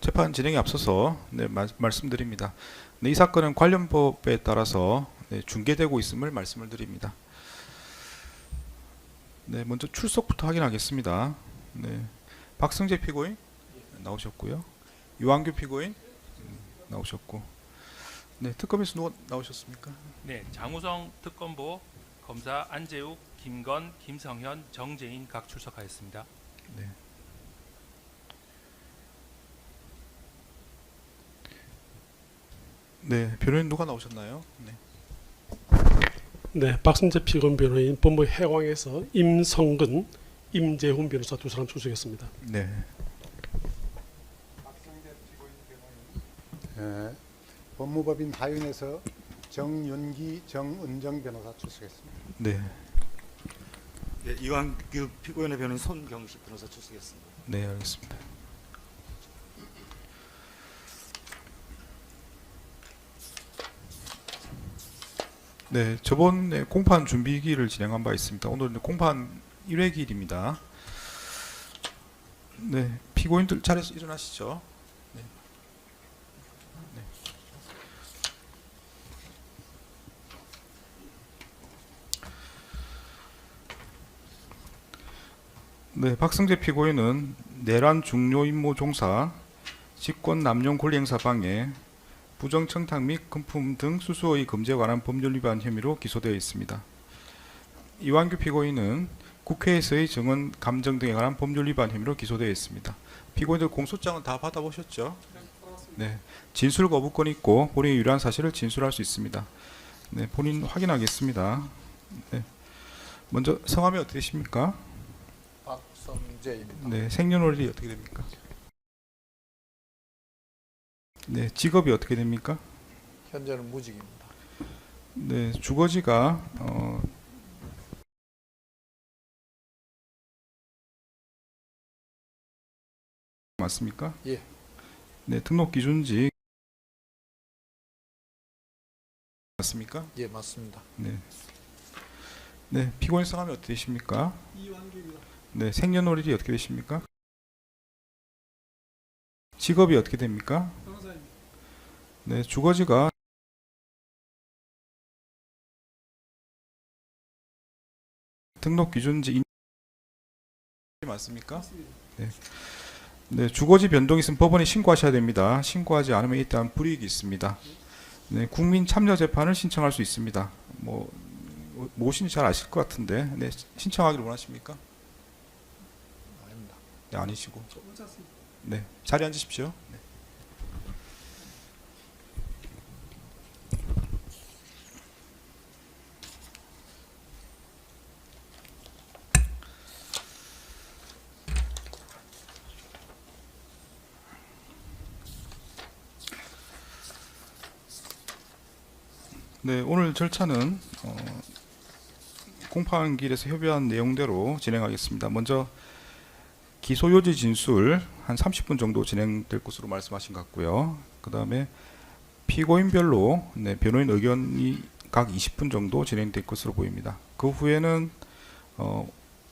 재판 진행에 앞서서 말씀드립니다. 이 사건은 관련 법에 따라서 중계되고 있음을 말씀을 드립니다. 먼저 출석부터 확인하겠습니다. 박성재 피고인 나오셨고요. 유한규 피고인 나오셨고, 특검에서 누가 나오셨습니까? 네, 장우성 특검보 검사 안재욱, 김건, 김성현, 정재인 각 출석하였습니다. 변호인 누가 나오셨나요? 네, 박승재 피고인 변호인, 법무 해왕에서 임성근, 임재훈 변호사 두 사람 출석했습니다. 법무법인 하윤에서 정윤기, 정은정 변호사 출석했습니다. 이완규 피고인의 변호인 손경식 변호사 출석했습니다. 알겠습니다. 저번 공판 준비기를 진행한 바 있습니다. 오늘 공판 1회 기일입니다. 피고인들 자리에서 일어나시죠. 박성재 피고인은 내란 중요 임무 종사, 직권 남용 권리 행사 방해, 부정 청탁 및 금품 등 수수의 금지에 관한 법률 위반 혐의로 기소되어 있습니다. 이완규 피고인은 국회에서의 증언 감정 등에 관한 법률 위반 혐의로 기소되어 있습니다. 피고인들 공소장은 다 받아보셨죠? 진술 거부권이 있고 본인이 유리한 사실을 진술할 수 있습니다. 본인 확인하겠습니다. 먼저 성함이 어떻게 되십니까? 박성재입니다. 생년월일이 어떻게 됩니까? 직업이 어떻게 됩니까? 현재는 무직입니다. 주거지가 맞습니까? 예. 등록 기준지 맞습니까? 예, 맞습니다. 피고인 성함이 어떻게 되십니까? 이완규입니다. 생년월일이 어떻게 되십니까? 직업이 어떻게 됩니까? 변호사입니다. 주거지가 등록 기준지 맞습니까? 주거지 변동이 있으면 법원에 신고하셔야 됩니다. 신고하지 않으면 이에 따른 불이익이 있습니다. 국민 참여 재판을 신청할 수 있습니다. 무엇인지 잘 아실 것 같은데, 신청하기를 원하십니까? 아닙니다. 아니시고. 자리에 앉으십시오. 오늘 절차는 공판기일에서 협의한 내용대로 진행하겠습니다. 먼저 기소요지 진술 한 30분 정도 진행될 것으로 말씀하신 것 같고요. 그 다음에 피고인별로 변호인 의견이 각 20분 정도 진행될 것으로 보입니다. 그 후에는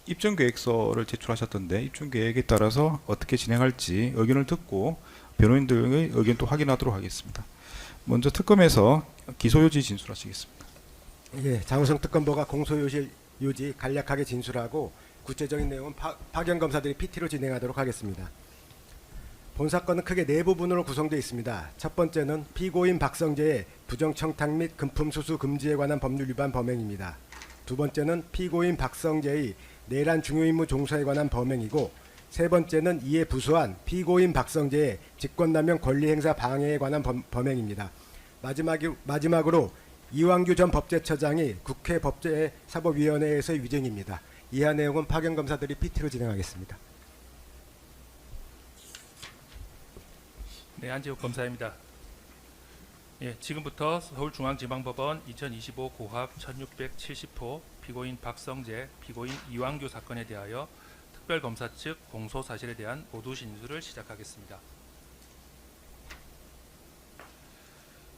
입증계획서를 제출하셨던데 입증계획에 따라서 어떻게 진행할지 의견을 듣고 변호인들의 의견도 확인하도록 하겠습니다. 먼저 특검에서 기소요지 진술하시겠습니다. 예, 장우성 특검보가 공소요지 간략하게 진술하고 구체적인 내용은 파견 검사들이 PT로 진행하도록 하겠습니다. 본 사건은 크게 네 부분으로 구성되어 있습니다. 첫 번째는 피고인 박성재의 부정청탁 및 금품 수수 금지에 관한 법률 위반 범행입니다. 두 번째는 피고인 박성재의 내란 중요임무 종사에 관한 범행이고, 세 번째는 이에 부수한 피고인 박성재의 직권남용 권리행사 방해에 관한 범행입니다. 마지막으로 이완규 전 법제처장이 국회 법제사법위원회에서의 위증입니다. 이하 내용은 파견 검사들이 PT로 진행하겠습니다. 안재욱 검사입니다. 지금부터 서울중앙지방법원 2025 고합 1670호 피고인 박성재, 피고인 이완규 사건에 대하여 특별검사 측 공소사실에 대한 모두 진술을 시작하겠습니다.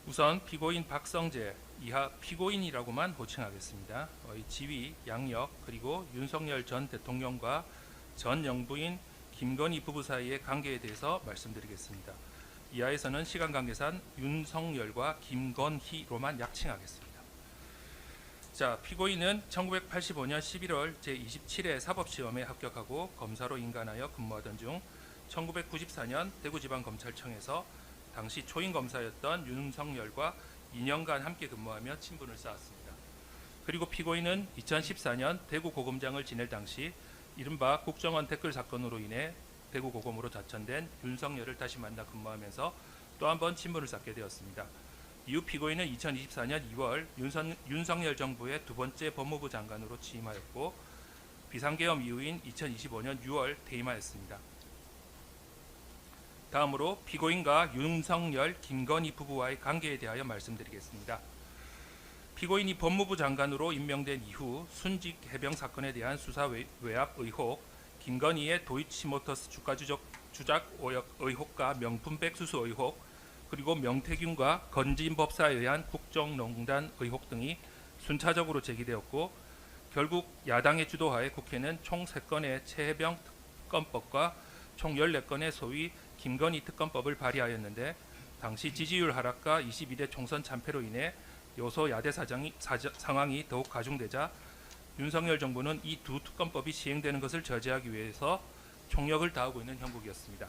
우선 피고인 박성재, 이하 피고인이라고만 호칭하겠습니다. 지위, 양력, 그리고 윤석열 전 대통령과 전 영부인 김건희 부부 사이의 관계에 대해서 말씀드리겠습니다. 이하에서는 시간 관계상 윤석열과 김건희로만 약칭하겠습니다. 자, 피고인은 1985년 11월 제27회 사법시험에 합격하고 검사로 인간하여 근무하던 중 1994년 대구지방검찰청에서 당시 초임검사였던 윤석열과 2년간 함께 근무하며 친분을 쌓았습니다. 그리고 피고인은 2014년 대구고검장을 지낼 당시 이른바 국정원 댓글 사건으로 인해 대구고검으로 자천된 윤석열을 다시 만나 근무하면서 또 한 번 친분을 쌓게 되었습니다. 이후 피고인은 2024년 2월 윤석열 정부의 두 번째 법무부 장관으로 취임하였고 비상계엄 이후인 2025년 6월 퇴임하였습니다. 다음으로 피고인과 윤석열, 김건희 부부와의 관계에 대하여 말씀드리겠습니다. 피고인이 법무부 장관으로 임명된 이후 순직 해병 사건에 대한 수사 외압 의혹, 김건희의 도이치모터스 주가 주작 의혹과 명품백 수수 의혹, 그리고 명태균과 건진 법사에 의한 국정농단 의혹 등이 순차적으로 제기되었고 결국 야당의 주도하에 국회는 총 3건의 최해병 특검법과 총 14건의 소위 김건희 특검법을 발의하였는데 당시 지지율 하락과 22대 총선 참패로 인해 요소 야대 상황이 더욱 가중되자 윤석열 정부는 이 두 특검법이 시행되는 것을 저지하기 위해서 총력을 다하고 있는 형국이었습니다.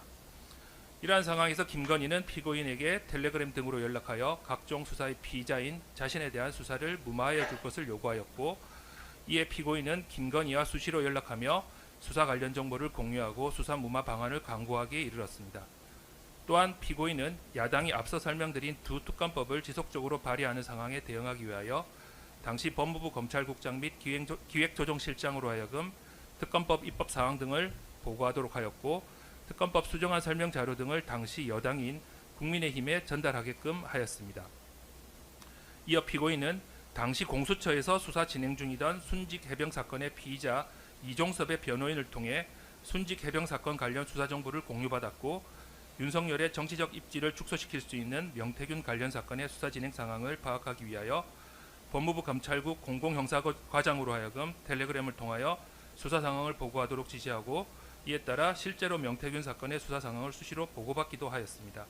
이러한 상황에서 김건희는 피고인에게 텔레그램 등으로 연락하여 각종 수사의 피의자인 자신에 대한 수사를 무마하여 줄 것을 요구하였고 이에 피고인은 김건희와 수시로 연락하며 수사 관련 정보를 공유하고 수사 무마 방안을 강구하기에 이르렀습니다. 또한 피고인은 야당이 앞서 설명드린 두 특검법을 지속적으로 발의하는 상황에 대응하기 위하여 당시 법무부 검찰국장 및 기획조정실장으로 하여금 특검법 입법 사항 등을 보고하도록 하였고 특검법 수정안 설명 자료 등을 당시 여당인 국민의힘에 전달하게끔 하였습니다. 이어 피고인은 당시 공수처에서 수사 진행 중이던 순직 해병 사건의 피의자 이종섭의 변호인을 통해 순직 해병 사건 관련 수사 정보를 공유받았고 윤석열의 정치적 입지를 축소시킬 수 있는 명태균 관련 사건의 수사 진행 상황을 파악하기 위하여 법무부 검찰국 공공형사과장으로 하여금 텔레그램을 통하여 수사 상황을 보고하도록 지시하고 이에 따라 실제로 명태균 사건의 수사 상황을 수시로 보고받기도 하였습니다.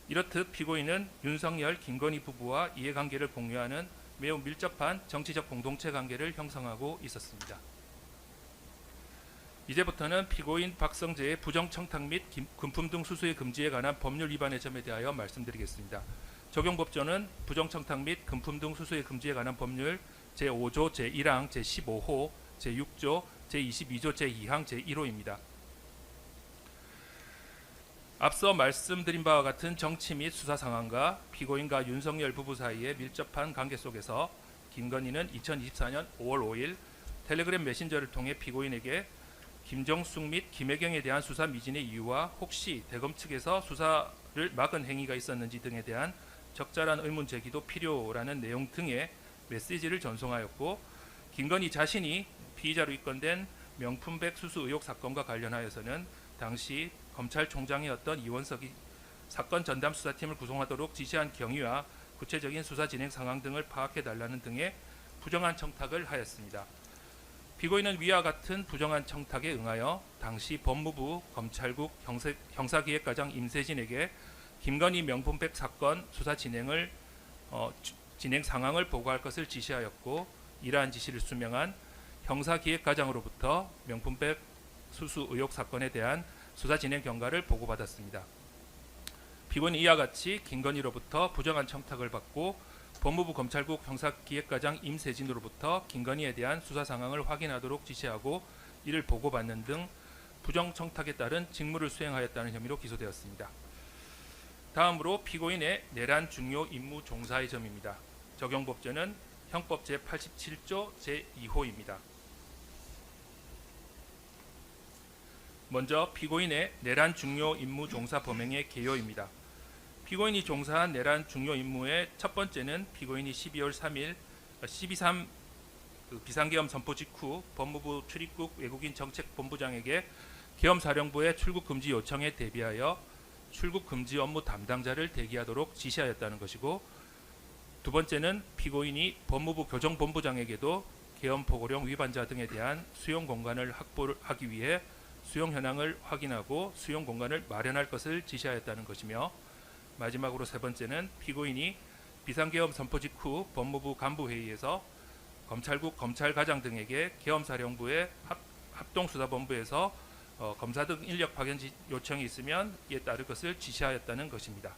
이렇듯 피고인은 윤석열, 김건희 부부와 이해관계를 공유하는 매우 밀접한 정치적 공동체 관계를 형성하고 있었습니다. 이제부터는 피고인 박성재의 부정청탁 및 금품 등 수수의 금지에 관한 법률 위반의 점에 대하여 말씀드리겠습니다. 적용법조는 부정청탁 및 금품 등 수수의 금지에 관한 법률 제5조 제1항 제15호 제6조 제22조 제2항 제1호입니다. 앞서 말씀드린 바와 같은 정치 및 수사 상황과 피고인과 윤석열 부부 사이의 밀접한 관계 속에서 김건희는 2024년 5월 5일 텔레그램 메신저를 통해 피고인에게 김정숙 및 김혜경에 대한 수사 미진의 이유와 혹시 대검 측에서 수사를 막은 행위가 있었는지 등에 대한 적절한 의문 제기도 필요라는 내용 등의 메시지를 전송하였고 김건희 자신이 피의자로 입건된 명품백 수수 의혹 사건과 관련하여서는 당시 검찰총장이었던 이원석이 사건 전담 수사팀을 구성하도록 지시한 경위와 구체적인 수사 진행 상황 등을 파악해달라는 등의 부정한 청탁을 하였습니다. 피고인은 위와 같은 부정한 청탁에 응하여 당시 법무부 검찰국 형사기획과장 임세진에게 김건희 명품백 사건 수사 진행 상황을 보고할 것을 지시하였고 이러한 지시를 수명한 형사기획과장으로부터 명품백 수수 의혹 사건에 대한 수사 진행 경과를 보고받았습니다. 피고인은 이와 같이 김건희로부터 부정한 청탁을 받고 법무부 검찰국 형사기획과장 임세진으로부터 김건희에 대한 수사 상황을 확인하도록 지시하고 이를 보고받는 등 부정청탁에 따른 직무를 수행하였다는 혐의로 기소되었습니다. 다음으로 피고인의 내란 중요 임무 종사의 점입니다. 적용법조는 형법 제87조 제2호입니다. 먼저 피고인의 내란 중요 임무 종사 범행의 개요입니다. 피고인이 종사한 내란 중요 임무의 첫 번째는 피고인이 12월 3일 12.3 비상계엄 선포 직후 법무부 출입국 외국인 정책본부장에게 계엄사령부의 출국 금지 요청에 대비하여 출국 금지 업무 담당자를 대기하도록 지시하였다는 것이고 두 번째는 피고인이 법무부 교정본부장에게도 계엄 포고령 위반자 등에 대한 수용 공간을 확보하기 위해 수용 현황을 확인하고 수용 공간을 마련할 것을 지시하였다는 것이며, 마지막으로 세 번째는 피고인이 비상계엄 선포 직후 법무부 간부회의에서 검찰국 검찰과장 등에게 계엄사령부의 합동수사본부에서 검사 등 인력 파견 요청이 있으면 이에 따를 것을 지시하였다는 것입니다.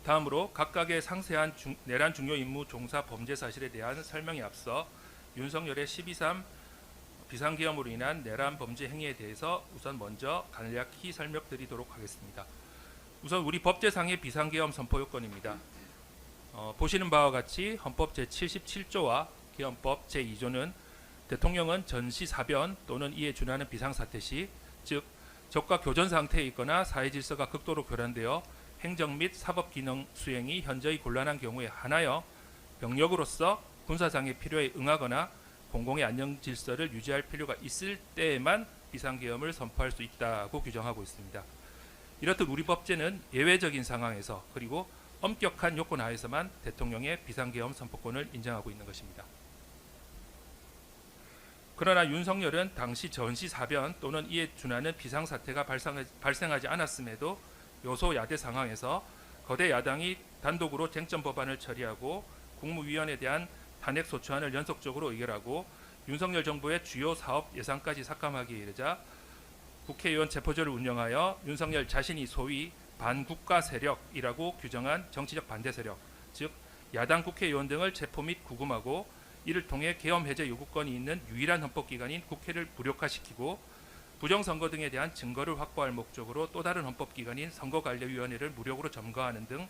다음으로 각각의 상세한 내란 중요 임무 종사 범죄 사실에 대한 설명에 앞서 윤석열의 12.3 비상계엄으로 인한 내란 범죄 행위에 대해서 우선 먼저 간략히 설명드리도록 하겠습니다. 우선 우리 법제상의 비상계엄 선포 요건입니다. 보시는 바와 같이 헌법 제77조와 계엄법 제2조는 대통령은 전시사변 또는 이에 준하는 비상사태 시, 즉 적과 교전 상태에 있거나 사회 질서가 극도로 교란되어 행정 및 사법 기능 수행이 현저히 곤란한 경우에 한하여 병력으로서 군사상의 필요에 응하거나 공공의 안녕 질서를 유지할 필요가 있을 때에만 비상계엄을 선포할 수 있다고 규정하고 있습니다. 이렇듯 우리 법제는 예외적인 상황에서 그리고 엄격한 요건 하에서만 대통령의 비상계엄 선포권을 인정하고 있는 것입니다. 그러나 윤석열은 당시 전시사변 또는 이에 준하는 비상사태가 발생하지 않았음에도 여소야대 상황에서 거대 야당이 단독으로 쟁점 법안을 처리하고 국무위원에 대한 탄핵 소추안을 연속적으로 의결하고 윤석열 정부의 주요 사업 예산까지 삭감하기에 이르자 국회의원 체포조를 운영하여 윤석열 자신이 소위 반국가 세력이라고 규정한 정치적 반대 세력, 즉 야당 국회의원 등을 체포 및 구금하고 이를 통해 계엄 해제 요구권이 있는 유일한 헌법기관인 국회를 무력화시키고 부정선거 등에 대한 증거를 확보할 목적으로 또 다른 헌법기관인 선거관리위원회를 무력으로 점거하는 등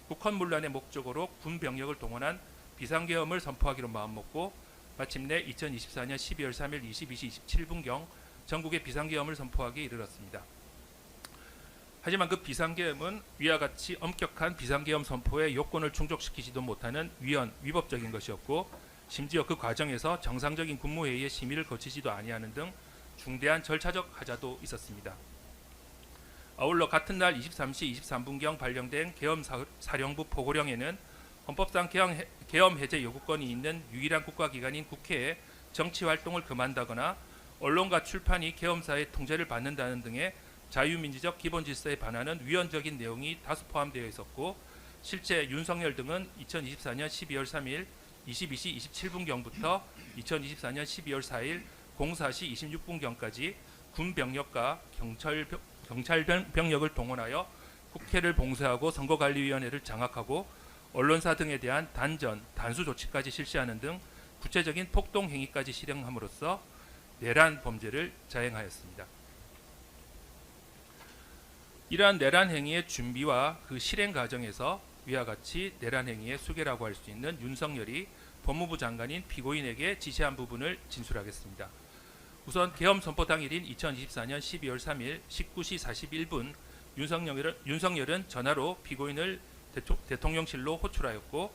국헌문란의 목적으로 군 병력을 동원한 비상계엄을 선포하기로 마음먹고 마침내 2024년 12월 3일 22시 27분경 전국의 비상계엄을 선포하기에 이르렀습니다. 하지만 그 비상계엄은 위와 같이 엄격한 비상계엄 선포의 요건을 충족시키지도 못하는 위법적인 것이었고, 심지어 그 과정에서 정상적인 국무회의의 심의를 거치지도 아니하는 등 중대한 절차적 하자도 있었습니다. 아울러 같은 날 23시 23분경 발령된 계엄사령부 보고령에는 헌법상 계엄 해제 요구권이 있는 유일한 국가기관인 국회에 정치활동을 금한다거나 언론과 출판이 계엄사의 통제를 받는다는 등의 자유민주적 기본질서에 반하는 위헌적인 내용이 다수 포함되어 있었고, 실제 윤석열 등은 2024년 12월 3일 22시 27분경부터 2024년 12월 4일 04시 26분경까지 군 병력과 경찰 병력을 동원하여 국회를 봉쇄하고 선거관리위원회를 장악하고 언론사 등에 대한 단전, 단수 조치까지 실시하는 등 구체적인 폭동 행위까지 실행함으로써 내란 범죄를 자행하였습니다. 이러한 내란 행위의 준비와 그 실행 과정에서 위와 같이 내란 행위의 수괴라고 할 수 있는 윤석열이 법무부 장관인 피고인에게 지시한 부분을 진술하겠습니다. 우선 계엄 선포 당일인 2024년 12월 3일 19시 41분 윤석열은 전화로 피고인을 대통령실로 호출하였고,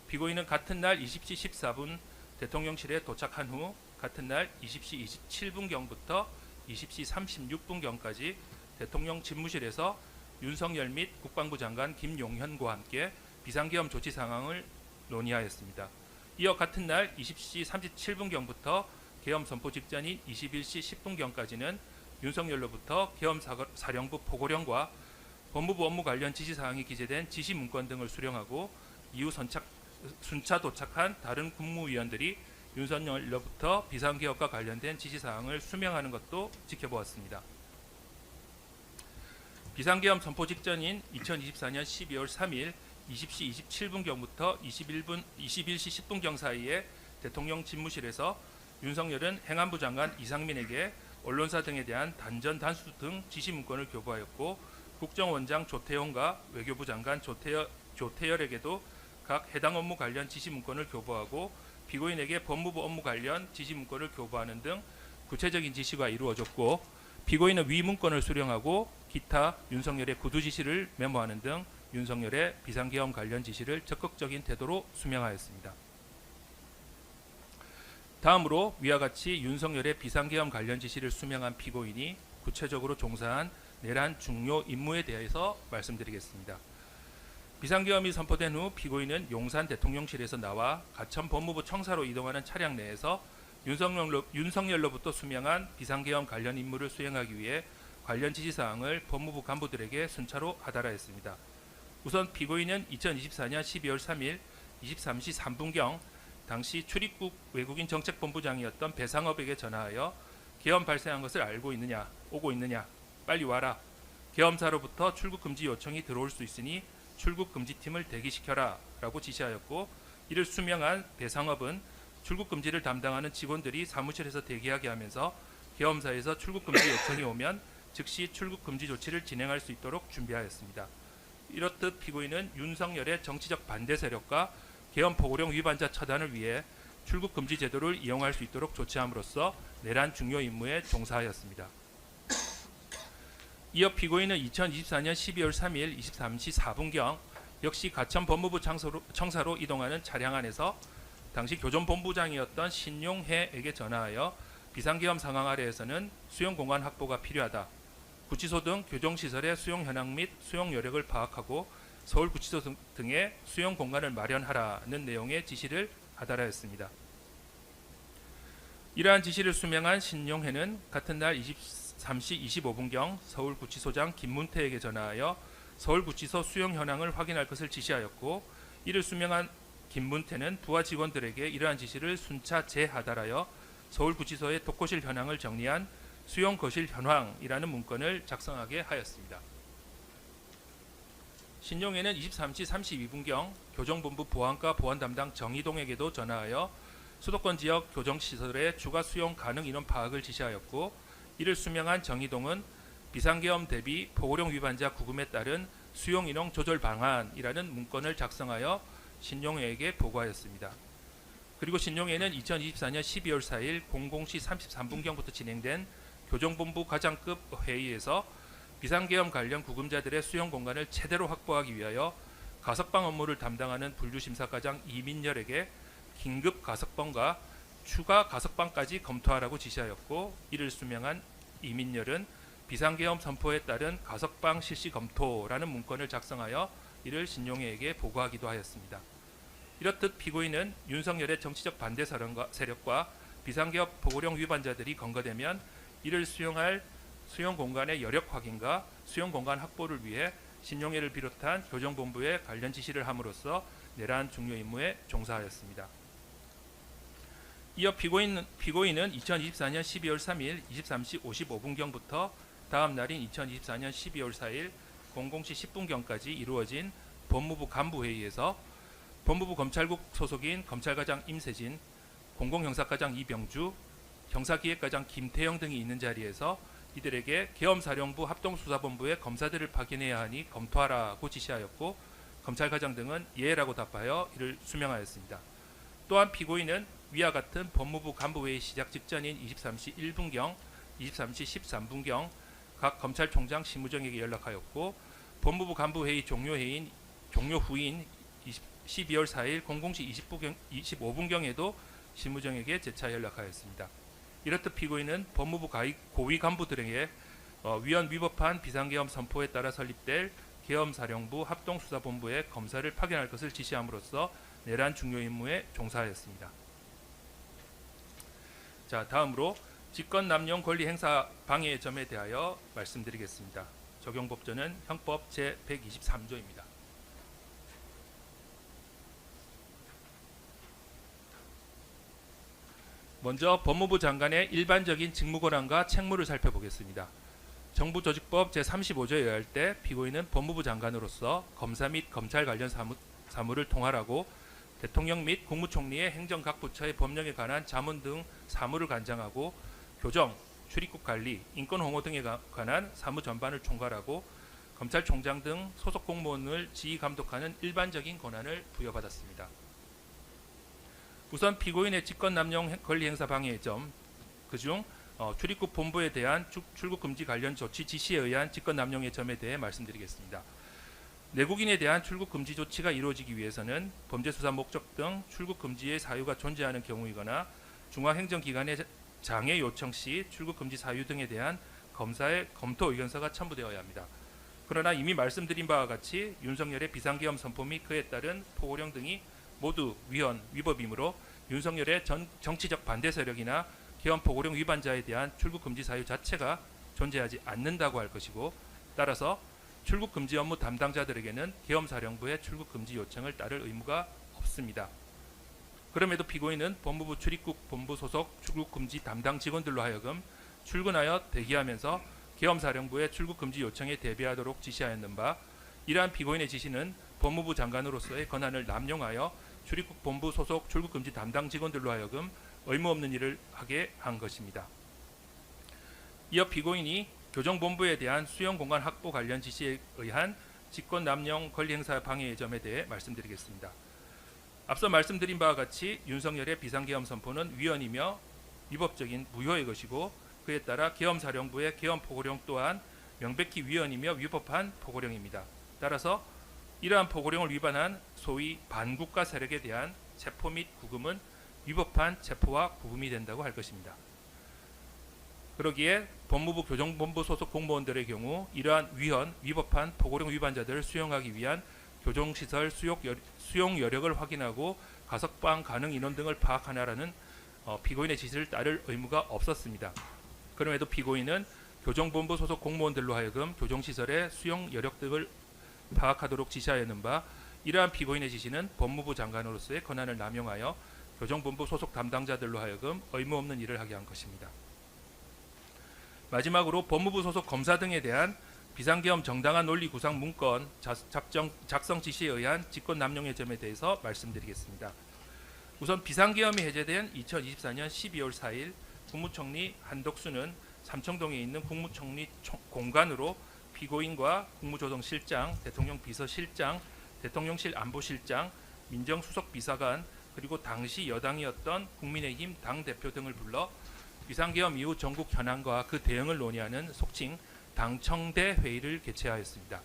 피고인은 같은 날 20시 14분 대통령실에 도착한 후 같은 날 20시 27분경부터 20시 36분경까지 대통령 집무실에서 윤석열 및 국방부 장관 김용현과 함께 비상계엄 조치 상황을 논의하였습니다. 이어 같은 날 20시 37분경부터 계엄 선포 직전인 21시 10분경까지는 윤석열로부터 계엄사령부 보고령과 법무부 업무 관련 지시사항이 기재된 지시문건 등을 수령하고 이후 순차 도착한 다른 국무위원들이 윤석열로부터 비상계엄과 관련된 지시사항을 수명하는 것도 지켜보았습니다. 비상계엄 선포 직전인 2024년 12월 3일 20시 27분경부터 21시 10분경 사이에 대통령 집무실에서 윤석열은 행안부 장관 이상민에게 언론사 등에 대한 단전 단수 등 지시문건을 교부하였고, 국정원장 조태용과 외교부 장관 조태열에게도 각 해당 업무 관련 지시문건을 교부하고 피고인에게 법무부 업무 관련 지시문건을 교부하는 등 구체적인 지시가 이루어졌고, 피고인은 위 문건을 수령하고 기타 윤석열의 구두 지시를 메모하는 등 윤석열의 비상계엄 관련 지시를 적극적인 태도로 수명하였습니다. 다음으로 위와 같이 윤석열의 비상계엄 관련 지시를 수명한 피고인이 구체적으로 종사한 내란 중요 임무에 대해서 말씀드리겠습니다. 비상계엄이 선포된 후 피고인은 용산 대통령실에서 나와 가천 법무부 청사로 이동하는 차량 내에서 윤석열로부터 수명한 비상계엄 관련 임무를 수행하기 위해 관련 지시사항을 법무부 간부들에게 순차로 하달하였습니다. 우선 피고인은 2024년 12월 3일 23시 3분경 당시 출입국 외국인 정책본부장이었던 배상업에게 전화하여 계엄 발생한 것을 알고 있느냐, 오고 있느냐, 빨리 와라. 계엄사로부터 출국 금지 요청이 들어올 수 있으니 출국 금지팀을 대기시켜라 라고 지시하였고, 이를 수명한 배상업은 출국 금지를 담당하는 직원들이 사무실에서 대기하게 하면서 계엄사에서 출국 금지 요청이 오면 즉시 출국 금지 조치를 진행할 수 있도록 준비하였습니다. 이렇듯 피고인은 윤석열의 정치적 반대 세력과 계엄 포고령 위반자 처단을 위해 출국 금지 제도를 이용할 수 있도록 조치함으로써 내란 중요 임무에 종사하였습니다. 이어 피고인은 2024년 12월 3일 23시 4분경 역시 가천 법무부 청사로 이동하는 차량 안에서 당시 교정본부장이었던 신용해에게 전화하여 비상계엄 상황 아래에서는 수용 공간 확보가 필요하다. 구치소 등 교정시설의 수용 현황 및 수용 여력을 파악하고 서울구치소 등의 수용 공간을 마련하라는 내용의 지시를 하달하였습니다. 이러한 지시를 수명한 신용해는 같은 날 23시 25분경 서울구치소장 김문태에게 전화하여 서울구치소 수용 현황을 확인할 것을 지시하였고, 이를 수명한 김문태는 부하 직원들에게 이러한 지시를 순차 재하달하여 서울구치소의 독거실 현황을 정리한 수용 거실 현황이라는 문건을 작성하게 하였습니다. 신용해는 23시 32분경 교정본부 보안과 보안 담당 정희동에게도 전화하여 수도권 지역 교정시설의 추가 수용 가능 인원 파악을 지시하였고, 이를 수명한 정희동은 비상계엄 대비 포고령 위반자 구금에 따른 수용 인원 조절 방안이라는 문건을 작성하여 신용해에게 보고하였습니다. 그리고 신용해는 2024년 12월 4일 00시 33분경부터 진행된 교정본부 과장급 회의에서 비상계엄 관련 구금자들의 수용 공간을 최대로 확보하기 위하여 가석방 업무를 담당하는 분류심사과장 이민열에게 긴급 가석방과 추가 가석방까지 검토하라고 지시하였고, 이를 수명한 이민열은 비상계엄 선포에 따른 가석방 실시 검토라는 문건을 작성하여 이를 신용해에게 보고하기도 하였습니다. 이렇듯 피고인은 윤석열의 정치적 반대 세력과 비상계엄 포고령 위반자들이 검거되면 이를 수용할 수용 공간의 여력 확인과 수용 공간 확보를 위해 신용해를 비롯한 교정본부에 관련 지시를 함으로써 내란 중요 임무에 종사하였습니다. 이어 피고인은 2024년 12월 3일 23시 55분경부터 다음 날인 2024년 12월 4일 00시 10분경까지 이루어진 법무부 간부회의에서 법무부 검찰국 소속인 검찰과장 임세진, 공공형사과장 이병주, 형사기획과장 김태영 등이 있는 자리에서 이들에게 계엄사령부 합동수사본부에 검사들을 파견해야 하니 검토하라고 지시하였고, 검찰과장 등은 예라고 답하여 이를 수명하였습니다. 또한 피고인은 위와 같은 법무부 간부회의 시작 직전인 23시 1분경, 23시 13분경 각 검찰총장 심우정에게 연락하였고, 법무부 간부회의 종료 후인 12월 4일 00시 25분경에도 심우정에게 재차 연락하였습니다. 이렇듯 피고인은 법무부 고위 간부들에게 위헌 위법한 비상계엄 선포에 따라 설립될 계엄사령부 합동수사본부에 검사를 파견할 것을 지시함으로써 내란 중요 임무에 종사하였습니다. 자, 다음으로 직권남용 권리 행사 방해의 점에 대하여 말씀드리겠습니다. 적용법조는 형법 제123조입니다. 먼저 법무부 장관의 일반적인 직무권한과 책무를 살펴보겠습니다. 정부조직법 제35조에 의할 때 피고인은 법무부 장관으로서 검사 및 검찰 관련 사무를 통할하고 대통령 및 국무총리의 행정 각 부처의 법령에 관한 자문 등 사무를 관장하고 교정, 출입국 관리, 인권 홍보 등에 관한 사무 전반을 총괄하고 검찰총장 등 소속 공무원을 지휘 감독하는 일반적인 권한을 부여받았습니다. 우선 피고인의 직권남용 권리행사 방해의 점, 그중 출입국 본부에 대한 출국 금지 관련 조치 지시에 의한 직권남용의 점에 대해 말씀드리겠습니다. 내국인에 대한 출국 금지 조치가 이루어지기 위해서는 범죄수사 목적 등 출국 금지의 사유가 존재하는 경우이거나 중앙행정기관의 장애 요청 시 출국 금지 사유 등에 대한 검사의 검토 의견서가 첨부되어야 합니다. 그러나 이미 말씀드린 바와 같이 윤석열의 비상계엄 선포 및 그에 따른 포고령 등이 모두 위헌, 위법이므로 윤석열의 정치적 반대 세력이나 계엄 포고령 위반자에 대한 출국 금지 사유 자체가 존재하지 않는다고 할 것이고, 따라서 출국 금지 업무 담당자들에게는 계엄사령부의 출국 금지 요청을 따를 의무가 없습니다. 그럼에도 피고인은 법무부 출입국 본부 소속 출국 금지 담당 직원들로 하여금 출근하여 대기하면서 계엄사령부의 출국 금지 요청에 대비하도록 지시하였는 바, 이러한 피고인의 지시는 법무부 장관으로서의 권한을 남용하여 출입국 본부 소속 출국 금지 담당 직원들로 하여금 의무 없는 일을 하게 한 것입니다. 이어 피고인이 교정본부에 대한 수용 공간 확보 관련 지시에 의한 직권 남용 권리 행사 방해의 점에 대해 말씀드리겠습니다. 앞서 말씀드린 바와 같이 윤석열의 비상계엄 선포는 위헌이며 위법적인 무효의 것이고, 그에 따라 계엄사령부의 계엄 포고령 또한 명백히 위헌이며 위법한 포고령입니다. 따라서 이러한 포고령을 위반한 소위 반국가 세력에 대한 체포 및 구금은 위법한 체포와 구금이 된다고 할 것입니다. 그러기에 법무부 교정본부 소속 공무원들의 경우 이러한 위헌, 위법한 포고령 위반자들을 수용하기 위한 교정시설 수용 여력을 확인하고 가석방 가능 인원 등을 파악하라는 피고인의 지시를 따를 의무가 없었습니다. 그럼에도 피고인은 교정본부 소속 공무원들로 하여금 교정시설의 수용 여력 등을 파악하도록 지시하였는 바, 이러한 피고인의 지시는 법무부 장관으로서의 권한을 남용하여 교정본부 소속 담당자들로 하여금 의무 없는 일을 하게 한 것입니다. 마지막으로 법무부 소속 검사 등에 대한 비상계엄 정당한 논리 구상 문건 작성 지시에 의한 직권 남용의 점에 대해서 말씀드리겠습니다. 우선 비상계엄이 해제된 2024년 12월 4일 국무총리 한덕수는 삼청동에 있는 국무총리 공관으로 피고인과 국무조정실장, 대통령 비서실장, 대통령실 안보실장, 민정수석비서관, 그리고 당시 여당이었던 국민의힘 당대표 등을 불러 비상계엄 이후 전국 현안과 그 대응을 논의하는 속칭 당청대 회의를 개최하였습니다.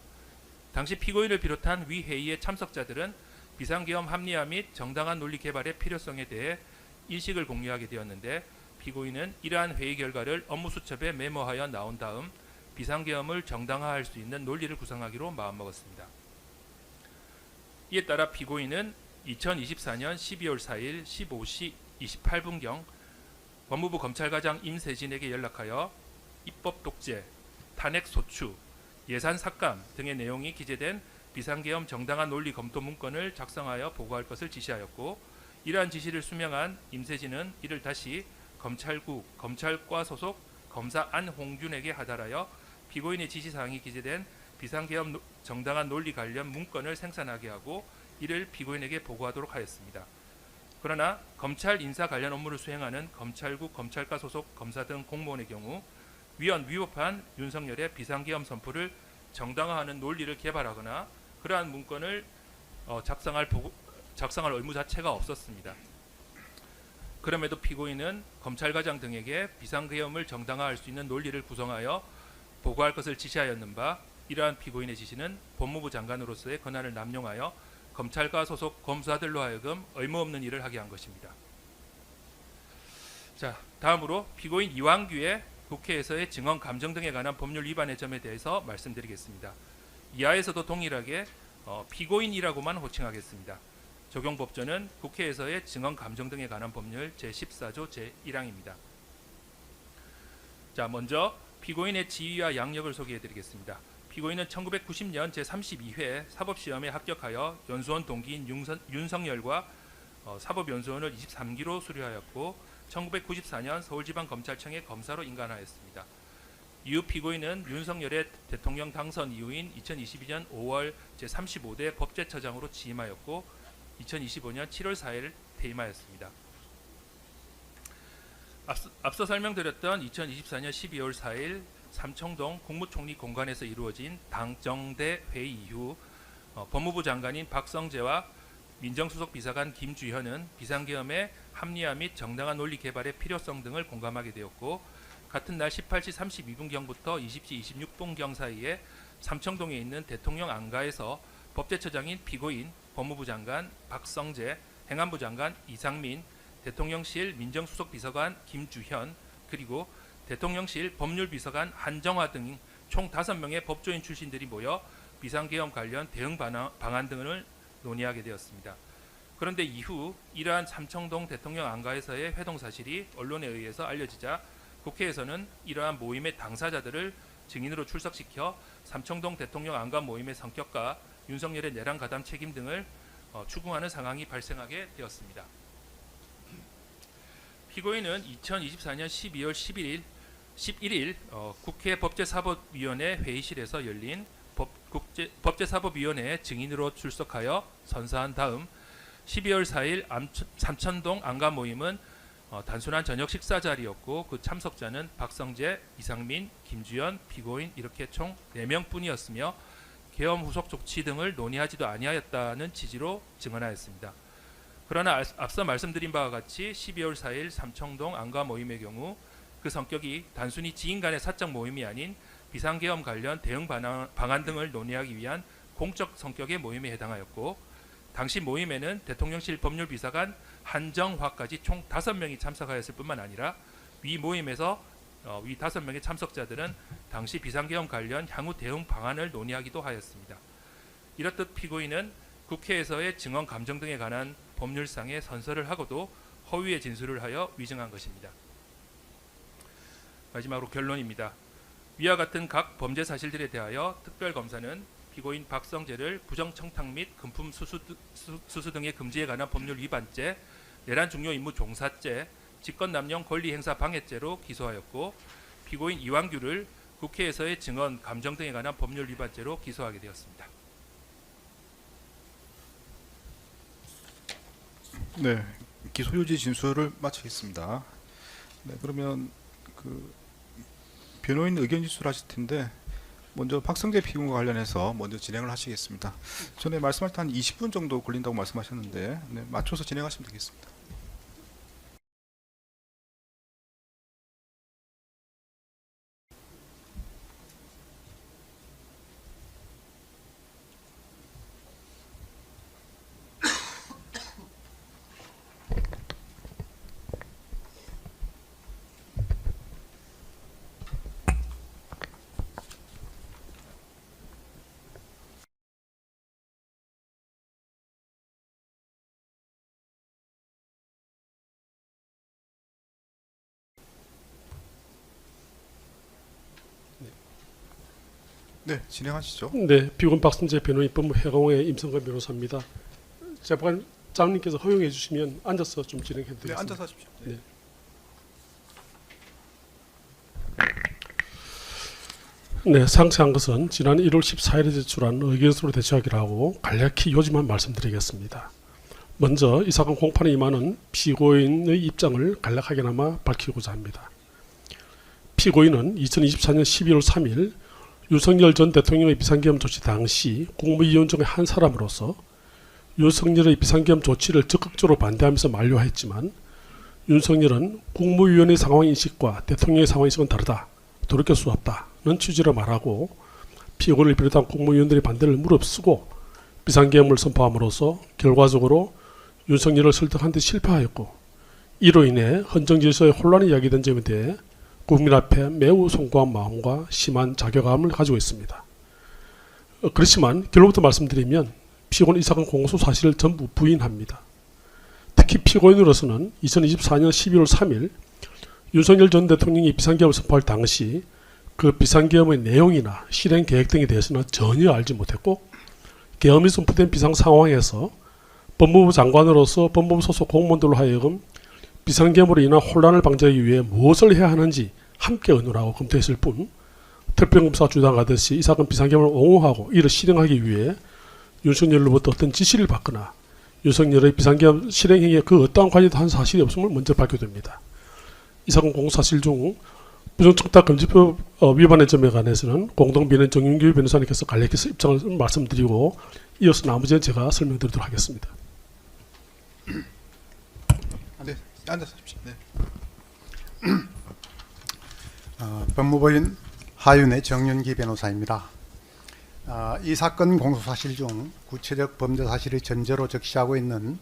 당시 피고인을 비롯한 위 회의의 참석자들은 비상계엄 합리화 및 정당한 논리 개발의 필요성에 대해 인식을 공유하게 되었는데, 피고인은 이러한 회의 결과를 업무수첩에 메모하여 나온 다음 비상계엄을 정당화할 수 있는 논리를 구성하기로 마음먹었습니다. 이에 따라 피고인은 2024년 12월 4일 15시 28분경 법무부 검찰과장 임세진에게 연락하여 입법 독재, 탄핵 소추, 예산 삭감 등의 내용이 기재된 비상계엄 정당한 논리 검토 문건을 작성하여 보고할 것을 지시하였고, 이러한 지시를 수명한 임세진은 이를 다시 검찰국, 검찰과 소속 검사 안홍준에게 하달하여 피고인의 지시사항이 기재된 비상계엄 정당한 논리 관련 문건을 생산하게 하고 이를 피고인에게 보고하도록 하였습니다. 그러나 검찰 인사 관련 업무를 수행하는 검찰국, 검찰과 소속 검사 등 공무원의 경우 위법한 윤석열의 비상계엄 선포를 정당화하는 논리를 개발하거나 그러한 문건을 작성할 의무 자체가 없었습니다. 그럼에도 피고인은 검찰과장 등에게 비상계엄을 정당화할 수 있는 논리를 구성하여 보고할 것을 지시하였는 바, 이러한 피고인의 지시는 법무부 장관으로서의 권한을 남용하여 검찰과 소속 검사들로 하여금 의무 없는 일을 하게 한 것입니다. 자, 다음으로 피고인 이완규의 국회에서의 증언 감정 등에 관한 법률 위반의 점에 대해서 말씀드리겠습니다. 이하에서도 동일하게 피고인이라고만 호칭하겠습니다. 적용법조는 국회에서의 증언 감정 등에 관한 법률 제14조 제1항입니다. 자, 먼저 피고인의 지위와 양력을 소개해드리겠습니다. 피고인은 1990년 제32회 사법시험에 합격하여 연수원 동기인 윤석열과 사법연수원을 23기로 수료하였고 1994년 서울지방검찰청의 검사로 임관하였습니다. 이후 피고인은 윤석열의 대통령 당선 이후인 2022년 5월 제35대 법제처장으로 취임하였고 2025년 7월 4일 퇴임하였습니다. 앞서 설명드렸던 2024년 12월 4일 삼청동 국무총리 공관에서 이루어진 당정대 회의 이후 법무부 장관인 박성재와 민정수석 비서관 김주현은 비상계엄의 합리화 및 정당한 논리 개발의 필요성 등을 공감하게 되었고, 같은 날 18시 32분경부터 20시 26분경 사이에 삼청동에 있는 대통령 안가에서 법제처장인 피고인, 법무부 장관 박성재, 행안부 장관 이상민, 대통령실 민정수석 비서관 김주현, 그리고 대통령실 법률비서관 한정화 등 총 5명의 법조인 출신들이 모여 비상계엄 관련 대응 방안 등을 논의하게 되었습니다. 그런데 이후 이러한 삼청동 대통령 안가에서의 회동 사실이 언론에 의해서 알려지자 국회에서는 이러한 모임의 당사자들을 증인으로 출석시켜 삼청동 대통령 안가 모임의 성격과 윤석열의 내란 가담 책임 등을 추궁하는 상황이 발생하게 되었습니다. 피고인은 2024년 12월 11일 국회 법제사법위원회 회의실에서 열린 법제사법위원회 증인으로 출석하여 선서한 다음 12월 4일 삼천동 안가 모임은 단순한 저녁 식사 자리였고 그 참석자는 박성재, 이상민, 김주연, 피고인 이렇게 총 4명뿐이었으며 계엄 후속 조치 등을 논의하지도 아니하였다는 취지로 증언하였습니다. 그러나 앞서 말씀드린 바와 같이 12월 4일 삼청동 안가 모임의 경우 그 성격이 단순히 지인 간의 사적 모임이 아닌 비상계엄 관련 대응 방안 등을 논의하기 위한 공적 성격의 모임에 해당하였고 당시 모임에는 대통령실 법률비서관 한정화까지 총 5명이 참석하였을 뿐만 아니라 위 모임에서 위 5명의 참석자들은 당시 비상계엄 관련 향후 대응 방안을 논의하기도 하였습니다. 이렇듯 피고인은 국회에서의 증언 감정 등에 관한 법률상의 선서를 하고도 허위의 진술을 하여 위증한 것입니다. 마지막으로 결론입니다. 위와 같은 각 범죄 사실들에 대하여 특별검사는 피고인 박성재를 부정청탁 및 금품 수수 등의 금지에 관한 법률 위반죄, 내란 중요 임무 종사죄, 직권남용 권리행사 방해죄로 기소하였고 피고인 이완규를 국회에서의 증언 감정 등에 관한 법률 위반죄로 기소하게 되었습니다. 네, 기소유지 진술을 마치겠습니다. 네, 그러면 그 변호인 의견 진술하실 텐데 먼저 박성재 피고인과 관련해서 먼저 진행을 하시겠습니다. 전에 말씀할 때 한 20분 정도 걸린다고 말씀하셨는데 네, 맞춰서 진행하시면 되겠습니다. 네, 진행하시죠. 네, 피고인 박성재 변호인 법무해공의 임성근 변호사입니다. 재판장님께서 허용해 주시면 앉아서 좀 진행해 네, 드리겠습니다. 앉아서 하십시오. 네. 네, 상세한 것은 지난 1월 14일에 제출한 의견서로 대처하기로 하고 간략히 요지만 말씀드리겠습니다. 먼저 이 사건 공판에 임하는 피고인의 입장을 간략하게나마 밝히고자 합니다. 피고인은 2024년 12월 3일 윤석열 전 대통령의 비상계엄 조치 당시 국무위원 중의 한 사람으로서 윤석열의 비상계엄 조치를 적극적으로 반대하면서 만료했지만 윤석열은 국무위원의 상황인식과 대통령의 상황인식은 다르다, 돌이킬 수 없다는 취지로 말하고 피고인을 비롯한 국무위원들의 반대를 무릅쓰고 비상계엄을 선포함으로써 결과적으로 윤석열을 설득하는 데 실패하였고 이로 인해 헌정질서에 혼란이 야기된 점에 대해 국민 앞에 매우 송구한 마음과 심한 자괴감을 가지고 있습니다. 그렇지만 결론부터 말씀드리면 피고는 이 사건 공소 사실을 전부 부인합니다. 특히 피고인으로서는 2024년 12월 3일 윤석열 전 대통령이 비상계엄을 선포할 당시 그 비상계엄의 내용이나 실행 계획 등에 대해서는 전혀 알지 못했고 계엄이 선포된 비상 상황에서 법무부 장관으로서 법무부 소속 공무원들로 하여금 비상계엄으로 인한 혼란을 방지하기 위해 무엇을 해야 하는지 함께 의논하고 검토했을 뿐 특별검사가 주장하듯이 이 사건 비상계엄을 옹호하고 이를 실행하기 위해 윤석열로부터 어떤 지시를 받거나 윤석열의 비상계엄 실행행위에 그 어떠한 관여도 한 사실이 없음을 먼저 밝혀둡니다. 이 사건 공소사실 중 부정청탁금지법 위반의 점에 관해서는 공동변호인 정윤규 변호사님께서 간략히 입장을 말씀드리고 이어서 나머지는 제가 설명드리도록 하겠습니다. 네, 앉아서 하십시오. 네. 법무부인 하윤의 정윤기 변호사입니다. 이 사건 공소사실 중 구체적 범죄 사실의 전제로 적시하고 있는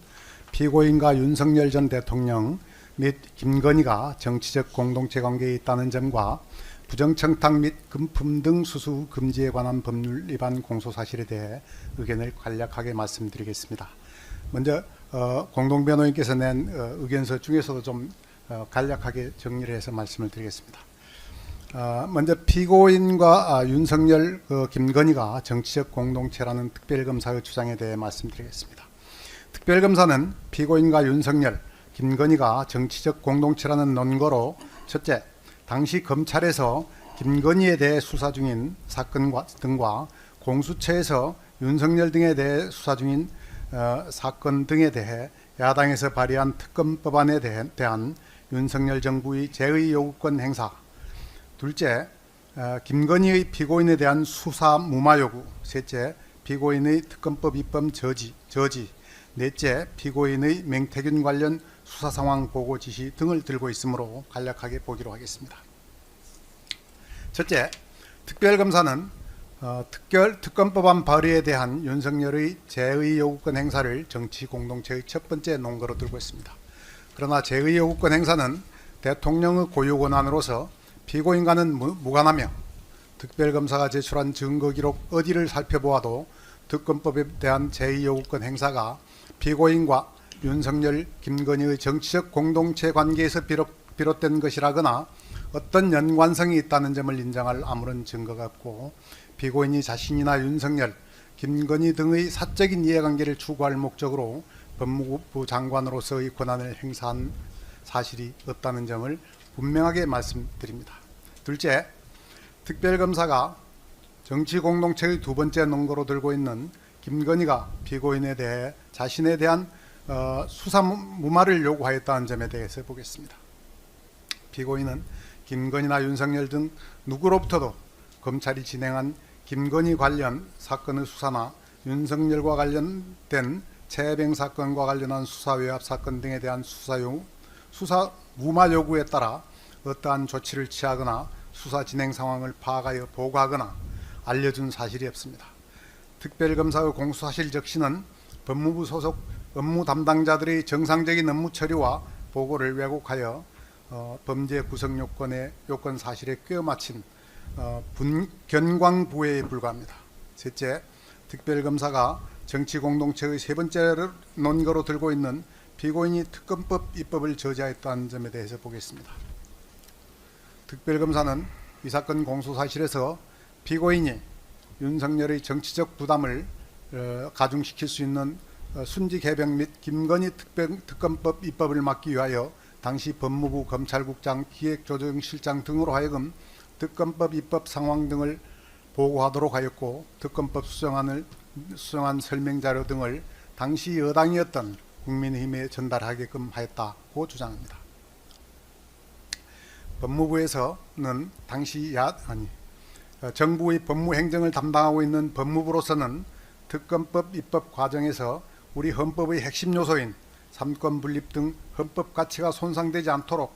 피고인과 윤석열 전 대통령 및 김건희가 정치적 공동체 관계에 있다는 점과 부정청탁 및 금품 등 수수 금지에 관한 법률 위반 공소사실에 대해 의견을 간략하게 말씀드리겠습니다. 먼저 공동변호인께서 낸 의견서 중에서도 좀 간략하게 정리를 해서 말씀을 드리겠습니다. 먼저 피고인과 윤석열, 김건희가 정치적 공동체라는 특별검사의 주장에 대해 말씀드리겠습니다. 특별검사는 피고인과 윤석열, 김건희가 정치적 공동체라는 논거로 첫째, 당시 검찰에서 김건희에 대해 수사 중인 사건 등과 공수처에서 윤석열 등에 대해 수사 중인 사건 등에 대해 야당에서 발의한 특검법안에 대한 윤석열 정부의 제의 요구권 행사, 둘째, 김건희의 피고인에 대한 수사 무마 요구, 셋째, 피고인의 특검법 입법 저지, 넷째, 피고인의 맹태균 관련 수사 상황 보고 지시 등을 들고 있으므로 간략하게 보기로 하겠습니다. 첫째, 특별검사는 특검법안 발의에 대한 윤석열의 제의 요구권 행사를 정치 공동체의 첫 번째 논거로 들고 있습니다. 그러나 제의 요구권 행사는 대통령의 고유 권한으로서 피고인과는 무관하며 특별검사가 제출한 증거 기록 어디를 살펴보아도 특검법에 대한 제의 요구권 행사가 피고인과 윤석열, 김건희의 정치적 공동체 관계에서 비롯된 것이라거나 어떤 연관성이 있다는 점을 인정할 아무런 증거가 없고 피고인이 자신이나 윤석열, 김건희 등의 사적인 이해관계를 추구할 목적으로 법무부 장관으로서의 권한을 행사한 사실이 없다는 점을 분명하게 말씀드립니다. 둘째, 특별검사가 정치공동체의 두 번째 논거로 들고 있는 김건희가 피고인에 대해 자신에 대한 수사 무마를 요구하였다는 점에 대해서 보겠습니다. 피고인은 김건희나 윤석열 등 누구로부터도 검찰이 진행한 김건희 관련 사건의 수사나 윤석열과 관련된 채병 사건과 관련한 수사 외압 사건 등에 대한 수사 무마 요구에 따라 어떠한 조치를 취하거나 수사 진행 상황을 파악하여 보고하거나 알려준 사실이 없습니다. 특별검사의 공수사실 적시는 법무부 소속 업무 담당자들의 정상적인 업무 처리와 보고를 왜곡하여 범죄 구성 요건 사실에 꿰어맞힌 견광부회에 불과합니다. 셋째, 특별검사가 정치공동체의 세 번째 논거로 들고 있는 피고인이 특검법 입법을 저지하였다는 점에 대해서 보겠습니다. 특별검사는 이 사건 공소사실에서 피고인이 윤석열의 정치적 부담을 가중시킬 수 있는 순직 해병 및 김건희 특검법 입법을 막기 위하여 당시 법무부 검찰국장 기획조정실장 등으로 하여금 특검법 입법 상황 등을 보고하도록 하였고 특검법 수정안 설명자료 등을 당시 여당이었던 국민의힘에 전달하게끔 하였다고 주장합니다. 법무부에서는 당시 정부의 법무행정을 담당하고 있는 법무부로서는 특검법 입법 과정에서 우리 헌법의 핵심 요소인 삼권 분립 등 헌법 가치가 손상되지 않도록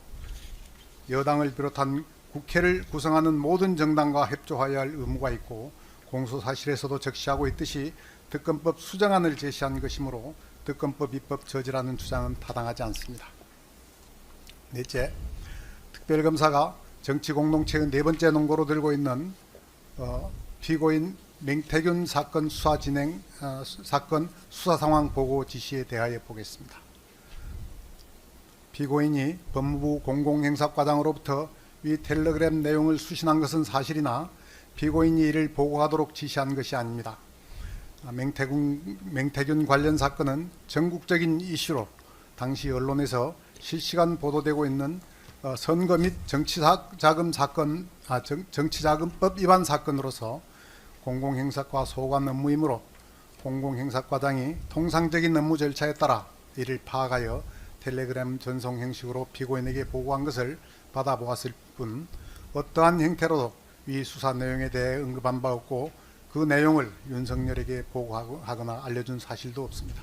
여당을 비롯한 국회를 구성하는 모든 정당과 협조하여야 할 의무가 있고 공소사실에서도 적시하고 있듯이 특검법 수정안을 제시한 것이므로 특검법 입법 저지라는 주장은 타당하지 않습니다. 넷째, 특별검사가 정치공동체의 네 번째 논거로 들고 있는 피고인 맹태균 사건 사건 수사 상황 보고 지시에 대하여 보겠습니다. 피고인이 법무부 공공행사과장으로부터 이 텔레그램 내용을 수신한 것은 사실이나 피고인이 이를 보고하도록 지시한 것이 아닙니다. 맹태균 관련 사건은 전국적인 이슈로 당시 언론에서 실시간 보도되고 있는 선거 및 정치자금법 위반 사건으로서 공공행사과 소관 업무이므로 공공행사과장이 통상적인 업무 절차에 따라 이를 파악하여 텔레그램 전송 형식으로 피고인에게 보고한 것을 받아보았을 뿐 어떠한 형태로도 이 수사 내용에 대해 언급한 바 없고 그 내용을 윤석열에게 보고하거나 알려준 사실도 없습니다.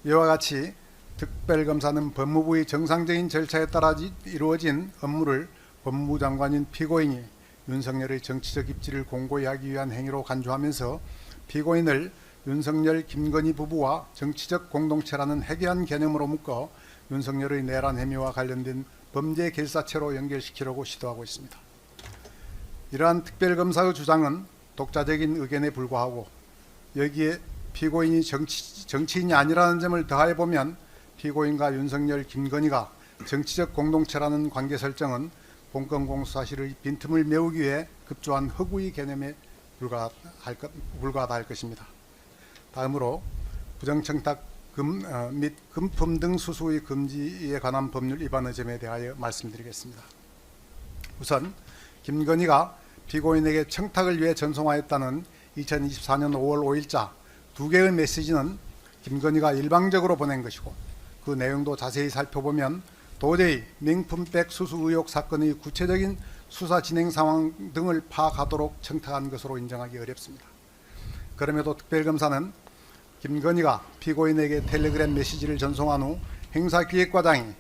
이와 같이 특별검사는 법무부의 정상적인 절차에 따라 이루어진 업무를 법무부 장관인 피고인이 윤석열의 정치적 입지를 공고히 하기 위한 행위로 간주하면서 피고인을 윤석열, 김건희 부부와 정치적 공동체라는 해괴한 개념으로 묶어 윤석열의 내란 혐의와 관련된 범죄 결사체로 연결시키려고 시도하고 있습니다. 이러한 특별검사의 주장은 독자적인 의견에 불과하고 여기에 피고인이 정치인이 아니라는 점을 더해 보면 피고인과 윤석열, 김건희가 정치적 공동체라는 관계 설정은 본건 공소사실의 빈틈을 메우기 위해 급조한 허구의 개념에 불과하다 할 것입니다. 다음으로 부정청탁 및 금품 등 수수의 금지에 관한 법률 위반의 점에 대하여 말씀드리겠습니다. 우선 김건희가 피고인에게 청탁을 위해 전송하였다는 2024년 5월 5일자 2개의 메시지는 김건희가 일방적으로 보낸 것이고 그 내용도 자세히 살펴보면 도저히 명품백 수수 의혹 사건의 구체적인 수사 진행 상황 등을 파악하도록 청탁한 것으로 인정하기 어렵습니다. 그럼에도 특별검사는 김건희가 피고인에게 텔레그램 메시지를 전송한 후 행사기획과장이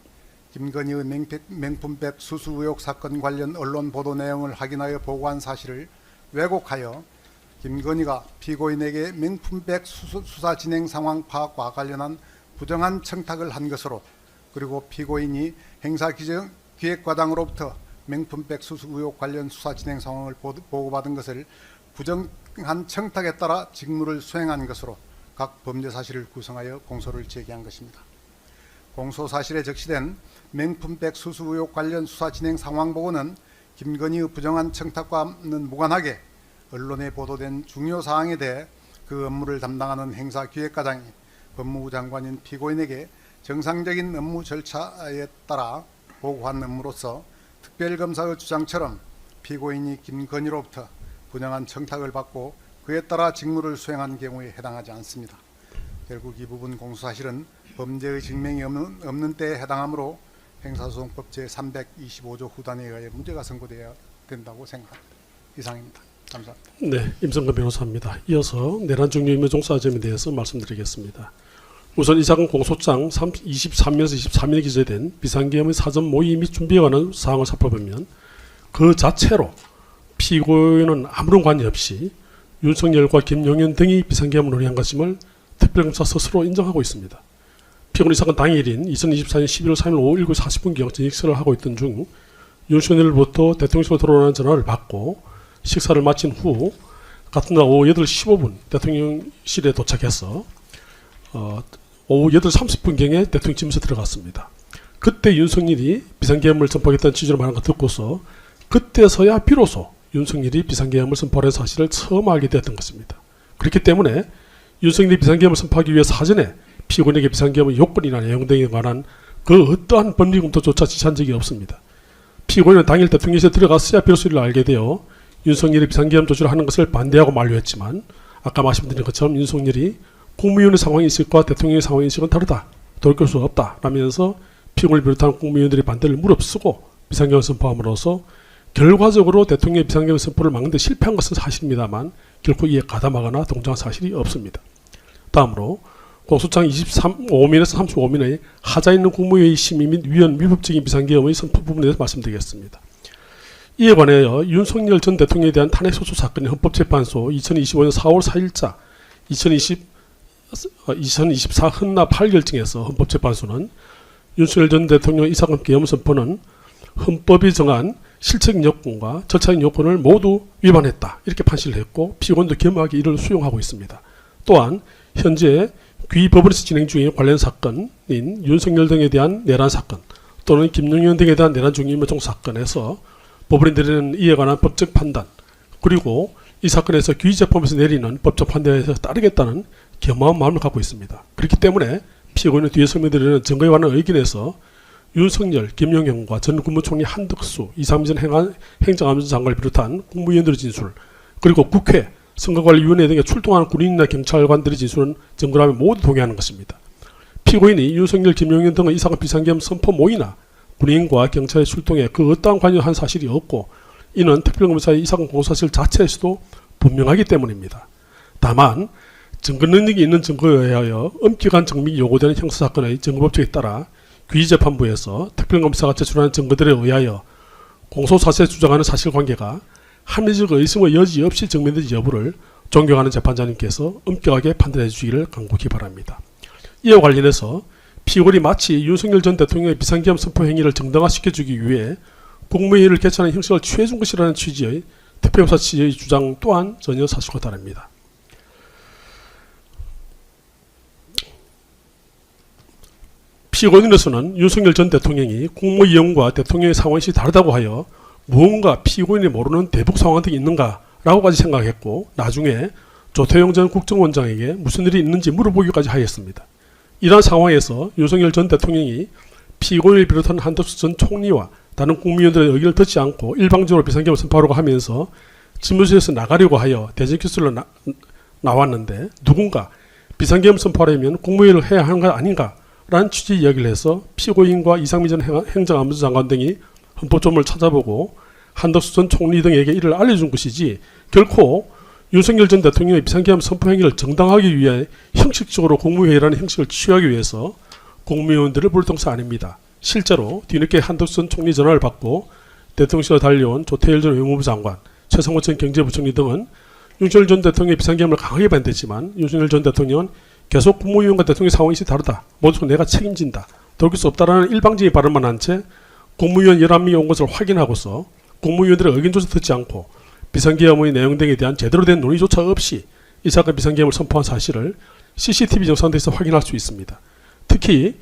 김건희의 명품백 수수 의혹 사건 관련 언론 보도 내용을 확인하여 보고한 사실을 왜곡하여 김건희가 피고인에게 명품백 수사 진행 상황 파악과 관련한 부정한 청탁을 한 것으로, 그리고 피고인이 행사기획과장으로부터 명품백 수수 의혹 관련 수사 진행 상황을 보고받은 것을 부정한 청탁에 따라 직무를 수행한 것으로 각 범죄 사실을 구성하여 공소를 제기한 것입니다. 공소 사실에 적시된 명품백 수수 의혹 관련 수사 진행 상황 보고는 김건희의 부정한 청탁과는 무관하게 언론에 보도된 중요 사항에 대해 그 업무를 담당하는 행사기획과장이 법무부 장관인 피고인에게 정상적인 업무 절차에 따라 보고한 업무로서 특별검사의 주장처럼 피고인이 김건희로부터 부정한 청탁을 받고 그에 따라 직무를 수행한 경우에 해당하지 않습니다. 결국 이 부분 공소사실은 범죄의 증명이 없는 때에 해당하므로 형사소송법 제325조 후단에 의하여 문제가 선고되어야 된다고 생각합니다. 이상입니다. 감사합니다. 네, 임성근 변호사입니다. 이어서 내란 중요임의 종사점에 대해서 말씀드리겠습니다. 우선 이 사건 공소장 23면에서 23면에 기재된 비상계엄의 사전 모의 및 준비에 관한 사항을 살펴보면 그 자체로 피고인은 아무런 관여 없이 윤석열과 김용현 등이 비상계엄을 논의한 것임을 특별검사 스스로 인정하고 있습니다. 피고인 이 사건 당일인 2024년 11월 3일 오후 7시 40분경 전식사를 하고 있던 중 윤석열로부터 대통령실로 들어오는 전화를 받고 식사를 마친 후 같은 날 오후 8시 15분 대통령실에 도착해서 오후 8시 30분경에 대통령 집무실에 들어갔습니다. 그때 윤석열이 비상계엄을 선포하겠다는 취지로 말한 걸 듣고서 그때서야 비로소 윤석열이 비상계엄을 선포하는 사실을 처음 알게 되었던 것입니다. 그렇기 때문에 윤석열이 비상계엄을 선포하기 위해 사전에 피고인에게 비상계엄의 요건이나 내용 등에 관한 그 어떠한 법리 검토조차 지시한 적이 없습니다. 피고인은 당일 대통령실에 들어갔어야 비로소 이를 알게 되어 윤석열이 비상계엄 조치를 하는 것을 반대하고 만류했지만 아까 말씀드린 것처럼 윤석열이 국무위원의 상황인식과 대통령의 상황인식은 다르다, 돌이킬 수 없다 라면서 피고인을 비롯한 국무위원들의 반대를 무릅쓰고 비상계엄을 선포함으로써 결과적으로 대통령의 비상계엄 선포를 막는 데 실패한 것은 사실입니다만 결코 이에 가담하거나 동조한 사실이 없습니다. 다음으로 공소장 25면에서 35면의 하자 있는 국무회의 심의 및 위헌 위법적인 비상계엄의 선포 부분에 대해서 말씀드리겠습니다. 이에 관하여 윤석열 전 대통령에 대한 탄핵소추 사건의 헌법재판소 2025년 4월 4일자 2024 헌납 8결정에서 헌법재판소는 윤석열 전 대통령의 이 사건 계엄 선포는 헌법이 정한 실체적 요건과 절차적 요건을 모두 위반했다 이렇게 판시를 했고 피고인도 겸허하게 이를 수용하고 있습니다. 또한 현재 귀법원에서 진행 중인 관련 사건인 윤석열 등에 대한 내란 사건 또는 김용현 등에 대한 내란 중임의종 사건에서 법원이 내리는 이에 관한 법적 판단 그리고 이 사건에서 귀재판에서 내리는 법적 판단에 따르겠다는 겸허한 마음을 갖고 있습니다. 그렇기 때문에 피고인은 뒤에 설명드리는 증거에 관한 의견에서 윤석열, 김용현과 전 국무총리 한덕수, 이상민 전 행정안전부 장관을 비롯한 국무위원들의 진술 그리고 국회, 선거관리위원회 등에 출동하는 군인이나 경찰관들의 진술은 증거라면 모두 동의하는 것입니다. 피고인이 윤석열, 김용현 등의 이 사건 비상계엄 선포 모의나 군인과 경찰의 출동에 그 어떠한 관여한 사실이 없고 이는 특별검사의 이 사건 공소사실 자체에서도 분명하기 때문입니다. 다만 증거 능력이 있는 증거에 의하여 엄격한 증명이 요구되는 형사사건의 증거법칙에 따라 귀재판부에서 특별검사가 제출하는 증거들에 의하여 공소사실에 주장하는 사실관계가 합리적 의심의 여지 없이 증명되지 여부를 존경하는 재판장님께서 엄격하게 판단해 주시기를 간곡히 바랍니다. 이와 관련해서 피고인이 마치 윤석열 전 대통령의 비상계엄 선포 행위를 정당화시켜주기 위해 국무회의를 개최하는 형식을 취해 준 것이라는 취지의 특별검사 취지의 주장 또한 전혀 사실과 다릅니다. 피고인으로서는 윤석열 전 대통령이 국무위원과 대통령의 상황이 다르다고 하여 무언가 피고인이 모르는 대북 상황 등이 있는가라고까지 생각했고 나중에 조태용 전 국정원장에게 무슨 일이 있는지 물어보기까지 하였습니다. 이러한 상황에서 윤석열 전 대통령이 피고인을 비롯한 한덕수 전 총리와 다른 국무위원들의 의견을 듣지 않고 일방적으로 비상계엄을 선포하려고 하면서 집무실에서 나가려고 하여 대전기술로 나왔는데 누군가 비상계엄 선포하려면 국무회의를 해야 하는 것 아닌가라는 취지의 이야기를 해서 피고인과 이상민 전 행정안전부 장관 등이 헌법조문을 찾아보고 한덕수 전 총리 등에게 이를 알려준 것이지 결코 윤석열 전 대통령의 비상계엄 선포 행위를 정당하기 위해 형식적으로 국무회의라는 형식을 취하기 위해서 국무위원들을 부른 것은 아닙니다. 실제로 뒤늦게 한덕수 전 총리 전화를 받고 대통령실로 달려온 조태열 전 외무부 장관, 최성호 전 경제부총리 등은 윤석열 전 대통령의 비상계엄을 강하게 반대했지만 윤석열 전 대통령은 계속 국무위원과 대통령 상황이 다르다. 모두 내가 책임진다. 돌릴 수 없다라는 일방적인 발언만 한 채 국무위원 11명이 온 것을 확인하고서 국무위원들의 의견조차 듣지 않고 비상계엄의 내용 등에 대한 제대로 된 논의조차 없이 이 사건 비상계엄을 선포한 사실을 CCTV 영상에서 확인할 수 있습니다. 특히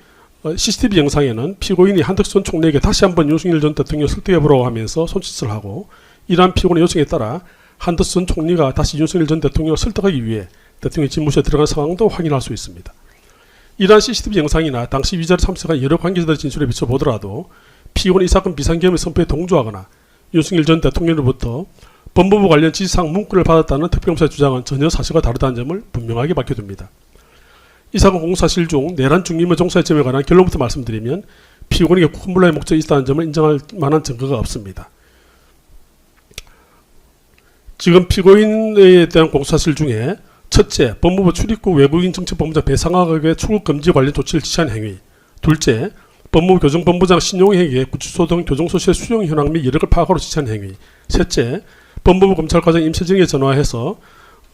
CCTV 영상에는 피고인이 한덕수 전 총리에게 다시 한번 윤석열 전 대통령을 설득해보라고 하면서 손짓을 하고 이러한 피고인의 요청에 따라 한덕수 전 총리가 다시 윤석열 전 대통령을 설득하기 위해 대통령 집무실에 들어간 상황도 확인할 수 있습니다. 이러한 CCTV 영상이나 당시 위자료 참석한 여러 관계자들의 진술에 비춰보더라도 피고는 이 사건 비상계엄의 선포에 동조하거나 윤석열 전 대통령으로부터 법무부 관련 지시사항 문구를 받았다는 특별검사의 주장은 전혀 사실과 다르다는 점을 분명하게 밝혀둡니다. 이 사건 공사실 중 내란 중임의 종사의 점에 관한 결론부터 말씀드리면 피고인에게 국문라의 목적이 있다는 점을 인정할 만한 증거가 없습니다. 지금 피고인에 대한 공사실 중에 첫째, 법무부 출입국 외국인 정책본부장 배상학의 출국 금지 관련 조치를 지시한 행위. 둘째, 법무부 교정본부장 신용회계에 구치소 등 교정소실의 수용 현황 및 여력을 파악하러 지시한 행위. 셋째, 법무부 검찰과장 임세정에 전화해서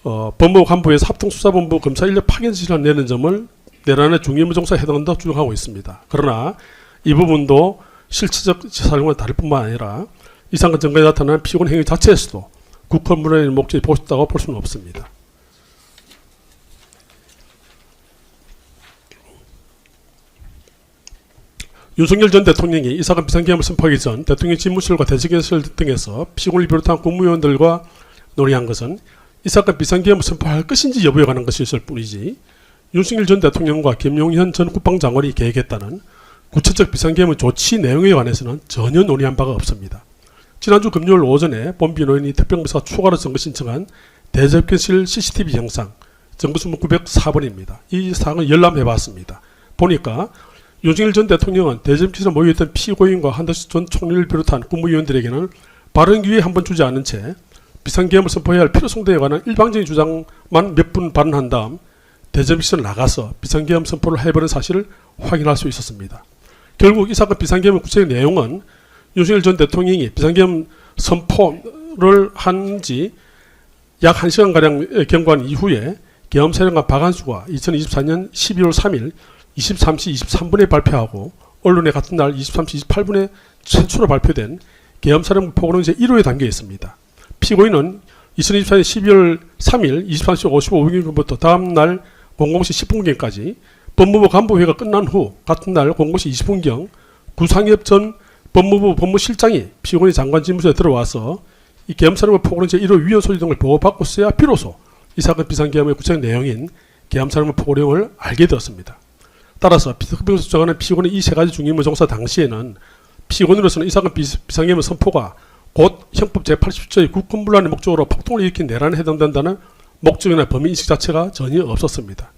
법무부 간부에서 합동수사본부 검사 인력 파견 지시를 내는 점을 내란의 중임의 종사에 해당한다고 주장하고 있습니다. 그러나 이 부분도 실체적 사용과 다를 뿐만 아니라 이 사건 증거에 나타난 피고인 행위 자체에서도 국헌문란의 목적이 보였다고 볼 수는 없습니다. 윤석열 전 대통령이 이 사건 비상계엄을 선포하기 전 대통령 집무실과 대책위원실 등에서 피고인을 비롯한 국무위원들과 논의한 것은 이 사건 비상계엄을 선포할 것인지 여부에 관한 것이었을 뿐이지 윤석열 전 대통령과 김용현 전 국방장관이 계획했다는 구체적 비상계엄의 조치 내용에 관해서는 전혀 논의한 바가 없습니다. 지난주 금요일 오전에 본비노인이 특별검사가 추가로 증거 신청한 대접견실 CCTV 영상 증거수문 904번입니다. 이 사항을 열람해봤습니다. 보니까 윤석열 전 대통령은 대접견실에 모여있던 피고인과 한덕수 전 총리를 비롯한 국무위원들에게는 발언 기회 한 번 주지 않은 채 비상계엄을 선포해야 할 필요성 등에 관한 일방적인 주장만 몇 분 발언한 다음 대접견실을 나가서 비상계엄 선포를 해버린 사실을 확인할 수 있었습니다. 결국 이 사건 비상계엄의 구체적 내용은 윤석열 전 대통령이 비상계엄 선포를 한 지 약 1시간가량 경과한 이후에 계엄사령관 박한수가 2024년 12월 3일 23시 23분에 발표하고 언론에 같은 날 23시 28분에 최초로 발표된 계엄사령부 포고는 이제 1호에 담겨 있습니다. 피고인은 2024년 12월 3일 23시 55분부터 다음 날 00시 10분경까지 법무부 간부회의가 끝난 후 같은 날 00시 20분경 구상엽 전 법무부 법무실장이 피고인의 장관 집무실에 들어와서 이 계엄사령부 포고는 제1호 위원 소지 등을 보고받고서야 비로소 이 사건 비상계엄의 구체적 내용인 계엄사령부 포고령을 알게 되었습니다. 따라서 특별검사 주장하는 피고인의 이 세 가지 중임의 종사 당시에는 피고인으로서는 이 사건 비상계엄의 선포가 곧 형법 제80조의 국헌문란의 목적으로 폭동을 일으킨 내란에 해당된다는 목적이나 범위인식 자체가 전혀 없었습니다.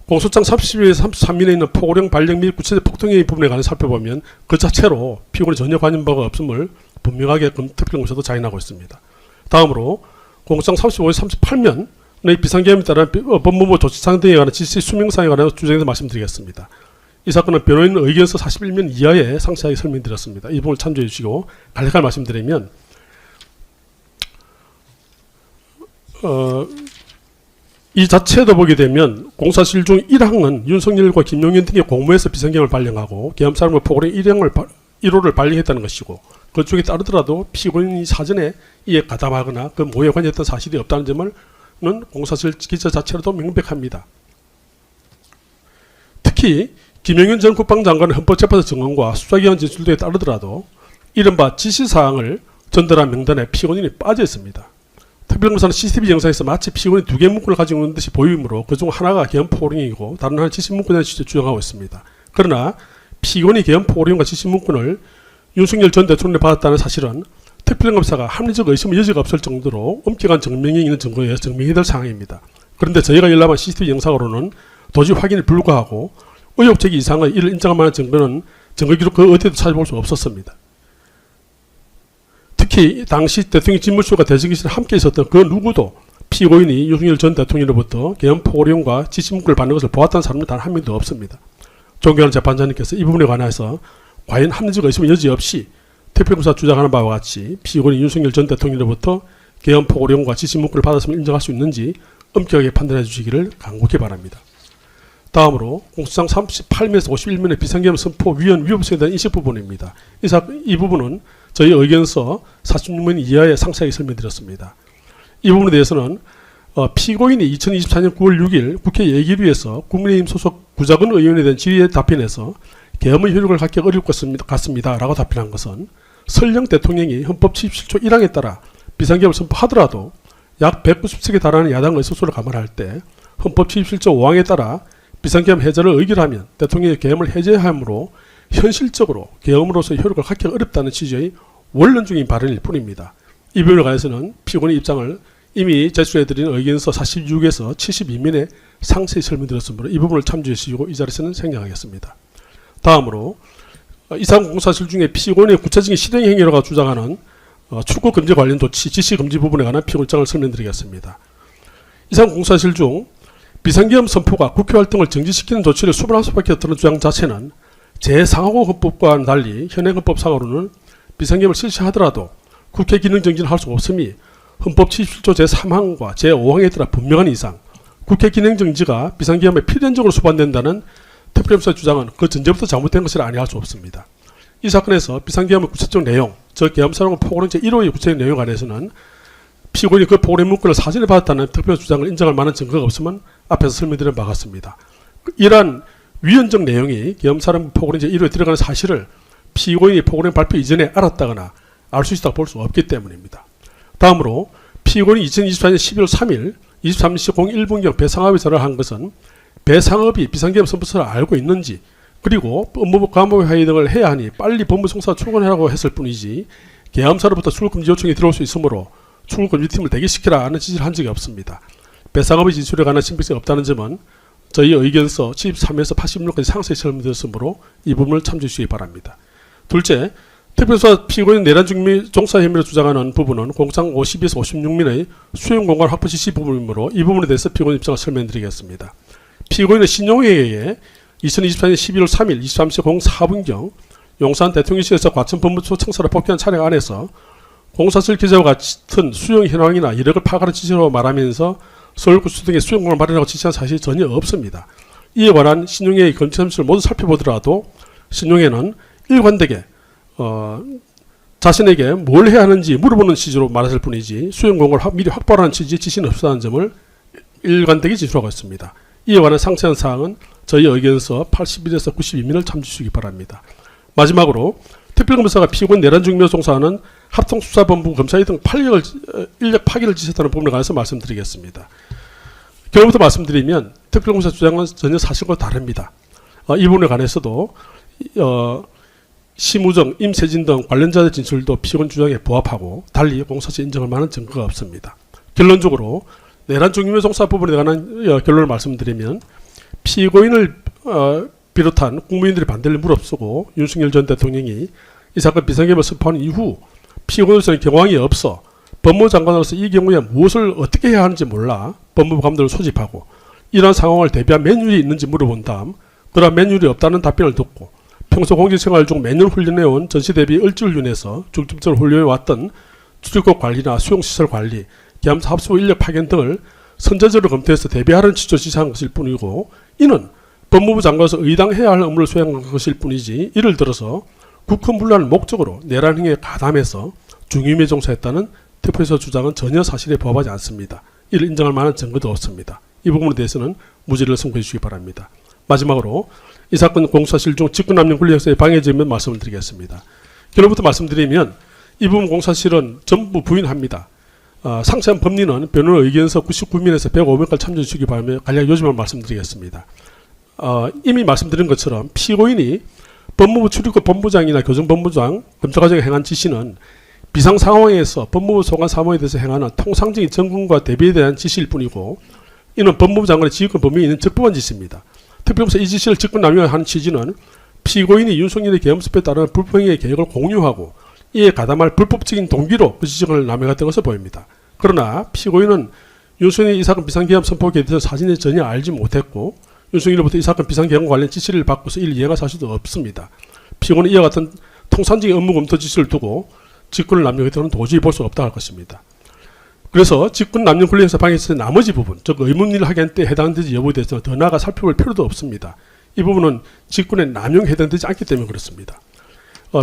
공소장 30일에서 33일에 있는 포고령 발령 및 구체적 폭동의 부분에 관해 살펴보면 그 자체로 피고인이 전혀 관여 바가 없음을 분명하게 특별검사도 자인하고 있습니다. 다음으로 공소장 35에서 38면의 비상계엄에 따른 법무부 조치사항 등에 관한 지시 수명사항에 관한 주장에서 말씀드리겠습니다. 이 사건은 변호인 의견서 41면 이하에 상세하게 설명드렸습니다. 이 부분을 참조해 주시고 간략하게 말씀드리면 이 자체도 보게 되면 공사실 중 1항은 윤석열과 김용현 등의 공모해서 비상계엄을 발령하고 계엄사령부 포고령 1호를 발령했다는 것이고 그쪽에 따르더라도 피고인이 사전에 이에 가담하거나 그 모에 관여했던 사실이 없다는 점은 공사실 기자 자체로도 명백합니다. 특히 김영현 전 국방장관의 헌법재판소 증언과 수사기관 진술 등에 따르더라도 이른바 지시사항을 전달한 명단에 피고인이 빠져 있습니다. 특별검사는 CCTV 영상에서 마치 피고인이 두 개의 문건을 가지고 있는 듯이 보이므로 그중 하나가 계엄포고령이고 다른 하나는 지시문건이라는 취지로 주장하고 있습니다. 그러나 피고인이 계엄포고령과 지시문건을 윤석열 전 대통령이 받았다는 사실은 특별검사가 합리적 의심의 여지가 없을 정도로 엄격한 증명이 있는 증거에 의해서 증명이 될 상황입니다. 그런데 저희가 열람한 CCTV 영상으로는 도저히 확인이 불가하고 의혹제기 이상의 이를 인정할 만한 증거는 증거기록 그 어디에도 찾아볼 수 없었습니다. 특히 당시 대통령 집무실과 대정기실에 함께 있었던 그 누구도 피고인이 윤석열 전 대통령으로부터 계엄포고령과 지시문건을 받는 것을 보았다는 사람은 단 한 명도 없습니다. 존경하는 재판장님께서 이 부분에 관해서 과연 합리적 의심의 여지 없이 특별검사 주장하는 바와 같이 피고인이 윤석열 전 대통령으로부터 계엄포고령과 지시문건을 받았음을 인정할 수 있는지 엄격하게 판단해 주시기를 간곡히 바랍니다. 다음으로 공소장 38면에서 51면의 비상계엄 선포 위헌 위법성에 대한 인식 부분입니다. 이 부분은 저희 의견서 46면 이하에 상세하게 설명드렸습니다. 이 부분에 대해서는 피고인이 2024년 9월 6일 국회 예결위에서 국민의힘 소속 구자근 의원에 대한 질의에 답변해서 계엄의 효력을 갖기가 어려울 것 같습니다 라고 답변한 것은 설령 대통령이 헌법 77조 1항에 따라 비상계엄을 선포하더라도 약 190석에 달하는 야당 의석수를 감안할 때 헌법 77조 5항에 따라 비상계엄 해제를 의결하면 대통령이 계엄을 해제하므로 현실적으로 계엄으로서의 효력을 갖기가 어렵다는 취지의 원론적인 발언일 뿐입니다. 이 부분에 관해서는 피고인의 입장을 이미 제출해드린 의견서 46에서 72면에 상세히 설명드렸으므로 이 부분을 참조해 주시고 이 자리에서는 생략하겠습니다. 다음으로 이상 공사실 중에 피고인의 구체적인 실행 행위라고 주장하는 출국 금지 관련 조치, 지시 금지 부분에 관한 피고 입장을 설명드리겠습니다. 이상 공사실 중 비상계엄 선포가 국회 활동을 정지시키는 조치를 수반할 수밖에 없다는 주장 자체는 제3하고 헌법과는 달리 현행 헌법상으로는 비상계엄을 실시하더라도 국회 기능 정지는 할 수 없음이 헌법 77조 제3항과 제5항에 따라 분명한 이상 국회 기능 정지가 비상계엄에 필연적으로 수반된다는 특별검사의 주장은 그 전제부터 잘못된 것이라 아니할 수 없습니다. 이 사건에서 비상계엄의 구체적 내용, 즉 계엄사령부 포고령 제1호의 구체적 내용에 관해서는 피고인이 그 포고령 문건을 사전에 받았다는 특별 주장을 인정할 만한 증거가 없으면 앞에서 설명드린 바 같습니다. 이러한 위헌적 내용이 계엄사령부 포고령 제1호에 들어가는 사실을 피고인이 포고령 발표 이전에 알았다거나 알 수 있다고 볼 수 없기 때문입니다. 다음으로 피고인이 2024년 12월 3일 23시 01분경 배상업에 전화를 한 것은 배상업이 비상계엄 선포서를 알고 있는지 그리고 업무부 감호회의 등을 해야 하니 빨리 법무총사 출근하라고 했을 뿐이지 계엄사로부터 출국금지 요청이 들어올 수 있으므로 출국금지팀을 대기시키라 하는 지시를 한 적이 없습니다. 배상업의 진술에 관한 신빙성이 없다는 점은 저희 의견서 73에서 86까지 상세히 설명드렸으므로 이 부분을 참조해 주시기 바랍니다. 둘째, 특별수사 피고인 내란 종사 혐의로 주장하는 부분은 공상 52에서 56면의 수용공간 확보 지시 부분이므로 이 부분에 대해서 피고인 입장을 설명드리겠습니다. 피고인의 신용회에 2024년 11월 3일 23시 04분경 용산 대통령실에서 과천법무처 청사를 폭행한 차량 안에서 공사실 기자와 같은 수용 현황이나 이력을 파악하는 취지로 말하면서 서울구치 등의 수용공간을 마련하고 지시한 사실이 전혀 없습니다. 이에 관한 신용회의 검찰심을 모두 살펴보더라도 신용회는 일관되게 자신에게 뭘 해야 하는지 물어보는 취지로 말했을 뿐이지 수용공간을 미리 확보하라는 취지의 지시는 없었다는 점을 일관되게 지수하고 있습니다. 이에 관한 상세한 사항은 저희 의견서 81에서 92면을 참조주시기 바랍니다. 마지막으로 특별검사가 피고인 내란 중묘 종사하는 합동수사본부 검사회 등 인력 파기를 지시했다는 부분에 관해서 말씀드리겠습니다. 결론부터 말씀드리면 특별검사 주장은 전혀 사실과 다릅니다. 이 부분에 관해서도 심우정, 임세진 등 관련자의 진술도 피고인 주장에 부합하고 달리 공사시 인정할 만한 증거가 없습니다. 결론적으로 내란 중묘 종사 부분에 관한 결론을 말씀드리면 피고인을 비롯한 국민들의 반대를 무릅쓰고 윤석열 전 대통령이 이 사건 비상계엄을 선포한 이후 피고인으로서는 경황이 없어 법무부 장관으로서 이 경우에 무엇을 어떻게 해야 하는지 몰라 법무부 감독을 소집하고 이러한 상황을 대비한 매뉴얼이 있는지 물어본 다음 그러한 매뉴얼이 없다는 답변을 듣고 평소 공직생활 중 매년 훈련해온 전시대비 을지훈련에서 중점적으로 훈련해왔던 출입국 관리나 수용시설 관리, 계엄사 합수부 인력 파견 등을 선제적으로 검토해서 대비하라는 취지로 지시한 것일 뿐이고 이는 법무부 장관으로서 의당해야 할 업무를 수행한 것일 뿐이지 이를 들어서 국헌분란을 목적으로 내란 행위에 가담해서 중임에 종사했다는 특별수사 주장은 전혀 사실에 부합하지 않습니다. 이를 인정할 만한 증거도 없습니다. 이 부분에 대해서는 무죄를 선고해 주시기 바랍니다. 마지막으로 이 사건 공소사실 중 직권남용 권리행사의 방해점은 말씀을 드리겠습니다. 결론부터 말씀드리면 이 부분 공소사실은 전부 부인합니다. 상세한 법리는 변호인 의견서 99면에서 105면까지 참조해 주시기 바라며 간략 요지만 말씀드리겠습니다. 이미 말씀드린 것처럼 피고인이 법무부 출입국 본부장이나 교정본부장 검찰과장이 행한 지시는 비상 상황에서 법무부 소관 사무에 대해서 행하는 통상적인 점검과 대비에 대한 지시일 뿐이고 이는 법무부 장관의 지휘권 범위에 있는 적법한 지시입니다. 특별검사 이 지시를 직권 남용하는 취지는 피고인이 윤석열의 계엄습에 따른 불법행위의 계획을 공유하고 이에 가담할 불법적인 동기로 그 지시를 남용했던 것으로 보입니다. 그러나 피고인은 윤석열이 이 사건 비상계엄 선포에 대해서 사진에 전혀 알지 못했고 윤석열로부터 이 사건 비상계엄과 관련 지시를 받고서 이를 이행할 사실도 없습니다. 피고는 이와 같은 통상적인 업무 검토 지시를 두고 직권을 남용했다는 도저히 볼 수 없다 할 것입니다. 그래서 직권 남용 권리행사 방해에서 나머지 부분, 즉 의문일을 하게 한 때 해당되지 여부에 대해서는 더 나아가 살펴볼 필요도 없습니다. 이 부분은 직권의 남용에 해당되지 않기 때문에 그렇습니다.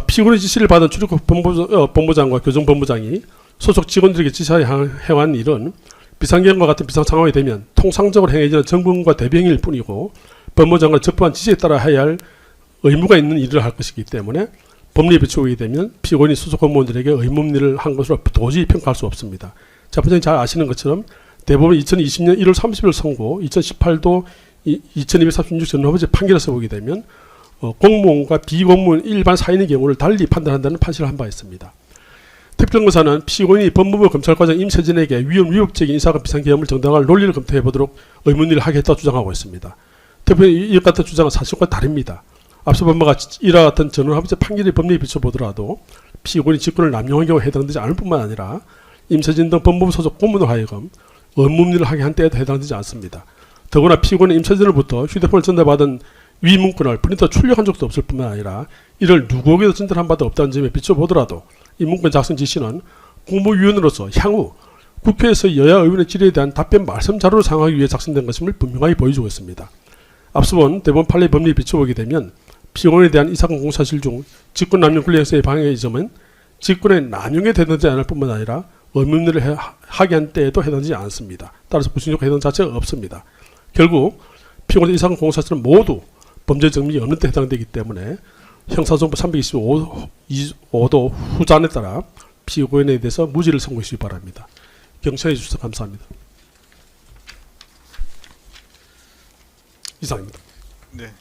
피고인의 지시를 받은 출입국 본부장과 교정본부장이 소속 직원들에게 지시해온 일은 비상계엄과 같은 비상 상황이 되면 통상적으로 행해지는 점검과 대비 행위일 뿐이고 법무장관의 적법한 지시에 따라 해야 할 의무가 있는 일을 할 것이기 때문에 법리에 비추게 되면 피고인이 소속 공무원들에게 의문일을 한 것으로 도저히 평가할 수 없습니다. 자본장이 잘 아시는 것처럼 대법원 2020년 1월 30일 선고 2018도 2236 전후아버지 판결에서 보게 되면 공무원과 비공무원 일반 사인의 경우를 달리 판단한다는 판시를 한 바 있습니다. 특별검사는 피고인이 법무부 검찰과장 임세진에게 위법적인 이 사건 비상계엄을 정당화할 논리를 검토해보도록 의문일을 하게 했다고 주장하고 있습니다. 특별히 이 같은 주장은 사실과 다릅니다. 앞서 본 바와 이와 같은 전후아버지 판결의 법리에 비춰보더라도 피고인이 직권을 남용한 경우에 해당되지 않을 뿐만 아니라 임세진 등 법무부 소속 공무원을 하여금 의문일을 하게 한 때에도 해당되지 않습니다. 더구나 피고인은 임세진으로부터 휴대폰을 전달받은 위 문건을 프린터 출력한 적도 없을 뿐만 아니라 이를 누구에게도 전달한 바도 없다는 점에 비춰보더라도 이 문건 작성 지시는 국무위원으로서 향후 국회에서 여야 의원의 질의에 대한 답변 말씀 자료를 사용하기 위해 작성된 것임을 분명하게 보여주고 있습니다. 앞서 본 대법원 판례 법리에 비춰보게 되면 피고인에 대한 이 사건 공사실 중 직권 남용 권리행사의 방해의 점은 직권의 남용에 해당되지 않을 뿐만 아니라 의문일을 하게 한 때에도 해당되지 않습니다. 따라서 불순종 해당 자체가 없습니다. 결국 피고인의 이 사건 공사실은 모두 범죄 정밀이 없는 때 해당되기 때문에 형사소송법 325도 후잔에 따라 피고인에 대해서 무죄를 선고해 주시기 바랍니다. 경청해 주셔서 감사합니다. 이상입니다. 네.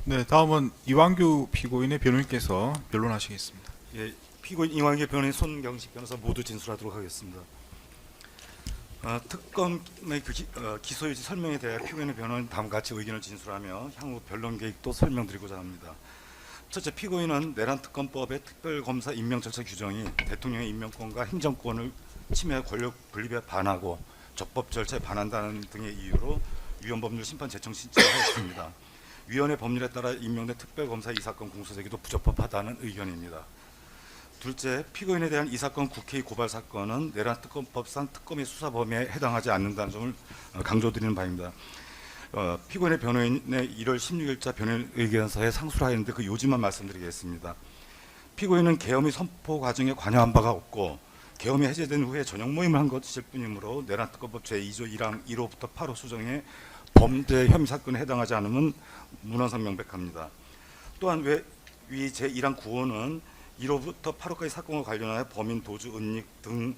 네, 다음은 이완규 피고인의 변호인께서 변론하시겠습니다. 예, 피고인 이완규 변호인 손경식 변호사 모두 진술하도록 하겠습니다. 특검의 기소 유지 설명에 대해 피고인의 변호인 다음과 같이 의견을 진술하며 향후 변론 계획도 설명드리고자 합니다. 첫째, 피고인은 내란 특검법의 특별검사 임명 절차 규정이 대통령의 임명권과 행정권을 침해할 권력 분립에 반하고 적법 절차에 반한다는 등의 이유로 위헌법률 심판 재청 신청을 하였습니다. 위헌의 법률에 따라 임명된 특별검사 이 사건 공소 제기도 부적법하다는 의견입니다. 둘째, 피고인에 대한 이 사건 국회의 고발 사건은 내란 특검법상 특검의 수사 범위에 해당하지 않는다는 점을 강조드리는 바입니다. 피고인의 변호인의 1월 16일자 변호인 의견서에 상수를 하였는데 그 요지만 말씀드리겠습니다. 피고인은 계엄의 선포 과정에 관여한 바가 없고 계엄이 해제된 후에 저녁 모임을 한 것일 뿐이므로 내란 특검법 제2조 1항 1호부터 8호 수정에 범죄 혐의 사건에 해당하지 않음은 문헌상 명백합니다. 또한 위 제1항 9호는 1호부터 8호까지 사건과 관련하여 범인 도주, 은닉 등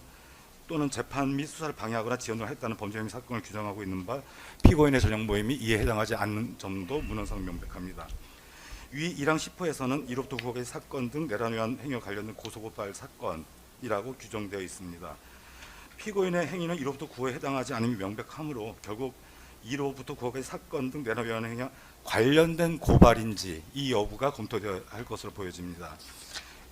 또는 재판 및 수사를 방해하거나 지연을 했다는 범죄 혐의 사건을 규정하고 있는 바 피고인의 저녁 모임이 이에 해당하지 않는 점도 문헌상 명백합니다. 위 1항 10호에서는 1호부터 9호까지 사건 등 내란 위한 행위와 관련된 고소고발 사건이라고 규정되어 있습니다. 피고인의 행위는 1호부터 9호에 해당하지 않음이 명백하므로 결국 1호부터 9호까지 사건 등 내란 위한 행위와 관련된 고발인지 이 여부가 검토되어야 할 것으로 보여집니다.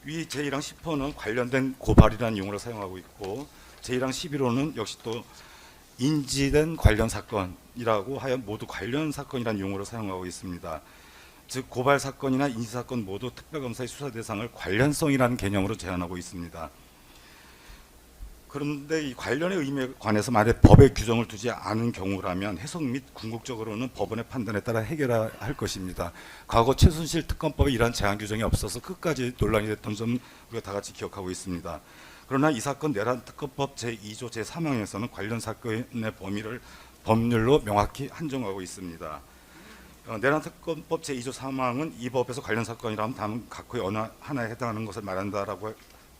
위 제1항 10호는 관련된 고발이라는 용어를 사용하고 있고 제1항 11호는 역시 또 인지된 관련 사건이라고 하여 모두 관련 사건이라는 용어를 사용하고 있습니다. 즉 고발 사건이나 인지 사건 모두 특별검사의 수사 대상을 관련성이라는 개념으로 제한하고 있습니다. 그런데 이 관련의 의미에 관해서 만약 법에 규정을 두지 않은 경우라면 해석 및 궁극적으로는 법원의 판단에 따라 해결할 것입니다. 과거 최순실 특검법에 이러한 제한 규정이 없어서 끝까지 논란이 됐던 점 우리가 다 같이 기억하고 있습니다. 그러나 이 사건 내란특검법 제2조 제3항에서는 관련 사건의 범위를 법률로 명확히 한정하고 있습니다. 내란특검법 제2조 3항은 이 법에서 관련 사건이라면 다음 각호의 어느 하나에 해당하는 것을 말한다라고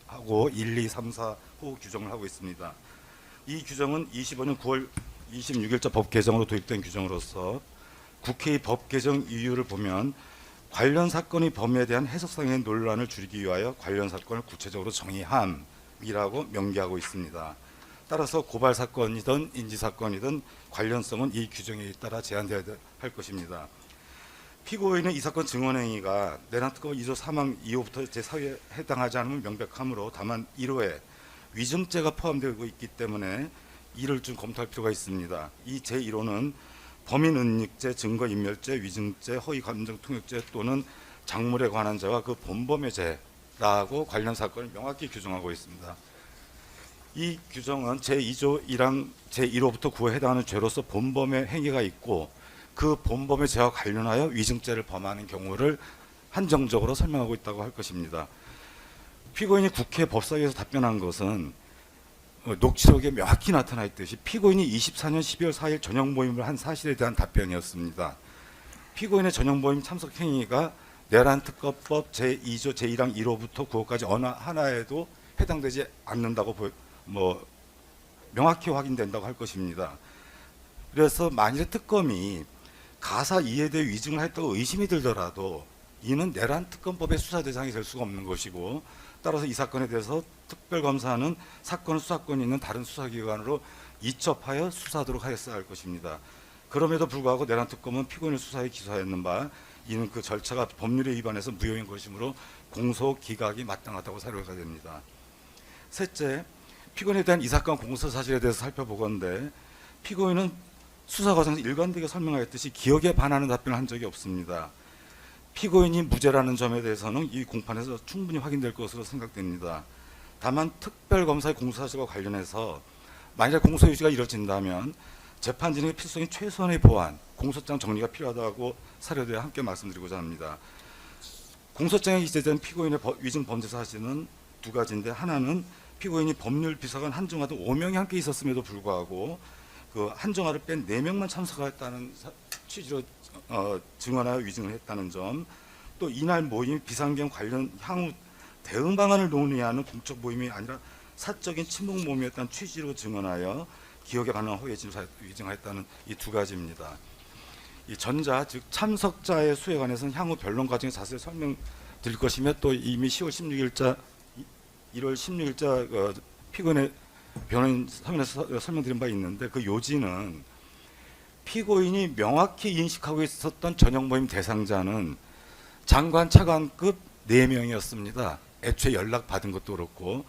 하고 1, 2, 3, 4 호 규정을 하고 있습니다. 이 규정은 25년 9월 26일자 법 개정으로 도입된 규정으로서 국회의 법 개정 이유를 보면 관련 사건의 범위에 대한 해석상의 논란을 줄이기 위하여 관련 사건을 구체적으로 정의함이라고 명기하고 있습니다. 따라서 고발 사건이든 인지 사건이든 관련성은 이 규정에 따라 제한되어야 할 것입니다. 피고인의 이 사건 증언행위가 내란특검 2조 3항 2호부터 제4호에 해당하지 않으면 명백하므로 다만 1호에 위증죄가 포함되고 있기 때문에 이를 좀 검토할 필요가 있습니다. 이 제1호는 범인은닉죄, 증거인멸죄, 위증죄, 허위감정통역죄 또는 작물에 관한 죄와 그 본범의 죄라고 관련 사건을 명확히 규정하고 있습니다. 이 규정은 제2조 1항 제1호부터 9호에 해당하는 죄로서 본범의 행위가 있고 그 본범의 죄와 관련하여 위증죄를 범하는 경우를 한정적으로 설명하고 있다고 할 것입니다. 피고인이 국회 법사위에서 답변한 것은 녹취록에 명확히 나타나 있듯이 피고인이 24년 12월 4일 저녁 모임을 한 사실에 대한 답변이었습니다. 피고인의 저녁 모임 참석 행위가 내란특검법 제2조 제1항 1호부터 9호까지 어느 하나에도 해당되지 않는다고 명확히 확인된다고 할 것입니다. 그래서 만일에 특검이 가사 이해에 대해 위증을 했다고 의심이 들더라도 이는 내란특검법의 수사 대상이 될 수가 없는 것이고 따라서 이 사건에 대해서 특별검사는 사건 수사권이 있는 다른 수사기관으로 이첩하여 수사하도록 하였어야 할 것입니다. 그럼에도 불구하고 내란특검은 피고인을 수사에 기소하였는 바 이는 그 절차가 법률에 위반해서 무효인 것이므로 공소 기각이 마땅하다고 사료가 됩니다. 셋째, 피고인에 대한 이 사건 공소 사실에 대해서 살펴보건대 피고인은 수사 과정에서 일관되게 설명하였듯이 기억에 반하는 답변을 한 적이 없습니다. 피고인이 무죄라는 점에 대해서는 이 공판에서 충분히 확인될 것으로 생각됩니다. 다만 특별검사의 공소사실과 관련해서 만약 공소 유지가 이뤄진다면 재판 진행의 필수적인 최소한의 보완, 공소장 정리가 필요하다고 사료대에 함께 말씀드리고자 합니다. 공소장에 기재된 피고인의 위증 범죄 사실은 두 가지인데 하나는 피고인이 법률 비서관 한정화 등 5명이 함께 있었음에도 불구하고 그 한정화를 뺀 4명만 참석하였다는 취지로 증언하여 위증을 했다는 점, 또 이날 모임이 비상경 관련 향후 대응 방안을 논의하는 공적 모임이 아니라 사적인 친목 모임이었다는 취지로 증언하여 기억에 반한 허위 위증하였다는 이 두 가지입니다. 이 전자 즉 참석자의 수에 관해서는 향후 변론 과정에 자세히 설명드릴 것이며 또 이미 1월 16일자 피고인의 변호인 서면에서 설명드린 바 있는데 그 요지는 피고인이 명확히 인식하고 있었던 저녁 모임 대상자는 장관 차관급 4명이었습니다. 애초에 연락받은 것도 그렇고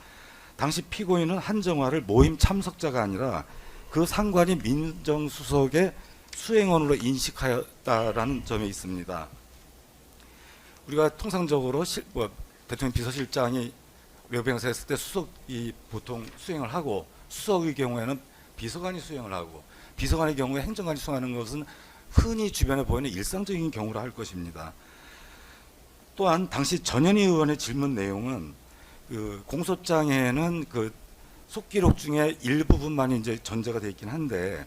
당시 피고인은 한정화를 모임 참석자가 아니라 그 상관이 민정수석의 수행원으로 인식하였다라는 점에 있습니다. 우리가 통상적으로 대통령 비서실장이 외부 행사했을 때 수석이 보통 수행을 하고 수석의 경우에는 비서관이 수행을 하고 비서관의 경우에 행정관이 수행하는 것은 흔히 주변에 보이는 일상적인 경우라 할 것입니다. 또한 당시 전현희 의원의 질문 내용은 그 공소장에는 그 속기록 중에 일부분만 이제 전제가 되어 있긴 한데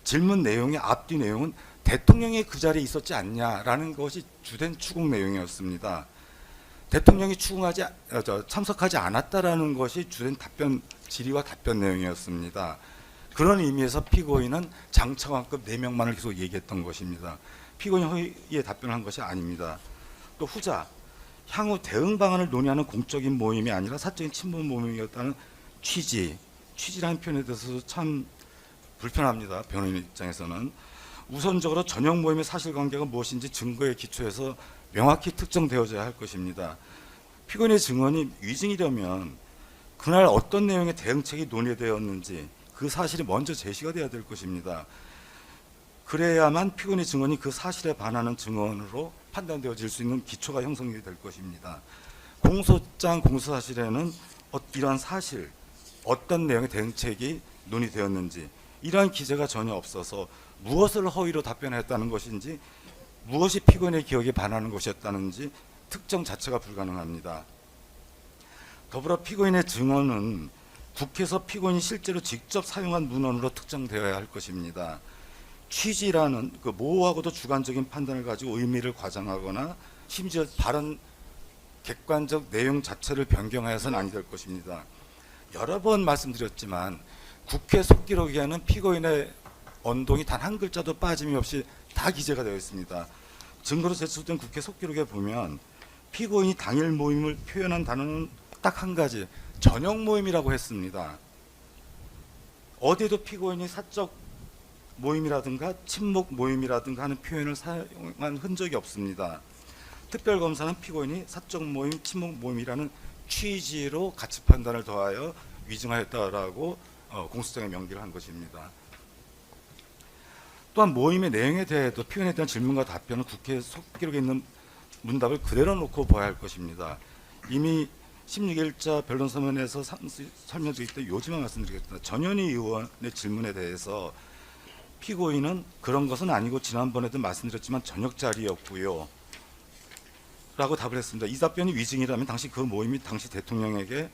질문 내용의 앞뒤 내용은 대통령이 그 자리에 있었지 않냐라는 것이 주된 추궁 내용이었습니다. 대통령이 참석하지 않았다라는 것이 주된 질의와 답변 내용이었습니다. 그런 의미에서 피고인은 장차관급 4명만을 계속 얘기했던 것입니다. 피고인 허위에 답변한 것이 아닙니다. 또 후자, 향후 대응 방안을 논의하는 공적인 모임이 아니라 사적인 친분 모임이었다는 취지라는 표현에 대해서 참 불편합니다. 변호인 입장에서는. 우선적으로 저녁 모임의 사실관계가 무엇인지 증거에 기초해서 명확히 특정되어져야 할 것입니다. 피고인의 증언이 위증이려면 그날 어떤 내용의 대응책이 논의되었는지 그 사실이 먼저 제시가 돼야 될 것입니다. 그래야만 피고인의 증언이 그 사실에 반하는 증언으로 판단되어질 수 있는 기초가 형성이 될 것입니다. 공소장 공소사실에는 이러한 사실, 어떤 내용의 대응책이 논의되었는지 이러한 기재가 전혀 없어서 무엇을 허위로 답변했다는 것인지 무엇이 피고인의 기억에 반하는 것이었다는지 특정 자체가 불가능합니다. 더불어 피고인의 증언은 국회에서 피고인이 실제로 직접 사용한 문헌으로 특정되어야 할 것입니다. 취지라는 그 모호하고도 주관적인 판단을 가지고 의미를 과장하거나 심지어 발언 객관적 내용 자체를 변경하여서는 아니 될 것입니다. 여러 번 말씀드렸지만 국회 속기록에는 피고인의 언동이 단 한 글자도 빠짐이 없이 다 기재가 되어 있습니다. 증거로 제출된 국회 속기록에 보면 피고인이 당일 모임을 표현한 단어는 딱 한 가지, 저녁 모임이라고 했습니다. 어디에도 피고인이 사적 모임이라든가 친목 모임이라든가 하는 표현을 사용한 흔적이 없습니다. 특별검사는 피고인이 사적 모임, 친목 모임이라는 취지로 가치 판단을 더하여 위증하였다라고 공소장에 명기를 한 것입니다. 또한 모임의 내용에 대해도 피고인에 대한 질문과 답변은 국회 속기록에 있는 문답을 그대로 놓고 봐야 할 것입니다. 이미 16일자 변론서면에서 설명드릴 때 요지만 말씀드리겠습니다. 전현희 의원의 질문에 대해서 피고인은 그런 것은 아니고 지난번에도 말씀드렸지만 저녁 자리였고요 라고 답을 했습니다. 이 답변이 위증이라면 당시 그 모임이 당시 대통령에게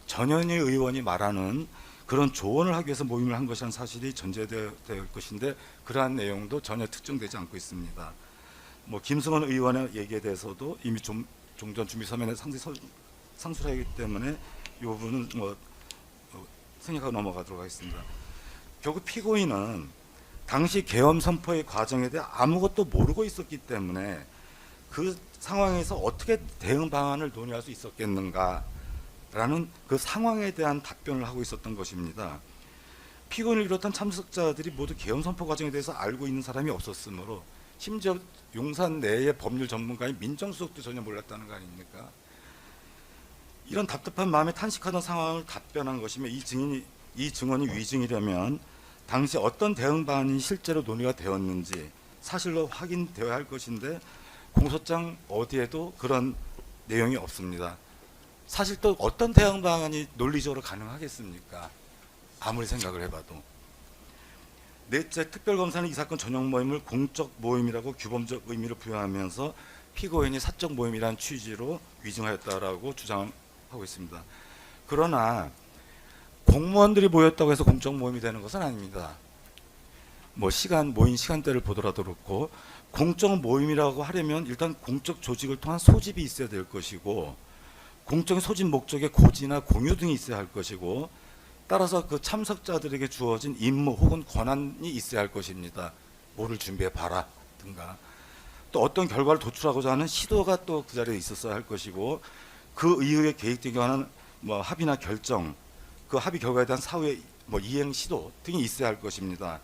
전현희 의원이 말하는 그런 조언을 하기 위해서 모임을 한 것이라는 사실이 전제될 것인데 그러한 내용도 전혀 특정되지 않고 있습니다. 뭐 김승원 의원의 얘기에 대해서도 이미 종전 준비 서면에 상당히 상술하기 때문에 이 부분은 생략하고 넘어가도록 하겠습니다. 결국 피고인은 당시 계엄 선포의 과정에 대해 아무것도 모르고 있었기 때문에 그 상황에서 어떻게 대응 방안을 논의할 수 있었겠는가라는 그 상황에 대한 답변을 하고 있었던 것입니다. 피고인을 비롯한 참석자들이 모두 계엄 선포 과정에 대해서 알고 있는 사람이 없었으므로 심지어 용산 내의 법률 전문가인 민정수석도 전혀 몰랐다는 거 아닙니까? 이런 답답한 마음에 탄식하던 상황을 답변한 것이며 이 증언이 위증이려면 당시 어떤 대응 방안이 실제로 논의가 되었는지 사실로 확인되어야 할 것인데 공소장 어디에도 그런 내용이 없습니다. 사실 또 어떤 대응 방안이 논리적으로 가능하겠습니까? 아무리 생각을 해봐도. 넷째, 특별검사는 이 사건 전용 모임을 공적 모임이라고 규범적 의미를 부여하면서 피고인이 사적 모임이라는 취지로 위증하였다라고 주장하고 있습니다. 그러나 공무원들이 모였다고 해서 공적 모임이 되는 것은 아닙니다. 뭐 모인 시간대를 보더라도 그렇고 공적 모임이라고 하려면 일단 공적 조직을 통한 소집이 있어야 될 것이고 공적인 소집 목적의 고지나 공유 등이 있어야 할 것이고 따라서 그 참석자들에게 주어진 임무 혹은 권한이 있어야 할 것입니다. 뭐를 준비해 봐라 든가 또 어떤 결과를 도출하고자 하는 시도가 또 그 자리에 있었어야 할 것이고 그 이후에 계획되기 위한 뭐 합의나 결정 그 합의 결과에 대한 사후의 뭐 이행 시도 등이 있어야 할 것입니다.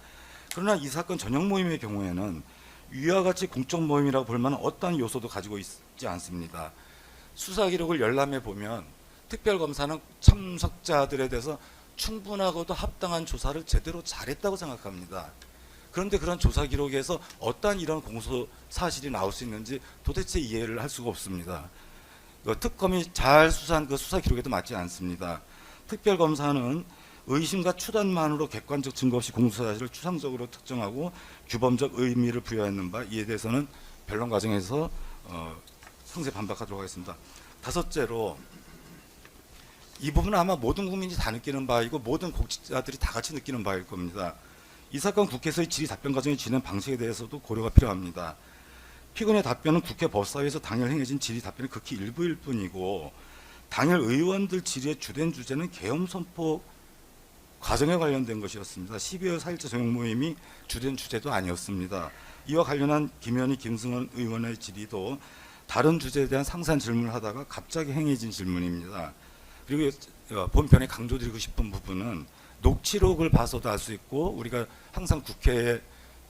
그러나 이 사건 전형 모임의 경우에는 위와 같이 공적 모임이라고 볼 만한 어떠한 요소도 가지고 있지 않습니다. 수사 기록을 열람해 보면 특별검사는 참석자들에 대해서 충분하고도 합당한 조사를 제대로 잘했다고 생각합니다. 그런데 그런 조사 기록에서 어떠한 이런 공소 사실이 나올 수 있는지 도대체 이해를 할 수가 없습니다. 특검이 잘 수사한 그 수사 기록에도 맞지 않습니다. 특별검사는 의심과 추단만으로 객관적 증거 없이 공소 사실을 추상적으로 특정하고 규범적 의미를 부여하는 바 이에 대해서는 변론 과정에서 상세 반박하도록 하겠습니다. 다섯째로 이 부분은 아마 모든 국민이 다 느끼는 바이고 모든 공직자들이 다 같이 느끼는 바일 겁니다. 이 사건 국회에서의 질의 답변 과정의 진행 방식에 대해서도 고려가 필요합니다. 피고인의 답변은 국회 법사위에서 당일 행해진 질의 답변이 극히 일부일 뿐이고 당일 의원들 질의의 주된 주제는 계엄 선포 과정에 관련된 것이었습니다. 12월 4일자 저녁 모임이 주된 주제도 아니었습니다. 이와 관련한 김현희, 김승원 의원의 질의도 다른 주제에 대한 상세한 질문을 하다가 갑자기 행해진 질문입니다. 그리고 본편에 강조드리고 싶은 부분은 녹취록을 봐서도 알 수 있고 우리가 항상 국회의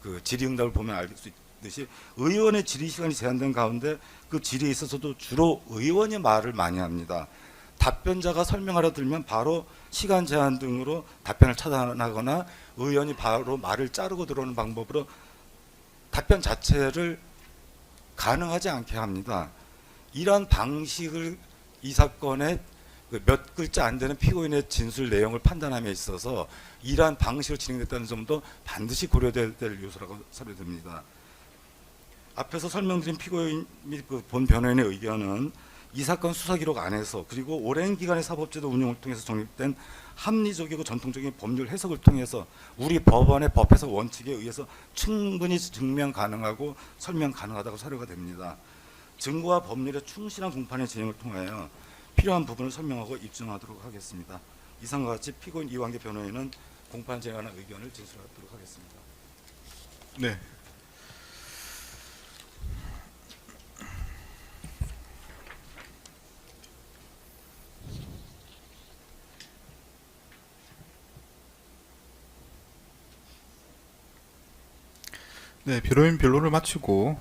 그 질의응답을 보면 알 수 있듯이 의원의 질의 시간이 제한된 가운데 그 질의에 있어서도 주로 의원이 말을 많이 합니다. 답변자가 설명하려 들면 바로 시간 제한 등으로 답변을 차단하거나 의원이 바로 말을 자르고 들어오는 방법으로 답변 자체를 가능하지 않게 합니다. 이러한 방식을 이 사건의 몇 글자 안 되는 피고인의 진술 내용을 판단함에 있어서 이러한 방식으로 진행됐다는 점도 반드시 고려될 요소라고 사료됩니다. 앞에서 설명드린 피고인 및 본 변호인의 의견은 이 사건 수사 기록 안에서 그리고 오랜 기간의 사법제도 운영을 통해서 정립된 합리적이고 전통적인 법률 해석을 통해서 우리 법원의 법해석 원칙에 의해서 충분히 증명 가능하고 설명 가능하다고 사료가 됩니다. 증거와 법률에 충실한 공판의 진행을 통하여 필요한 부분을 설명하고 입증하도록 하겠습니다. 이상과 같이 피고인 이완계 변호인은 공판 진행에 관한 의견을 진술하도록 하겠습니다. 네. 네, 변호인 변론을 마치고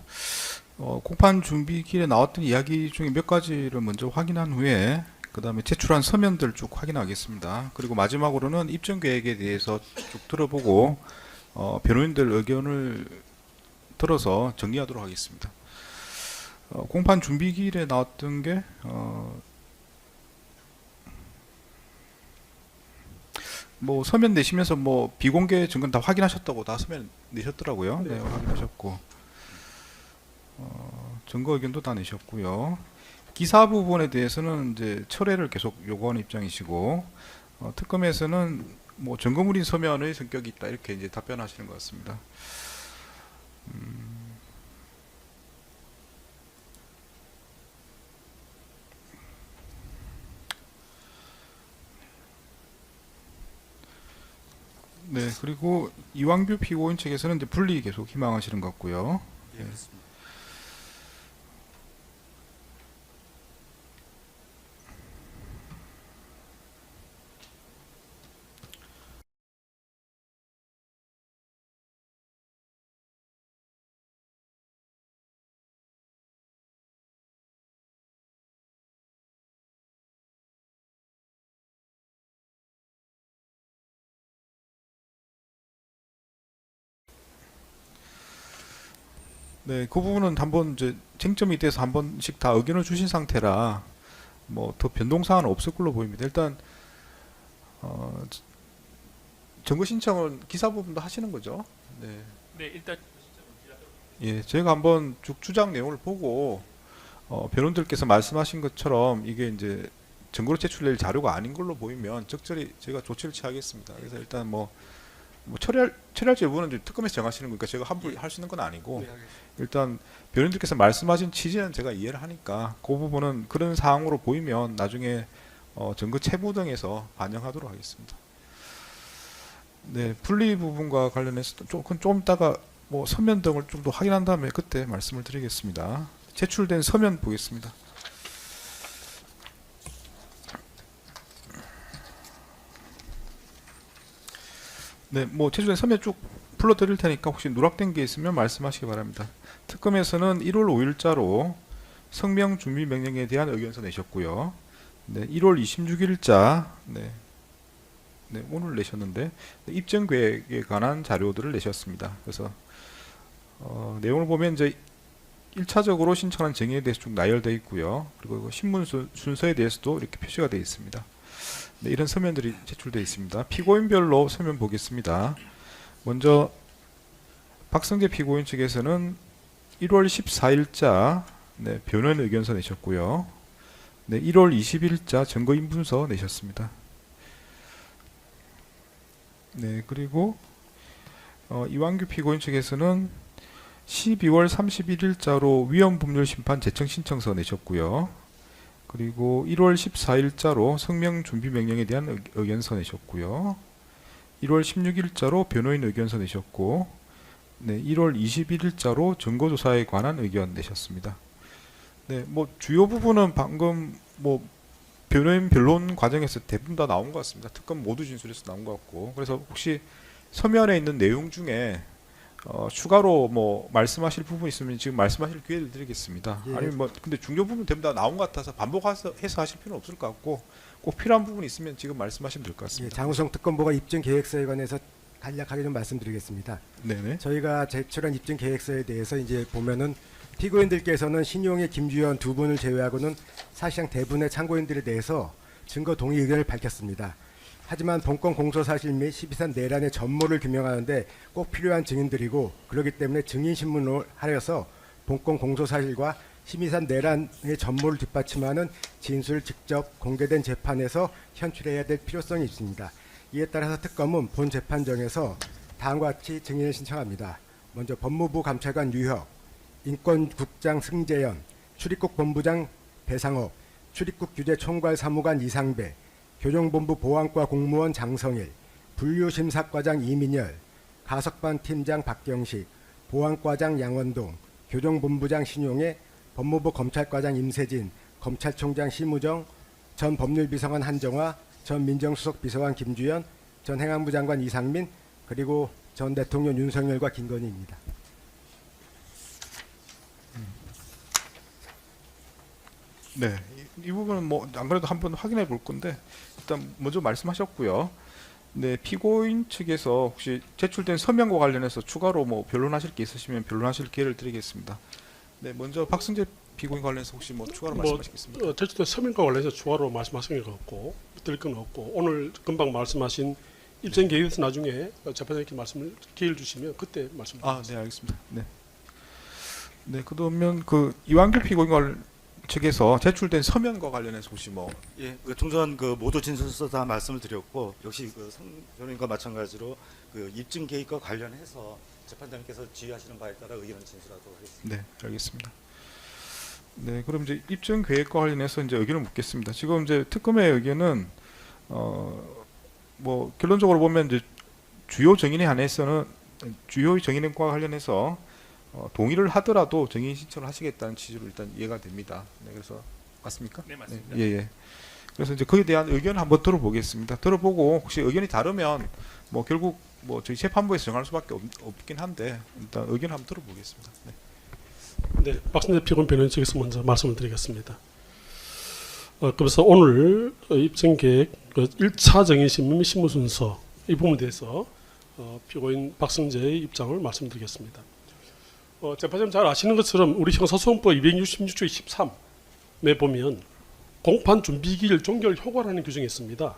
공판 준비 길에 나왔던 이야기 중에 몇 가지를 먼저 확인한 후에 그 다음에 제출한 서면들 쭉 확인하겠습니다. 그리고 마지막으로는 입증 계획에 대해서 쭉 들어보고 변호인들 의견을 들어서 정리하도록 하겠습니다. 공판 준비 길에 나왔던 게 뭐 서면 내시면서 뭐 비공개 증거는 다 확인하셨다고 다 서면 내셨더라고요. 네, 확인하셨고 증거 의견도 다 내셨고요. 기사 부분에 대해서는 이제 철회를 계속 요구하는 입장이시고 특검에서는 뭐 증거물인 서면의 성격이 있다 이렇게 이제 답변하시는 것 같습니다. 네, 그리고 이완규 피고인 측에서는 이제 분리 계속 희망하시는 것 같고요. 예, 그렇습니다. 네, 그 부분은 한번 이제 쟁점이 돼서 한 번씩 다 의견을 주신 상태라 뭐 더 변동 사항은 없을 걸로 보입니다. 일단 증거 신청은 기사 부분도 하시는 거죠? 네. 네, 일단 예, 제가 한번 쭉 주장 내용을 보고 변호인들께서 말씀하신 것처럼 이게 이제 증거로 제출될 자료가 아닌 걸로 보이면 적절히 제가 조치를 취하겠습니다. 그래서 일단 뭐 처리할지 여부는 이제 특검에서 정하시는 거니까 제가 함부로 할 수 있는 건 아니고 일단 변호인들께서 말씀하신 취지는 제가 이해를 하니까 그 부분은 그런 사항으로 보이면 나중에 증거 체부 등에서 반영하도록 하겠습니다. 네, 분리 부분과 관련해서 좀 이따가 뭐 서면 등을 좀 더 확인한 다음에 그때 말씀을 드리겠습니다. 제출된 서면 보겠습니다. 네, 뭐 제출된 서면 쭉 불러드릴 테니까 혹시 누락된 게 있으면 말씀하시기 바랍니다. 특검에서는 1월 5일자로 성명 준비 명령에 대한 의견서 내셨고요. 네, 1월 26일자 네, 오늘 내셨는데 입증 계획에 관한 자료들을 내셨습니다. 그래서 내용을 보면 이제 1차적으로 신청한 정의에 대해서 쭉 나열되어 있고요. 그리고 신문 순서에 대해서도 이렇게 표시가 되어 있습니다. 네, 이런 서면들이 제출되어 있습니다. 피고인별로 서면 보겠습니다. 먼저 박성재 피고인 측에서는 1월 14일자 네, 변호인 의견서 내셨고요. 네, 1월 20일자 증거인분서 내셨습니다. 네, 그리고 이완규 피고인 측에서는 12월 31일자로 위헌법률심판 제청 신청서 내셨고요. 그리고 1월 14일자로 성명 준비 명령에 대한 의견서 내셨고요. 1월 16일자로 변호인 의견서 내셨고, 네, 1월 21일자로 증거조사에 관한 의견 내셨습니다. 네, 뭐 주요 부분은 방금 뭐 변호인 변론 과정에서 대부분 다 나온 것 같습니다. 특검 모두 진술에서 나온 것 같고, 그래서 혹시 서면에 있는 내용 중에 추가로 뭐 말씀하실 부분 있으면 지금 말씀하실 기회를 드리겠습니다. 예. 아니면 뭐 근데 중요 부분 대부분 다 나온 것 같아서 반복해서 하실 필요는 없을 것 같고 꼭 필요한 부분 있으면 지금 말씀하시면 될 것 예, 같습니다. 장우성 특검보가 입증 계획서에 관해서 간략하게 좀 말씀드리겠습니다. 네네. 저희가 제출한 입증 계획서에 대해서 이제 보면은 피고인들께서는 신용의 김주현 두 분을 제외하고는 사실상 대부분의 참고인들에 대해서 증거 동의 의견을 밝혔습니다. 하지만 본건 공소 사실 및 12산 내란의 전모를 규명하는데 꼭 필요한 증인들이고 그렇기 때문에 증인 신문을 하여서 본건 공소 사실과 심의산 내란의 전모를 뒷받침하는 진술을 직접 공개된 재판에서 현출해야 될 필요성이 있습니다. 이에 따라서 특검은 본 재판정에서 다음과 같이 증인을 신청합니다. 먼저 법무부 감찰관 유혁, 인권국장 승재현, 출입국 본부장 배상업, 출입국 규제 총괄 사무관 이상배, 교정본부 보안과 공무원 장성일, 분류심사과장 이민열, 가석반 팀장 박경식, 보안과장 양원동, 교정본부장 신용해, 법무부 검찰과장 임세진, 검찰총장 심우정, 전 법률비서관 한정화, 전 민정수석 비서관 김주연, 전 행안부 장관 이상민, 그리고 전 대통령 윤석열과 김건희입니다. 네, 이 부분은 뭐 안 그래도 한번 확인해 볼 건데 일단 먼저 말씀하셨고요. 네, 피고인 측에서 혹시 제출된 서면과 관련해서 추가로 뭐 변론하실 게 있으시면 변론하실 기회를 드리겠습니다. 네, 먼저 박승재 피고인 관련해서 혹시 뭐 추가로 말씀하시겠습니까? 제출된 서면과 관련해서 추가로 말씀하신 게 없고 드릴 건 없고 오늘 금방 말씀하신 입증 계획에 대해서 나중에 재판장님께 말씀을 기회를 주시면 그때 말씀드리겠습니다. 아, 네, 알겠습니다. 네. 네, 그러면 그 이완규 피고인 측에서 제출된 서면과 관련해서 혹시 뭐 예, 종전 모두 진술서 다 말씀을 드렸고 역시 성 변호인과 마찬가지로 입증 개입과 관련해서 재판장님께서 지휘하시는 바에 따라 의견을 진술하도록 하겠습니다. 네, 알겠습니다. 네, 그럼 이제 입증 계획과 관련해서 이제 의견을 묻겠습니다. 지금 이제 특검의 의견은 뭐 결론적으로 보면 이제 주요 정인에 한해서는 주요 정인과 관련해서 동의를 하더라도 정인 신청을 하시겠다는 취지로 일단 이해가 됩니다. 네, 그래서 맞습니까? 네, 맞습니다. 네, 예, 예. 그래서 이제 거기에 대한 의견을 한번 들어보겠습니다. 들어보고 혹시 의견이 다르면 뭐 결국 뭐 저희 재판부에서 정할 수밖에 없긴 한데 일단 의견 한번 들어보겠습니다. 네. 네, 박승재 피고인 변호인 측에서 먼저 말씀을 드리겠습니다. 그래서 오늘 입증 계획 1차 정인 신문 신문 순서 이 부분에 대해서 피고인 박승재의 입장을 말씀드리겠습니다. 재판장님 잘 아시는 것처럼 우리 형사소송법 266조 13에 보면 공판 준비기일 종결 효과라는 규정이 있습니다.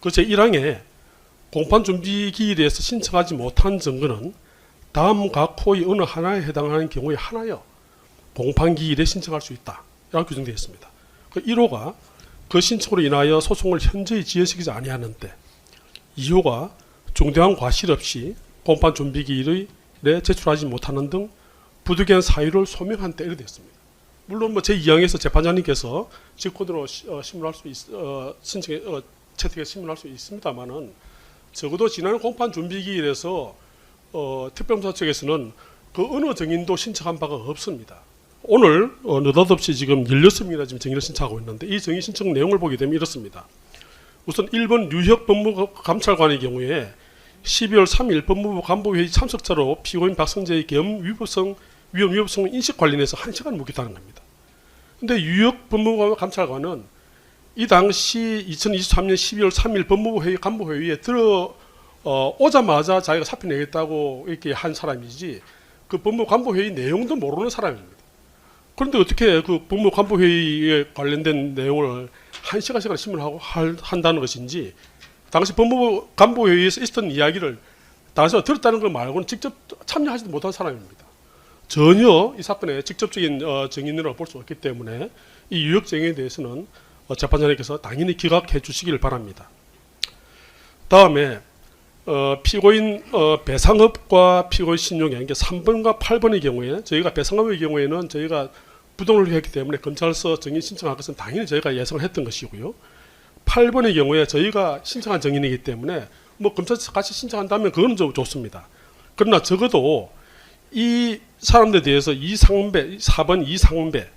그 제1항에 공판 준비기일에서 신청하지 못한 증거는 다음 각 호의 어느 하나에 해당하는 경우에 하나여 공판기일에 신청할 수 있다. 라고 규정되어 있습니다. 그 1호가 그 신청으로 인하여 소송을 현저히 지연시키지 아니하는데 2호가 중대한 과실 없이 공판 준비기일에 제출하지 못하는 등 부득이한 사유를 소명한 때 이렇게 됐습니다. 물론 뭐 제2항에서 재판장님께서 직권으로 신문할 수 신청에 채택에 신문할 수 있습니다만은 적어도 지난 공판 준비기일에서 특별검사 측에서는 그 어느 정인도 신청한 바가 없습니다. 오늘 느닷없이 지금 16명이나 지금 정인을 신청하고 있는데 이 정인 신청 내용을 보게 되면 이렇습니다. 우선 1번 유혁 법무감찰관의 경우에 12월 3일 법무부 간부회의 참석자로 피고인 박승재의 겸 위험 인식 관련해서 1시간 묵겠다는 겁니다. 그런데 유혁 법무부 감찰관은 이 당시 2023년 12월 3일 법무부 회의 간부회의에 오자마자 자기가 사표 내겠다고 이렇게 한 사람이지 그 법무부 간부회의 내용도 모르는 사람입니다. 그런데 어떻게 그 법무부 간부회의에 관련된 내용을 1시간씩이나 신문하고 한다는 것인지 당시 법무부 간부회의에서 있었던 이야기를 당시에 들었다는 것 말고는 직접 참여하지도 못한 사람입니다. 전혀 이 사건의 직접적인 정인이라고 볼 수 없기 때문에 이 유혁 정인에 대해서는 재판장님께서 당연히 기각해 주시기를 바랍니다. 다음에 피고인 배상업과 피고인 신용의 3번과 8번의 경우에 저희가 배상업의 경우에는 저희가 부동을 했기 때문에 검찰서 정인 신청할 것은 당연히 저희가 예상을 했던 것이고요. 8번의 경우에 저희가 신청한 정인이기 때문에 뭐 검찰서 같이 신청한다면 그건 좀 좋습니다. 그러나 적어도 이 사람들에 대해서 이상배, 4번 이상배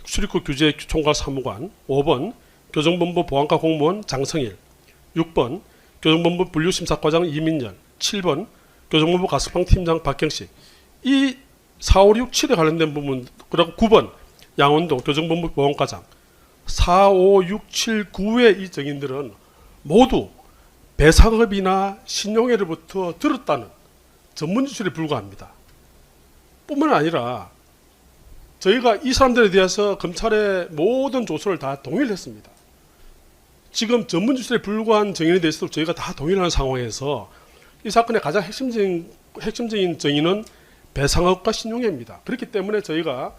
출입국 규제 총괄 사무관, 5번 교정본부 보안과 공무원 장성일, 6번 교정본부 분류심사과장 이민열, 7번 교정본부 가석방 팀장 박경식, 이 4, 5, 6, 7에 관련된 부분, 그리고 9번 양원동 교정본부 보안과장, 4, 5, 6, 7, 9의 이 정인들은 모두 배상업이나 신용회로부터 들었다는 전문 지출에 불과합니다. 뿐만 아니라 저희가 이 사람들에 대해서 검찰의 모든 조서를 다 동의를 했습니다. 지금 전문 지출에 불과한 정인에 대해서도 저희가 다 동의를 하는 상황에서 이 사건의 가장 핵심적인 정인은 배상업과 신용회입니다. 그렇기 때문에 저희가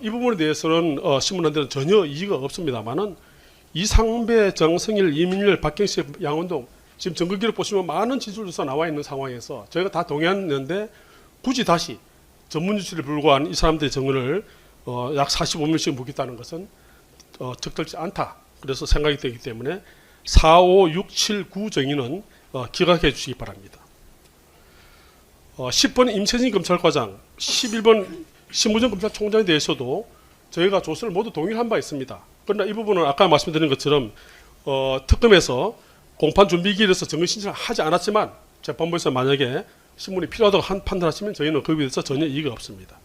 이 부분에 대해서는 신문한 데는 전혀 이의가 없습니다만은 이상배, 정성일, 이민열, 박경식, 양원동 지금 증거기록 보시면 많은 진술조사 나와 있는 상황에서 저희가 다 동의했는데 굳이 다시 전문 유출에 불과한 이 사람들의 증언을 약 45명씩 묻겠다는 것은 적절치 않다. 그래서 생각이 되기 때문에 4, 5, 6, 7, 9 정의는 기각해 주시기 바랍니다. 10번 임채진 검찰과장, 11번 신무정 검찰총장에 대해서도 저희가 조사를 모두 동의한 바 있습니다. 그러나 이 부분은 아까 말씀드린 것처럼 특검에서 공판 준비기일에서 증거 신청을 하지 않았지만 재판부에서 만약에 신문이 필요하다고 판단하시면 저희는 거기에 대해서 전혀 이의가 없습니다.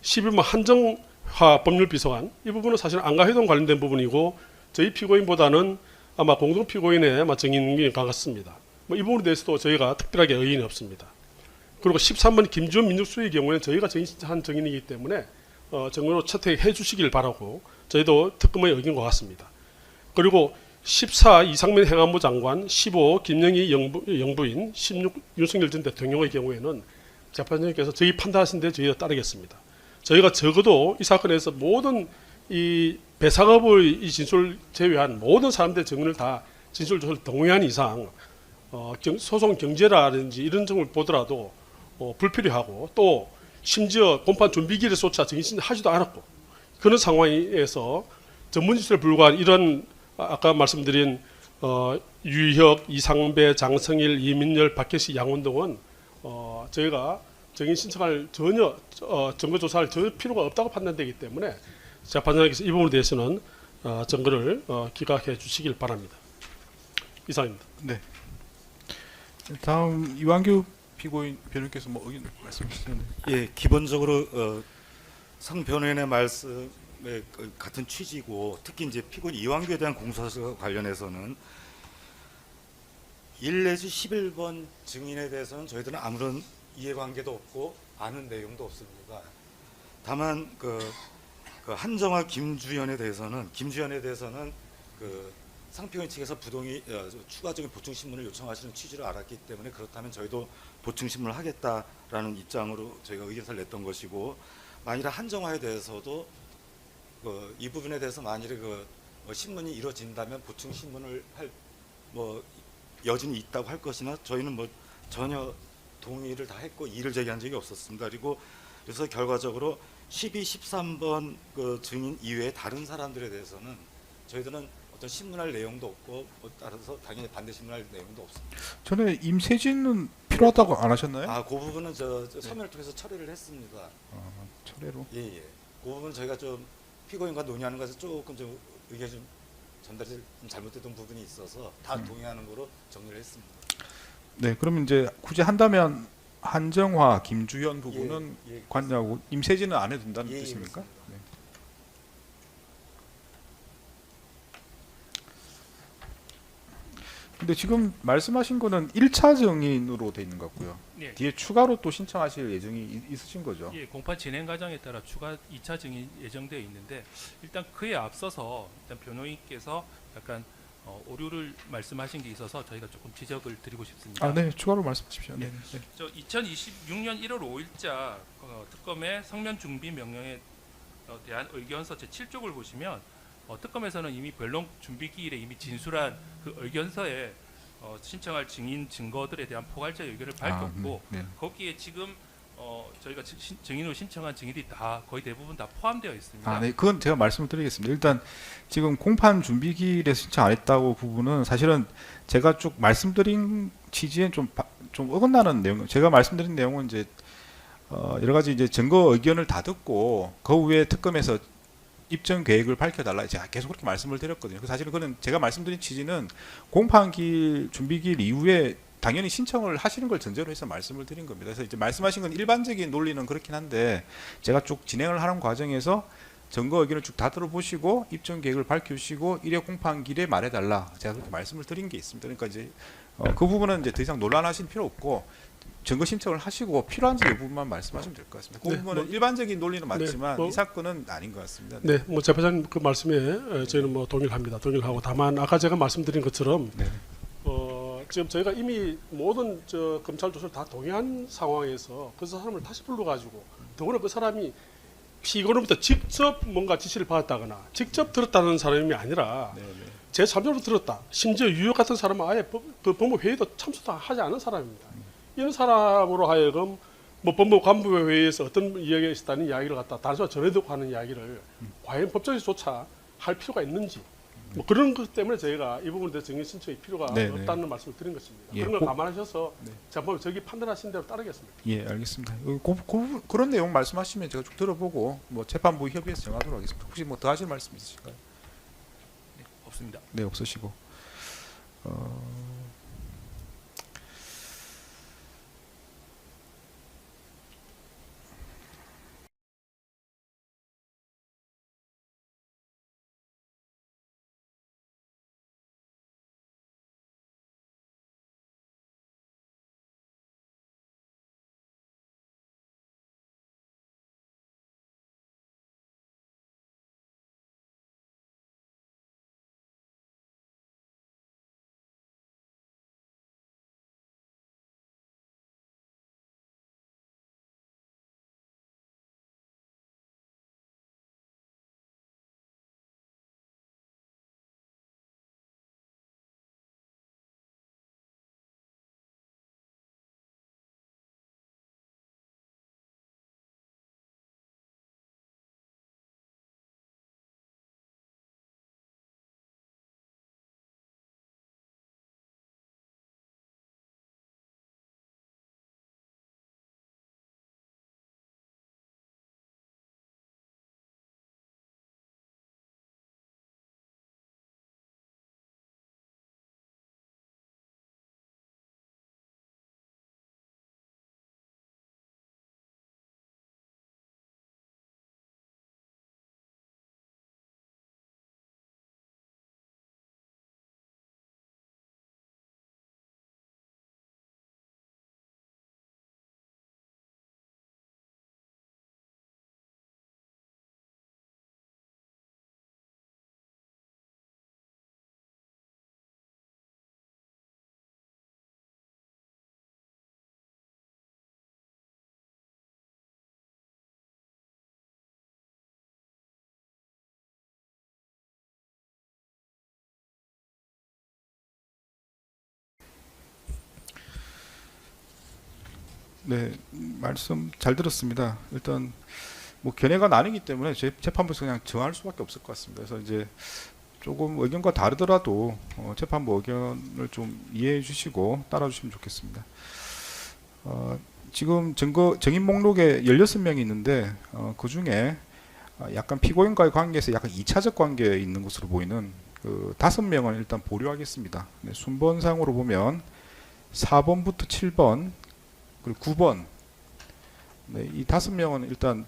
11번 한정화 법률비서관, 이 부분은 사실 안가회동 관련된 부분이고 저희 피고인보다는 아마 공동 피고인의 증인이 가깝습니다. 이 부분에 대해서도 저희가 특별하게 의견이 없습니다. 그리고 13번 김주원 민족수의 경우에는 저희가 증인한 증인이기 때문에 증언으로 채택해 주시길 바라고 저희도 특검의 의견과 같습니다. 그리고 14 이상민 행안부 장관, 15 김영희 영부인, 16 윤석열 전 대통령의 경우에는 재판장님께서 저희 판단하신 데 저희가 따르겠습니다. 저희가 적어도 이 사건에서 모든 이 배상업의 이 진술 제외한 모든 사람들의 증언을 다 진술 조사를 동의한 이상 소송 경제라든지 이런 점을 보더라도 불필요하고 또 심지어 공판 준비기일에조차 증인 신청하지도 않았고 그런 상황에서 전문 진술에 불과한 이런 아까 말씀드린 유희혁, 이상배, 장성일, 이민열, 박혜시, 양원동은 저희가 증인 신청할 전혀 증거 조사할 전혀 필요가 없다고 판단되기 때문에 재판장님께서 이 부분에 대해서는 증거를 기각해 주시길 바랍니다. 이상입니다. 네. 다음 이완규 피고인 변호인께서 뭐 의견 말씀하시는데. 예, 기본적으로 상 변호인의 말씀에 같은 취지고 특히 이제 피고인 이완규에 대한 공소사실과 관련해서는 1 내지 11번 증인에 대해서는 저희들은 아무런 이해관계도 없고 아는 내용도 없습니다. 다만 그 한정화 김주현에 대해서는 그 상피고인 측에서 부동의 추가적인 보충 신문을 요청하시는 취지를 알았기 때문에 그렇다면 저희도 보충 신문을 하겠다라는 입장으로 저희가 의견서를 냈던 것이고 만일에 한정화에 대해서도 이 부분에 대해서 만일에 신문이 이루어진다면 보충 신문을 할 여진이 있다고 할 것이나 저희는 전혀 동의를 다 했고 이의를 제기한 적이 없었습니다. 그래서 결과적으로 12, 13번 증인 이외에 다른 사람들에 대해서는 저희들은 어떤 신문할 내용도 없고 따라서 당연히 반대 신문할 내용도 없습니다. 전에 임세진은 필요하다고 안 하셨나요? 그 부분은 저 서면을 통해서 처리를 했습니다. 철회로. 예. 그 부분 저희가 좀 피고인과 논의하는 것에서 조금 좀 의견이 좀 전달이 좀 잘못됐던 부분이 있어서 다 동의하는 거로 정리를 했습니다. 네, 그러면 이제 굳이 한다면 한정화, 김주현 부분은 예, 관여하고 임세진은 안 해도 된다는 예, 뜻입니까? 그렇습니다. 네. 근데 지금 말씀하신 거는 1차 증인으로 돼 있는 것 같고요. 예. 뒤에 추가로 또 신청하실 예정이 있으신 거죠? 예, 공판 진행 과정에 따라 추가 2차 증인 예정되어 있는데 일단 그에 앞서서 일단 변호인께서 약간 오류를 말씀하신 게 있어서 저희가 조금 지적을 드리고 싶습니다. 네, 추가로 말씀하십시오. 네. 네. 저 2026년 1월 5일자 특검의 성면 중비 명령에 대한 의견서 제7쪽을 보시면 특검에서는 이미 변론 준비 기일에 이미 진술한 그 의견서에 신청할 증인 증거들에 대한 포괄적 의견을 밝혔고 네. 거기에 지금 저희가 증인으로 신청한 증인이 다 거의 대부분 다 포함되어 있습니다. 네, 그건 제가 말씀을 드리겠습니다. 일단 지금 공판 준비기일에 신청 안 했다고 부분은 사실은 제가 쭉 말씀드린 취지에 좀 어긋나는 내용. 제가 말씀드린 내용은 이제 여러 가지 이제 증거 의견을 다 듣고 그 후에 특검에서 입증 계획을 밝혀달라. 제가 계속 그렇게 말씀을 드렸거든요. 사실은 그는 제가 말씀드린 취지는 공판기일 준비기일 이후에 당연히 신청을 하시는 걸 전제로 해서 말씀을 드린 겁니다. 그래서 이제 말씀하신 건 일반적인 논리는 그렇긴 한데 제가 쭉 진행을 하는 과정에서 증거 의견을 쭉 다 들어보시고 입증 계획을 밝혀주시고 1회 공판기일에 말해달라. 제가 그렇게 말씀을 드린 게 있습니다. 그러니까 이제 그 부분은 이제 더 이상 논란하실 필요 없고 증거 신청을 하시고 필요한지 이 부분만 말씀하시면 될 것 같습니다. 그 부분은 일반적인 논리는 맞지만 이 사건은 아닌 것 같습니다. 네, 재판장님 그 말씀에 저희는 동의를 합니다. 동의를 하고 다만 아까 제가 말씀드린 것처럼 네. 지금 저희가 이미 모든 검찰 조사를 다 동의한 상황에서 그 사람을 다시 불러가지고 더구나 그 사람이 피고로부터 직접 뭔가 지시를 받았다거나 직접 들었다는 사람이 아니라 제 3자로 들었다. 심지어 유효 같은 사람은 아예 그 법무 회의도 참석도 하지 않은 사람입니다. 이런 사람으로 하여금 뭐 법무 간부 회의에서 어떤 이야기가 있었다는 이야기를 갖다 단순히 전해듣고 하는 이야기를 과연 법적으로조차 할 필요가 있는지 뭐 그런 것 때문에 저희가 이 부분에 대해서 정의 신청이 필요가 없다는 말씀을 드린 것입니다. 예, 그런 걸 감안하셔서 제가 보면 저기 판단하신 대로 따르겠습니다. 예, 알겠습니다. 그런 내용 말씀하시면 제가 쭉 들어보고 뭐 재판부 협의해서 정하도록 하겠습니다. 혹시 뭐 더 하실 말씀 있으실까요? 네, 없습니다. 네, 없으시고. 네, 말씀 잘 들었습니다. 일단 뭐 견해가 나뉘기 때문에 재판부에서 그냥 정할 수밖에 없을 것 같습니다. 그래서 이제 조금 의견과 다르더라도 재판부 의견을 좀 이해해 주시고 따라 주시면 좋겠습니다. 지금 정인 목록에 16명이 있는데 그 중에 약간 피고인과의 관계에서 약간 2차적 관계에 있는 것으로 보이는 그 5명은 일단 보류하겠습니다. 네, 순번상으로 보면 4번부터 7번 그리고 9번 네, 이 5명은 일단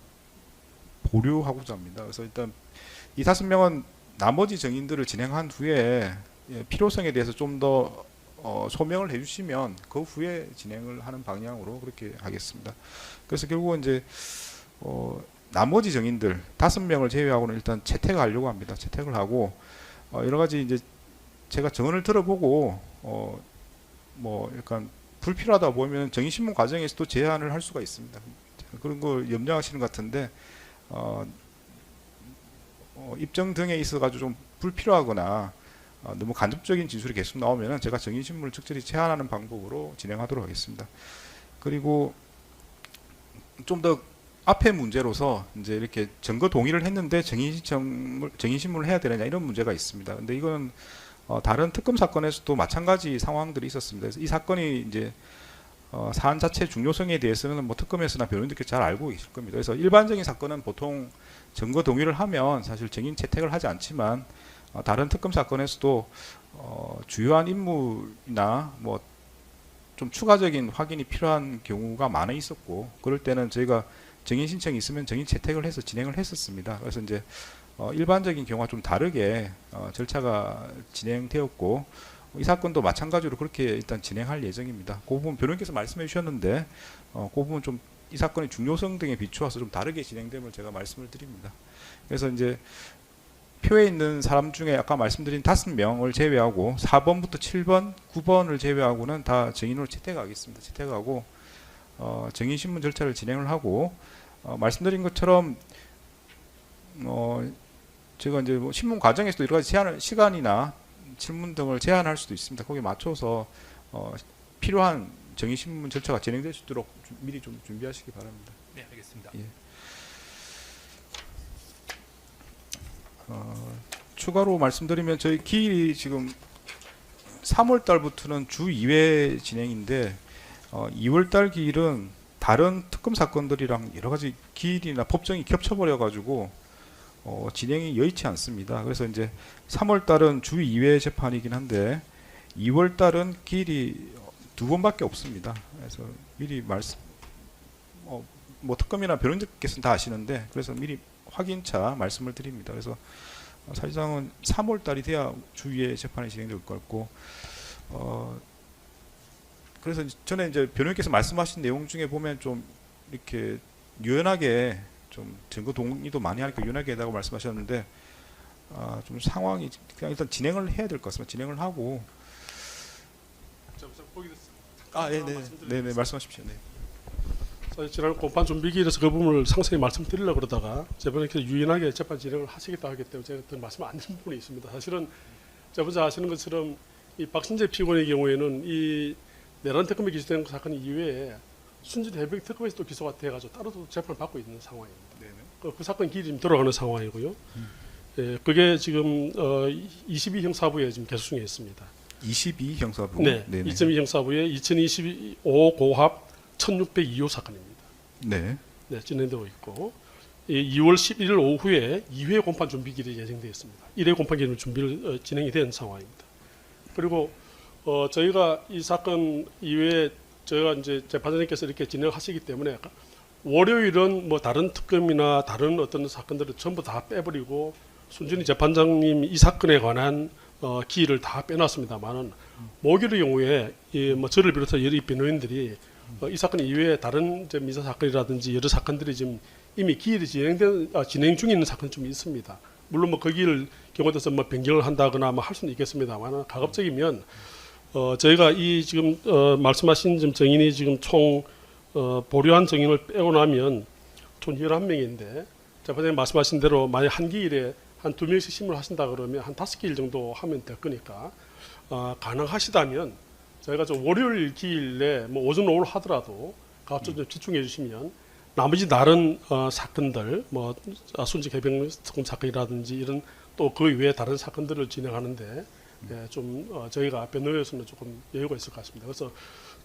보류하고자 합니다. 그래서 일단 이 5명은 나머지 정인들을 진행한 후에 필요성에 대해서 좀 더 소명을 해주시면 그 후에 진행을 하는 방향으로 그렇게 하겠습니다. 그래서 결국은 이제 나머지 정인들 5명을 제외하고는 일단 채택하려고 합니다. 채택을 하고 여러 가지 이제 제가 정언을 들어보고 뭐 약간 불필요하다 보면 정인신문 과정에서도 제한을 할 수가 있습니다. 그런 걸 염려하시는 것 같은데 입증 등에 있어 가지고 좀 불필요하거나 너무 간접적인 진술이 계속 나오면은 제가 정인신문을 적절히 제한하는 방법으로 진행하도록 하겠습니다. 그리고 좀 더 앞에 문제로서 이제 이렇게 증거 동의를 했는데 정인신문을 해야 되느냐 이런 문제가 있습니다. 근데 이건 다른 특검 사건에서도 마찬가지 상황들이 있었습니다. 그래서 이 사건이 이제 사안 자체 중요성에 대해서는 뭐 특검에서나 변호인들께서 잘 알고 계실 겁니다. 그래서 일반적인 사건은 보통 증거 동의를 하면 사실 증인 채택을 하지 않지만 다른 특검 사건에서도 주요한 인물이나 뭐 좀 추가적인 확인이 필요한 경우가 많아 있었고 그럴 때는 저희가 증인 신청이 있으면 증인 채택을 해서 진행을 했었습니다. 그래서 이제 일반적인 경우와 좀 다르게 절차가 진행되었고 이 사건도 마찬가지로 그렇게 일단 진행할 예정입니다. 그 부분 변호인께서 말씀해 주셨는데 그 부분 좀 이 사건의 중요성 등에 비추어서 좀 다르게 진행됨을 제가 말씀을 드립니다. 그래서 이제 표에 있는 사람 중에 아까 말씀드린 5명을 제외하고 4번부터 7번, 9번을 제외하고는 다 증인으로 채택하겠습니다. 채택하고 증인신문 절차를 진행을 하고 말씀드린 것처럼 제가 이제 뭐 신문 과정에서도 여러 가지 제한을 시간이나 질문 등을 제한할 수도 있습니다. 거기에 맞춰서 필요한 정의 신문 절차가 진행될 수 있도록 미리 좀 준비하시기 바랍니다. 네, 알겠습니다. 예. 추가로 말씀드리면 저희 기일이 지금 3월 달부터는 주 2회 진행인데 2월 달 기일은 다른 특검 사건들이랑 여러 가지 기일이나 법정이 겹쳐버려 가지고 진행이 여의치 않습니다. 그래서 이제 3월 달은 주 2회 재판이긴 한데 2월 달은 기일이 2번밖에 없습니다. 그래서 미리 말씀 뭐 특검이나 변호인들께서는 다 아시는데 그래서 미리 확인차 말씀을 드립니다. 그래서 사실상은 3월 달이 돼야 주 2회 재판이 진행될 것 같고 그래서 전에 이제 변호인께서 말씀하신 내용 중에 보면 좀 이렇게 유연하게 좀 증거 동의도 많이 하니까 유연하게 해달라고 말씀하셨는데 좀 상황이 그냥 일단 진행을 해야 될 것 같습니다. 진행을 하고 네네 말씀하십시오. 네. 사실 지난 공판 준비기일에서 그 부분을 상세히 말씀드리려고 그러다가 재판장께서 유연하게 재판 진행을 하시겠다 하기 때문에 제가 더 말씀 안 드린 부분이 있습니다. 사실은 재판장 아시는 것처럼 이 박신재 피고인의 경우에는 이 내란 특검에 기소된 사건 이외에 순진 해병 특검에서 또 기소가 돼가지고 따로 또 재판을 받고 있는 상황입니다. 그 사건 기일이 지금 돌아가는 상황이고요. 예, 그게 지금 22 형사부에 지금 계속 중에 있습니다. 22 형사부. 네, 22 형사부의 2025 고합 1602호 사건입니다. 네. 네, 진행되고 있고 2월 11일 오후에 2회 공판 준비기일이 예정되어 있습니다. 1회 공판 기일 준비를 진행이 된 상황입니다. 그리고 저희가 이 사건 이외에 저희가 이제 재판장님께서 이렇게 진행하시기 때문에 월요일은 뭐 다른 특검이나 다른 어떤 사건들을 전부 다 빼버리고 순전히 재판장님 이 사건에 관한 기일을 다 빼놨습니다만은 목요일의 경우에 뭐 저를 비롯해서 여러 변호인들이 이 사건 이외에 다른 민사 사건이라든지 여러 사건들이 지금 이미 기일이 진행 중에 있는 사건이 좀 있습니다. 물론 뭐 거기를 경우에 따라서 뭐 변경을 한다거나 뭐 할 수는 있겠습니다만 가급적이면 저희가 이 지금 말씀하신 좀 정인이 지금 총 보류한 정인을 빼고 나면 총 11명인데 재판장님 말씀하신 대로 만약 한 기일에 한 2명씩 심을 하신다 그러면 한 5기일 정도 하면 될 거니까 가능하시다면 저희가 좀 월요일 기일에 뭐 오전 오후 하더라도 가급적 좀 집중해 주시면 나머지 다른 사건들 뭐 순직 해병 특검 사건이라든지 이런 또 그 외에 다른 사건들을 진행하는데 좀 저희가 변호에서는 조금 여유가 있을 것 같습니다. 그래서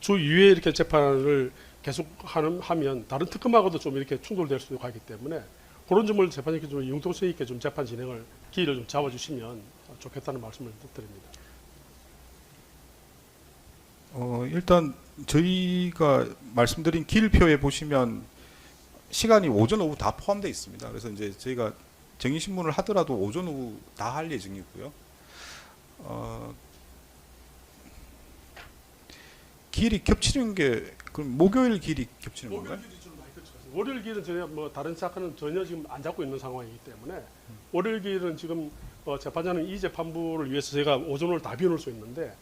주 2회 이렇게 재판을 계속 하면 다른 특검하고도 좀 이렇게 충돌될 수도 있기 때문에 그런 점을 재판장님께 좀 융통성 있게 좀 재판 진행을 기일을 좀 잡아주시면 좋겠다는 말씀을 드립니다. 일단 저희가 말씀드린 기일표에 보시면 시간이 오전 오후 다 포함되어 있습니다. 그래서 이제 저희가 정의신문을 하더라도 오전 오후 다 할 예정이고요. 기일이 겹치는 게 그럼 목요일 기일이 겹치는 건가요? 월요일 기일은 저희가 뭐 다른 사건은 전혀 지금 안 잡고 있는 상황이기 때문에 월요일 기일은 지금 재판장은 이 재판부를 위해서 저희가 오전을 다 비워놓을 수 있는데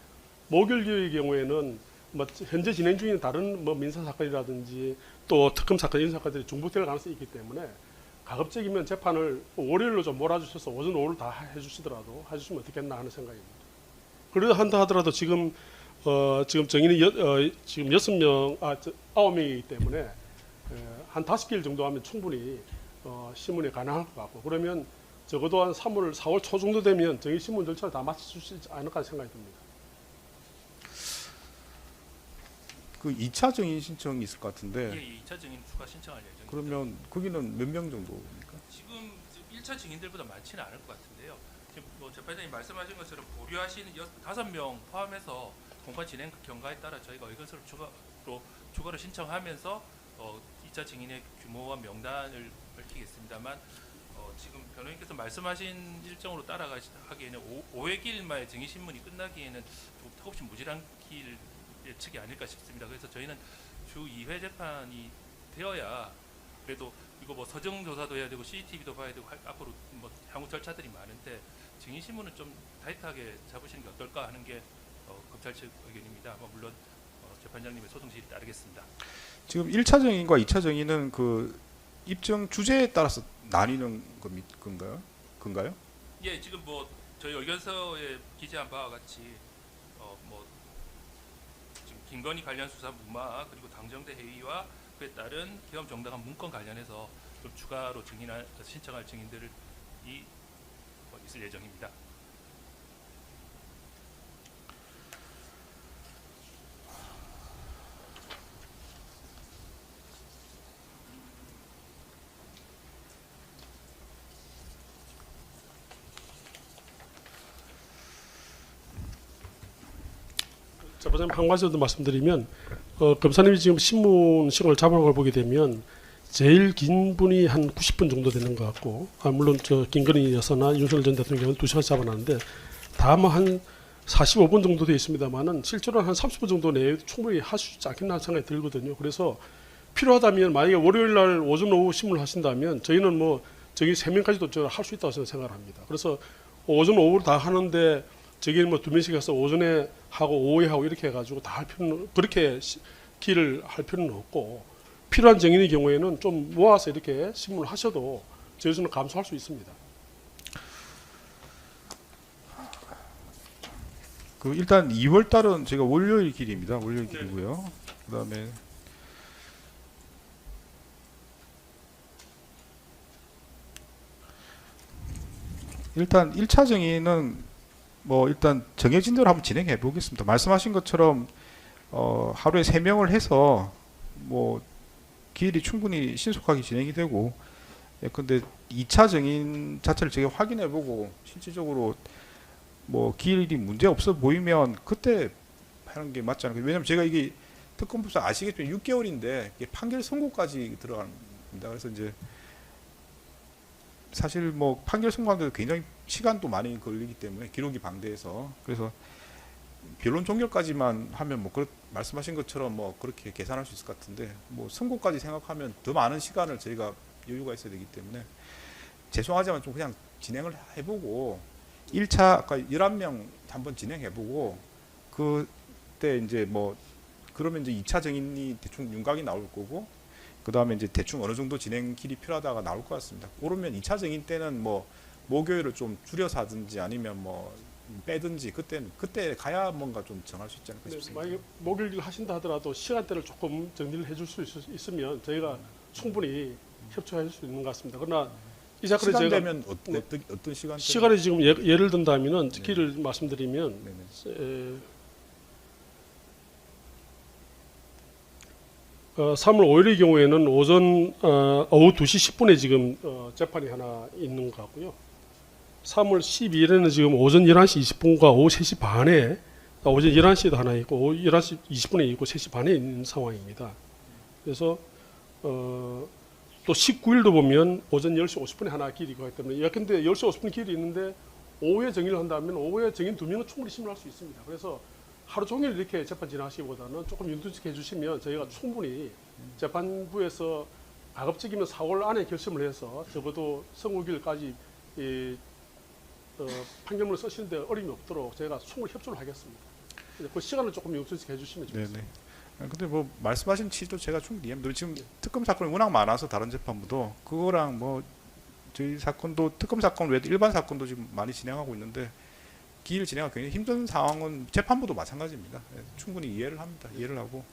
목요일 기일의 경우에는 뭐 현재 진행 중인 다른 뭐 민사 사건이라든지 또 특검 사건 이런 사건들이 중복될 가능성이 있기 때문에 가급적이면 재판을 월요일로 좀 몰아주셔서 오전 오후를 다 해주시더라도 해주시면 어떻겠나 하는 생각입니다. 그래도 한다 하더라도 지금 지금 정인이 지금 9명이기 때문에 한 5기일 정도 하면 충분히 신문이 가능할 것 같고 그러면 적어도 한 3월, 4월 초 정도 되면 정의 신문 절차를 다 마칠 수 있지 않을까 생각이 듭니다. 그 2차 정인 신청이 있을 것 같은데 예, 2차 증인 추가 신청할 예정입니다. 그러면 거기는 몇 명 정도입니까? 지금 1차 증인들보다 많지는 않을 것 같은데요. 지금 뭐 재판장님 말씀하신 것처럼 보류하시는 5명 포함해서 공판 진행 경과에 따라 저희가 의견서를 추가로 신청하면서 2차 증인의 규모와 명단을 밝히겠습니다만 지금 변호인께서 말씀하신 일정으로 따라가기에는 5회기일 만에 증인신문이 끝나기에는 좀 턱없이 무질한 길 예측이 아닐까 싶습니다. 그래서 저희는 주 2회 재판이 되어야 그래도 이거 뭐 서정 조사도 해야 되고 CCTV도 봐야 되고 앞으로 뭐 향후 절차들이 많은데 증인신문은 좀 타이트하게 잡으시는 게 어떨까 하는 게 검찰 측 의견입니다. 물론 재판장님의 소송 지휘를 따르겠습니다. 지금 1차 정인과 2차 정인은 그 입증 주제에 따라서 나뉘는 건가요? 예, 지금 뭐 저희 의견서에 기재한 바와 같이 뭐 지금 김건희 관련 수사 무마 그리고 당정대 회의와 그에 따른 계엄 정당한 문건 관련해서 좀 추가로 신청할 증인들이 있을 예정입니다. 자, 먼저 한 가지 더 말씀드리면 검사님이 지금 신문 시간을 잡아놓은 걸 보게 되면 제일 긴 분이 한 90분 정도 되는 것 같고, 물론 저 김건희 여사나 윤석열 전 대통령 경우는 2시간 잡아놨는데 다만 한 45분 정도 되어 있습니다만은 실제로는 한 30분 정도 내에 충분히 할 수 있지 않겠나 생각이 들거든요. 그래서 필요하다면 만약에 월요일 날 오전 오후 신문을 하신다면 저희는 뭐 저기 3명까지도 할 수 있다고 저는 생각을 합니다. 그래서 오전 오후를 다 하는데 저기 뭐 2명씩 해서 오전에 하고 오후에 하고 이렇게 해가지고 다 할 필요는, 그렇게 길을 할 필요는 없고, 필요한 증인의 경우에는 좀 모아서 이렇게 신문을 하셔도 저희는 감수할 수 있습니다. 일단 2월 달은 제가 월요일 길입니다. 월요일 길이고요. 그다음에 일단 1차 정의는 뭐 일단 정해진 대로 한번 진행해 보겠습니다. 말씀하신 것처럼 하루에 3명을 해서 뭐 기일이 충분히 신속하게 진행이 되고, 근데 2차 정인 자체를 제가 확인해 보고 실질적으로 뭐 기일이 문제 없어 보이면 그때 하는 게 맞지 않을까. 왜냐면 제가 이게 특검법상 아시겠지만 6개월인데 이게 판결 선고까지 들어갑니다. 그래서 이제 사실 뭐 판결 선고하는데도 굉장히 시간도 많이 걸리기 때문에 기록이 방대해서, 그래서 변론 종결까지만 하면 뭐 말씀하신 것처럼 뭐 그렇게 계산할 수 있을 것 같은데, 뭐 선고까지 생각하면 더 많은 시간을 저희가 여유가 있어야 되기 때문에 죄송하지만 좀 그냥 진행을 해보고 1차 아까 11명 한번 진행해보고 그때 이제 뭐 그러면 이제 2차 정인이 대충 윤곽이 나올 거고, 그 다음에 이제 대충 어느 정도 진행 길이 필요하다가 나올 것 같습니다. 그러면 2차 정인 때는 뭐 목요일을 좀 줄여서 하든지 아니면 뭐 빼든지 그때 가야 뭔가 좀 정할 수 있지 않을까 싶습니다. 만약에 목요일 하신다 하더라도 시간대를 조금 정리를 해줄 수 있으면 저희가 충분히 협조할 수 있는 것 같습니다. 그러나 이 사건에 시간 제가 되면 어떤 시간? 시간에 지금 예를 든다면은 길을 말씀드리면 네네. 3월 5일의 경우에는 오전 오후 2시 10분에 지금 재판이 하나 있는 것 같고요. 3월 12일에는 지금 오전 11시 20분과 오후 3시 반에, 오전 11시에도 하나 있고 오후 11시 20분에 있고 3시 반에 있는 상황입니다. 그래서 또 19일도 보면 오전 10시 50분에 하나 길이 있기 때문에, 예컨대 10시 50분 길이 있는데 오후에 정의를 한다면 오후에 정인 2명은 충분히 신문할 수 있습니다. 그래서 하루 종일 이렇게 재판 진행하시기보다는 조금 윤두직해 주시면 저희가 충분히 재판부에서 가급적이면 4월 안에 결심을 해서 적어도 선고일까지 판결문을 쓰시는데 어려움이 없도록 저희가 충분히 협조를 하겠습니다. 그 시간을 조금 윤두직해 주시면 좋겠습니다. 네네. 근데 뭐 말씀하신 취지도 제가 충분히 이해합니다. 지금 특검 사건이 워낙 많아서 다른 재판부도 그거랑 뭐 저희 사건도 특검 사건 외에도 일반 사건도 지금 많이 진행하고 있는데 기일 진행하기 굉장히 힘든 상황은 재판부도 마찬가지입니다. 충분히 이해를 합니다. 이해를 하고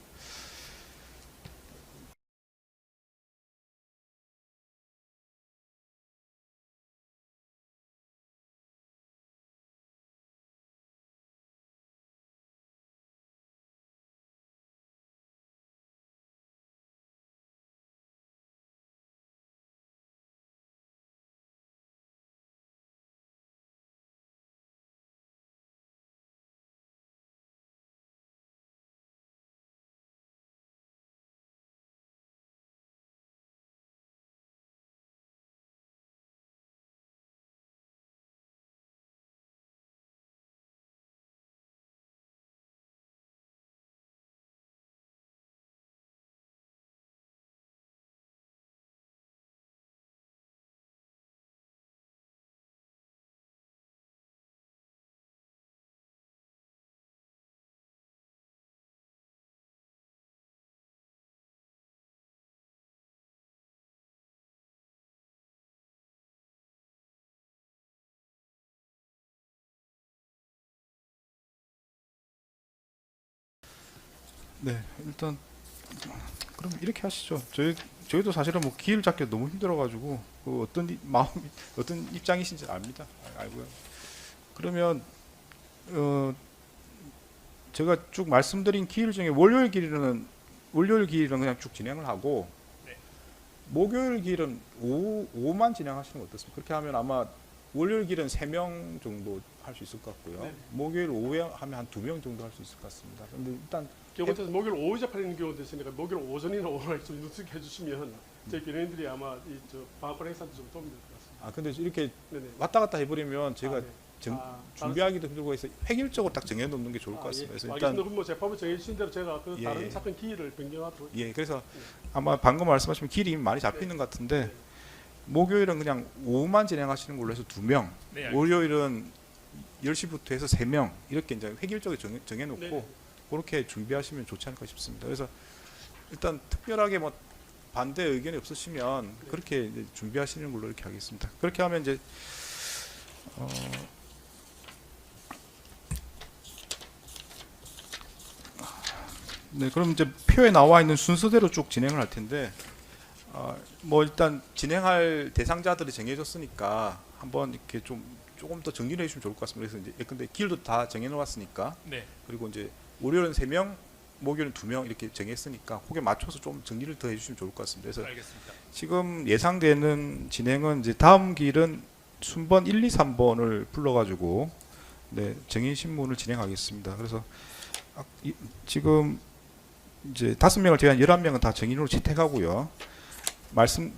네, 일단 그럼 이렇게 하시죠. 저희도 사실은 뭐 기일 잡기 너무 힘들어가지고 그 어떤 마음, 어떤 입장이신지 압니다. 알고요. 그러면 제가 쭉 말씀드린 기일 중에 월요일 기일은 그냥 쭉 진행을 하고 네. 목요일 기일은 오후만 진행하시는 거 어떻습니까? 그렇게 하면 아마 월요일 기일은 3명 정도 할 수 있을 것 같고요. 네. 목요일 오후에 하면 한 2명 정도 할 수 있을 것 같습니다. 근데 일단 경우 같아서 목요일 오후 접하는 경우도 있으니까 목요일 오전이나 오후에 좀 누수게 해주시면 저희 변호인들이 아마 이저 방학권 행사도 좀 도움이 될 것 같습니다. 근데 이렇게 네네. 왔다 갔다 해버리면 제가 네. 준비하기도 힘들고 해서 획일적으로 딱 정해놓는 게 좋을 것 같습니다. 그래서 알겠습니다. 일단 그럼 뭐 재판부 정해주신 대로 제가 그 예, 다른 예. 사건 기일을 변경하도록. 예, 그래서 아마 방금 말씀하신 길이 이미 많이 잡히는 것 같은데 목요일은 그냥 오후만 진행하시는 걸로 해서 2명, 네, 알겠습니다. 월요일은 10시부터 해서 3명 이렇게 이제 획일적으로 정해놓고 네. 그렇게 준비하시면 좋지 않을까 싶습니다. 그래서 일단 특별하게 뭐 반대 의견이 없으시면 그렇게 이제 준비하시는 걸로 이렇게 하겠습니다. 그렇게 하면 이제 네, 그럼 이제 표에 나와 있는 순서대로 쭉 진행을 할 텐데 뭐 일단 진행할 대상자들이 정해졌으니까 한번 이렇게 조금 더 정리를 해주시면 좋을 것 같습니다. 그래서 이제 근데 길도 다 정해놓았으니까 네. 그리고 이제 월요일은 3명, 목요일은 2명 이렇게 정했으니까 거기에 맞춰서 좀 정리를 더 해주시면 좋을 것 같습니다. 그래서 알겠습니다. 지금 예상되는 진행은 이제 다음 길은 순번 1, 2, 3번을 불러가지고 네, 정인 신문을 진행하겠습니다. 그래서 지금 이제 5명을 제한 11명은 다 정인으로 채택하고요.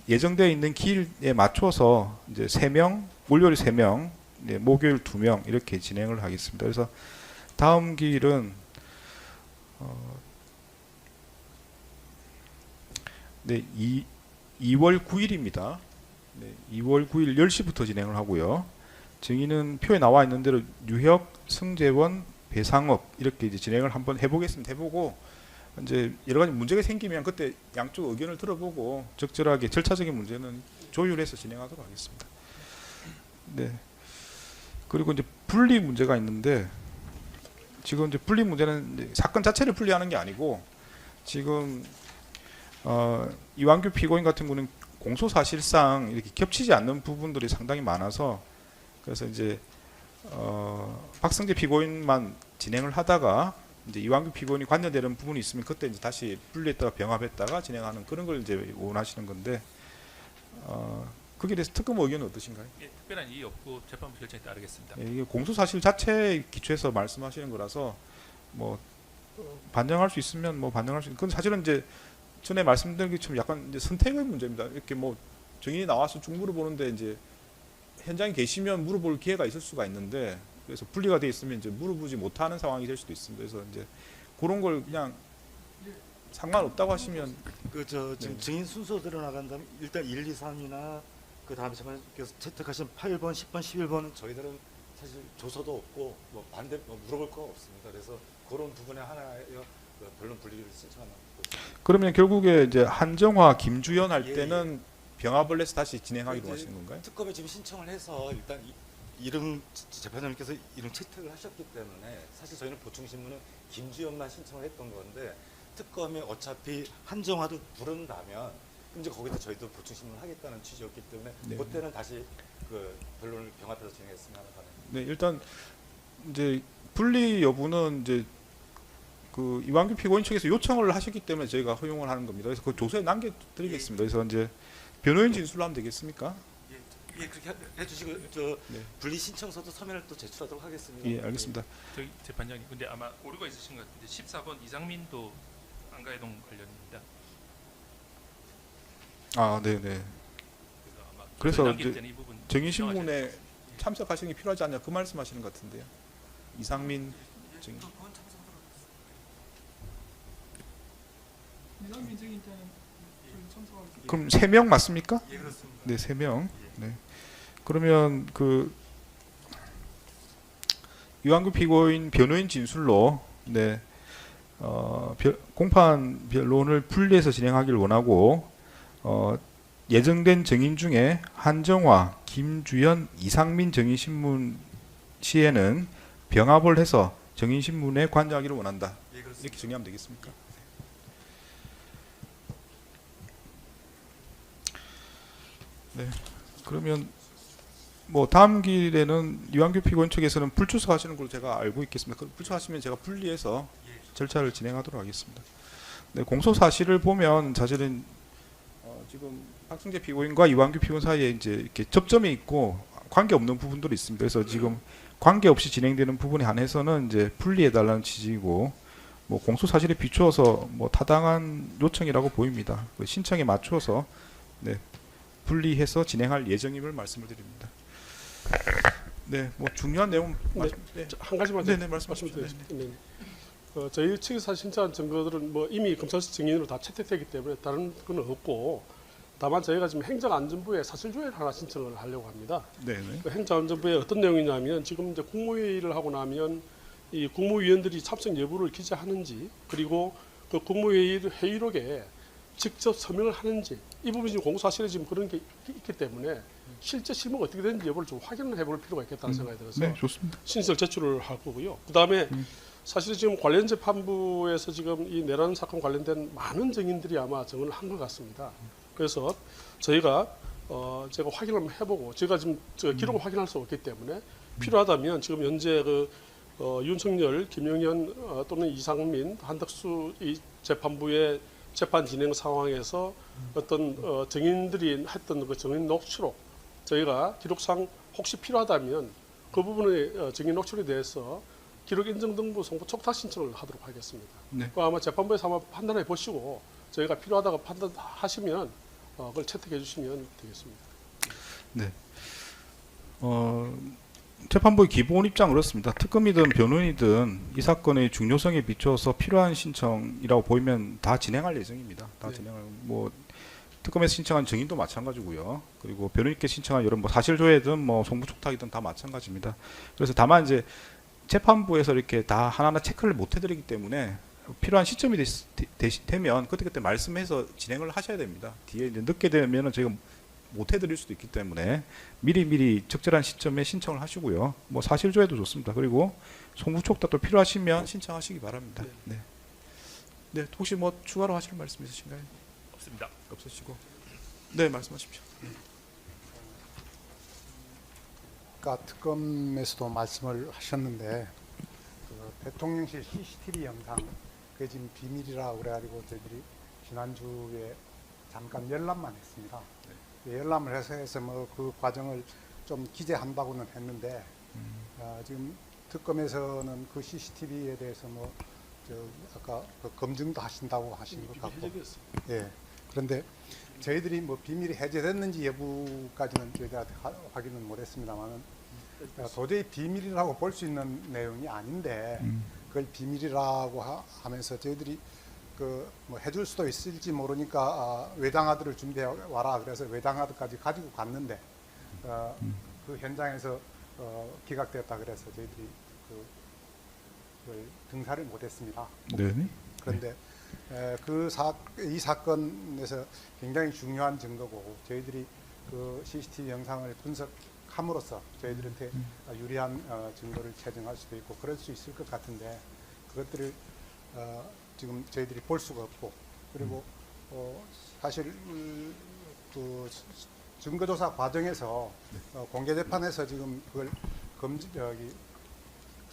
예정되어 있는 길에 맞춰서 이제 3명, 월요일 3명, 네, 목요일 2명 이렇게 진행을 하겠습니다. 그래서 다음 길은 네, 2월 9일입니다. 네, 2월 9일 10시부터 진행을 하고요. 정의는 표에 나와 있는 대로 유혁, 승재원, 배상업 이렇게 이제 진행을 한번 해보겠습니다. 해보고 이제 여러 가지 문제가 생기면 그때 양쪽 의견을 들어보고 적절하게 절차적인 문제는 조율해서 진행하도록 하겠습니다. 네. 그리고 이제 분리 문제가 있는데 지금 이제 분리 문제는 이제 사건 자체를 분리하는 게 아니고 지금 이완규 피고인 같은 경우는 공소 사실상 이렇게 겹치지 않는 부분들이 상당히 많아서 그래서 이제 박성재 피고인만 진행을 하다가 이제 이완규 피고인이 관여되는 부분이 있으면 그때 이제 다시 분리했다가 병합했다가 진행하는 그런 걸 이제 원하시는 건데 거기에 대해서 특검 의견은 어떠신가요? 예, 특별한 이의 없고 재판부 결정에 따르겠습니다. 예, 이게 공소 사실 자체에 기초해서 말씀하시는 거라서 뭐 반영할 수 있으면 뭐 반영할 수. 그건 사실은 이제 전에 말씀드린 것처럼 약간 이제 선택의 문제입니다. 이렇게 뭐 증인이 나와서 쭉 물어보는데 이제 현장에 계시면 물어볼 기회가 있을 수가 있는데 그래서 분리가 돼 있으면 이제 물어보지 못하는 상황이 될 수도 있습니다. 그래서 이제 그런 걸 그냥 상관없다고 하시면 지금 네. 증인 순서대로 나간다면 일단 1, 2, 3이나 그 다음에 재판장께서 채택하신 8번, 10번, 11번은 저희들은 사실 조서도 없고 뭐 반대 물어볼 거 없습니다. 그래서 그런 부분에 하나의 변론 분리를 신청하는 거죠. 그러면 결국에 이제 한정화, 김주연 할 예, 때는 병합을 해서 다시 진행하기로 이제 하시는 건가요? 특검에 지금 신청을 해서 일단 이름 재판장님께서 이름 채택을 하셨기 때문에 사실 저희는 보충신문은 김주연만 신청을 했던 건데 특검이 어차피 한정화도 부른다면 그럼 이제 거기다 저희도 보충신문을 하겠다는 취지였기 때문에 네. 그때는 다시 그 변론을 병합해서 진행했으면 하는 바람입니다. 네, 일단 이제 분리 여부는 이제 그 이완규 피고인 측에서 요청을 하셨기 때문에 저희가 허용을 하는 겁니다. 그래서 그 조서에 남겨드리겠습니다. 그래서 이제 변호인 진술로 하면 되겠습니까? 예, 그렇게 해주시고 네. 분리 신청서도 서면을 또 제출하도록 하겠습니다. 예, 알겠습니다. 저희 재판장님, 근데 아마 오류가 있으신 것 같은데 14번 이상민도 안가해동 관련입니다. 아, 네, 네. 그래서 아마 그래서 남길 이제 때는 이 부분 정인 신청하셔야 신문에 돼요. 참석하시는 게 필요하지 않냐 그 말씀하시는 것 같은데요. 이상민 증인. 그럼 3명 맞습니까? 예, 그렇습니다. 네, 3명. 네. 그러면 그 이완규 피고인 변호인 진술로 네. 공판 변론을 분리해서 진행하기를 원하고 예정된 증인 중에 한정화, 김주연, 이상민 증인 신문 시에는 병합을 해서 증인 신문에 관여하기를 원한다. 예, 그렇습니다. 이렇게 정리하면 되겠습니까? 그러면 뭐 다음 길에는 이완규 피고인 측에서는 불출석하시는 걸로 제가 알고 있겠습니다. 불출석하시면 제가 분리해서 절차를 진행하도록 하겠습니다. 네, 공소 사실을 보면 사실은 지금 박승재 피고인과 이완규 피고인 사이에 이제 이렇게 접점이 있고 관계 없는 부분들이 있습니다. 그래서 지금 관계 없이 진행되는 부분에 한해서는 이제 분리해달라는 취지이고, 뭐 공소 사실에 비추어서 뭐 타당한 요청이라고 보입니다. 그 신청에 맞춰서 네, 분리해서 진행할 예정임을 말씀을 드립니다. 네, 뭐 중요한 내용 한 가지만 네, 말씀하십시오. 말씀드리겠습니다. 저희 측에서 신청한 증거들은 뭐 이미 검찰서 증인으로 다 채택되기 때문에 다른 건 없고, 다만 저희가 지금 행정안전부에 사실조회를 하나 신청을 하려고 합니다. 네, 그 행정안전부에 어떤 내용이냐면, 지금 이제 국무회의를 하고 나면 이 국무위원들이 참석 여부를 기재하는지, 그리고 그 국무회의 회의록에 직접 서명을 하는지, 이 부분이 지금 공소사실에 지금 그런 게 있기 때문에 실제 실무가 어떻게 되는지 여부를 좀 확인을 해볼 필요가 있겠다는 생각이 들어서 네, 좋습니다. 신설 제출을 할 거고요. 그 다음에 사실 지금 관련 재판부에서 지금 이 내란 사건 관련된 많은 증인들이 아마 증언을 한 것 같습니다. 그래서 저희가 제가 확인을 한번 해보고, 제가 지금 기록을 확인할 수 없기 때문에 필요하다면 지금 현재 그 윤석열, 김영현 또는 이상민, 한덕수 이 재판부의 재판 진행 상황에서 어떤 증인들이 했던 그 증인 녹취록, 저희가 기록상 혹시 필요하다면 그 부분의 증인 녹취록에 대해서 기록 인정 등부 송부 촉탁 신청을 하도록 하겠습니다. 네. 아마 재판부에서 아마 판단해 보시고 저희가 필요하다고 판단하시면 그걸 채택해 주시면 되겠습니다. 네. 재판부의 기본 입장은 그렇습니다. 특검이든 변호인이든 이 사건의 중요성에 비추어서 필요한 신청이라고 보이면 다 진행할 예정입니다. 다 네. 진행할 뭐 특검에서 신청한 증인도 마찬가지고요. 그리고 변호인께 신청한 여러 뭐 사실조회든 뭐 송부촉탁이든 다 마찬가지입니다. 그래서 다만 이제 재판부에서 이렇게 다 하나하나 체크를 못 해드리기 때문에 필요한 시점이 되면 그때 말씀해서 진행을 하셔야 됩니다. 뒤에 이제 늦게 되면은 저희가 못 해드릴 수도 있기 때문에 미리 적절한 시점에 신청을 하시고요. 뭐 사실조회도 좋습니다. 그리고 송부촉탁도 필요하시면 신청하시기 바랍니다. 네. 네, 혹시 뭐 추가로 하실 말씀 있으신가요? 없습니다. 없으시고. 네, 말씀하십시오. 아까 특검에서도 말씀을 하셨는데 그 대통령실 CCTV 영상 그게 지금 비밀이라고 그래가지고 저희들이 지난주에 잠깐 열람만 했습니다. 열람을 해서 뭐 그 과정을 좀 기재한다고는 했는데 지금 특검에서는 그 CCTV에 대해서 뭐 저 아까 그 검증도 하신다고 하신 것 같고, 예. 그런데 저희들이 뭐 비밀이 해제됐는지 여부까지는 저희가 확인은 못했습니다만은 도저히 비밀이라고 볼 수 있는 내용이 아닌데 그걸 비밀이라고 하면서 저희들이 그 뭐 해줄 수도 있을지 모르니까 외장하드를 준비해 와라 그래서 외장하드까지 가지고 갔는데 그 현장에서 기각되었다 그래서 저희들이 그걸 등사를 못했습니다. 네. 그런데 이 사건에서 굉장히 중요한 증거고 저희들이 그 CCTV 영상을 분석함으로써 저희들한테 유리한 증거를 체증할 수도 있고 그럴 수 있을 것 같은데 그것들을 지금 저희들이 볼 수가 없고, 그리고 사실 그 증거조사 과정에서 공개재판에서 지금 그걸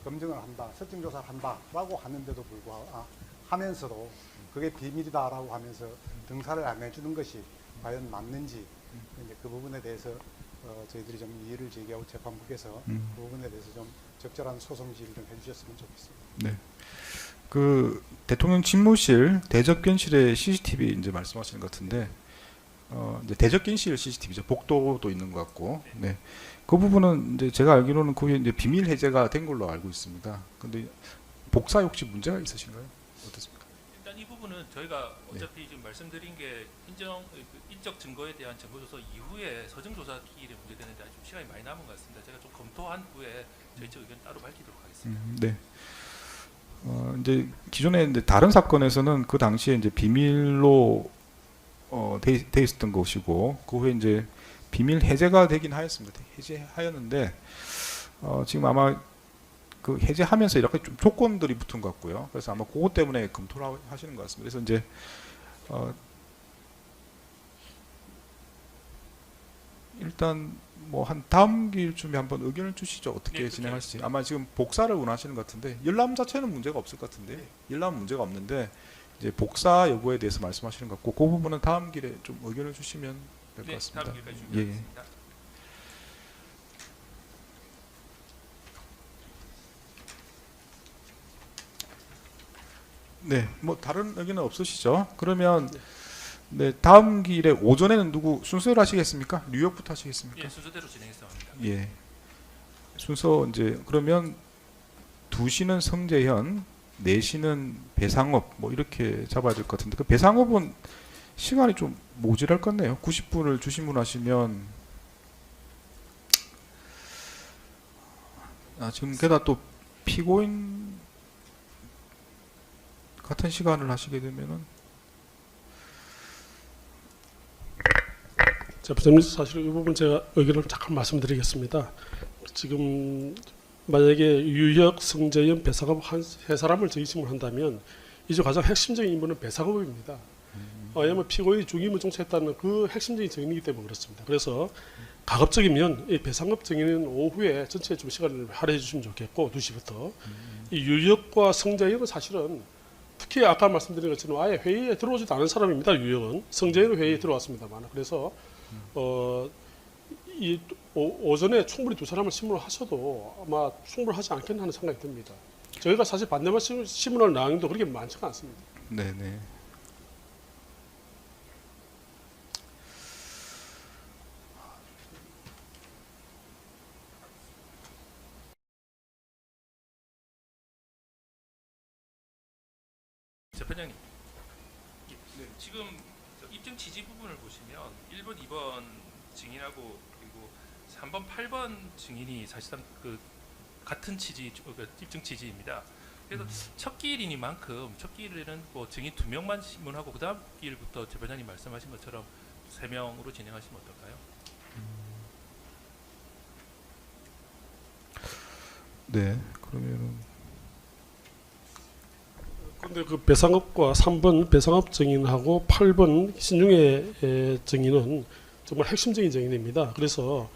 검증을 한다, 설정조사를 한다라고 하는데도 불구하고 하면서도 그게 비밀이다라고 하면서 등사를 안 해주는 것이 과연 맞는지 이제 그 부분에 대해서 저희들이 좀 이의를 제기하고 재판부께서 그 부분에 대해서 좀 적절한 소송 지휘를 좀 해주셨으면 좋겠습니다. 네. 그 대통령 집무실 대접견실의 CCTV 이제 말씀하시는 것 같은데 이제 대접견실 CCTV죠. 복도도 있는 것 같고, 네. 그 부분은 이제 제가 알기로는 그게 이제 비밀 해제가 된 걸로 알고 있습니다. 근데 복사에 혹시 문제가 있으신가요? 어떻습니까? 일단 이 부분은 저희가 어차피 지금 말씀드린 게 인적 증거에 대한 정보조사 이후에 서정조사 기일에 문제되는데 아직 시간이 많이 남은 것 같습니다. 제가 좀 검토한 후에 저희 측 의견 따로 밝히도록 하겠습니다. 네. 이제 기존에 이제 다른 사건에서는 그 당시에 이제 비밀로 돼 있었던 것이고 그 후에 이제 비밀 해제가 되긴 하였습니다. 해제하였는데 지금 아마 그 해제하면서 이렇게 좀 조건들이 붙은 것 같고요. 그래서 아마 그것 때문에 검토를 하시는 것 같습니다. 그래서 이제 일단 뭐 한 다음 기일쯤에 한번 의견을 주시죠. 어떻게 네, 진행할지. 아마 지금 복사를 원하시는 것 같은데 열람 자체는 문제가 없을 것 같은데 열람 문제가 없는데 이제 복사 여부에 대해서 말씀하시는 것 같고 그 부분은 다음 기일에 좀 의견을 주시면 될 것 네, 같습니다. 다음 기회까지 예. 준비하겠습니다. 네, 뭐 다른 의견은 없으시죠? 그러면 네, 다음 기일에 오전에는 누구 순서를 하시겠습니까? 뉴욕부터 하시겠습니까? 예, 순서대로 진행해서 합니다. 예. 순서 이제 그러면 2시는 성재현, 4시는 배상업 뭐 이렇게 잡아야 될 것 같은데 그 배상업은 시간이 좀 모자랄 것 같네요. 90분을 주신문 하시면 지금 게다가 또 피고인 같은 시간을 하시게 되면은 자, 부장님 사실 이 부분 제가 의견을 잠깐 말씀드리겠습니다. 지금 만약에 유혁, 성재현, 배상업 한 세 사람을 정의심을 한다면 이제 가장 핵심적인 인물은 배상업입니다. 왜냐하면 피고인이 중의문 종사했다는 그 핵심적인 정의이기 때문에 그렇습니다. 그래서 가급적이면 이 배상업 정의는 오후에 전체 좀 시간을 할애해 주시면 좋겠고 2시부터 이 유혁과 성재현은 사실은 특히 아까 말씀드린 것처럼 아예 회의에 들어오지도 않은 사람입니다. 유혁은 성재현은 회의에 들어왔습니다만 그래서 이 오전에 충분히 두 사람을 신문을 하셔도 아마 충분하지 않겠나 하는 생각이 듭니다. 저희가 사실 반대말 신문할 내용도 그렇게 많지가 않습니다. 네네. 재판장님, 지금 입증 지지 부분을 보시면 1번, 2번 증인하고 그리고 3번, 8번 증인이 사실상 그 같은 취지, 그 입증 취지입니다. 그래서 첫 기일이니만큼 첫 기일에는 뭐 증인 2명만 신문하고 그 다음 기일부터 재판장님 말씀하신 것처럼 3명으로 진행하시면 어떨까요? 네. 그러면은 근데 그 배상업과 3번 배상업 증인하고 8번 신중의 증인은 정말 핵심적인 증인입니다. 그래서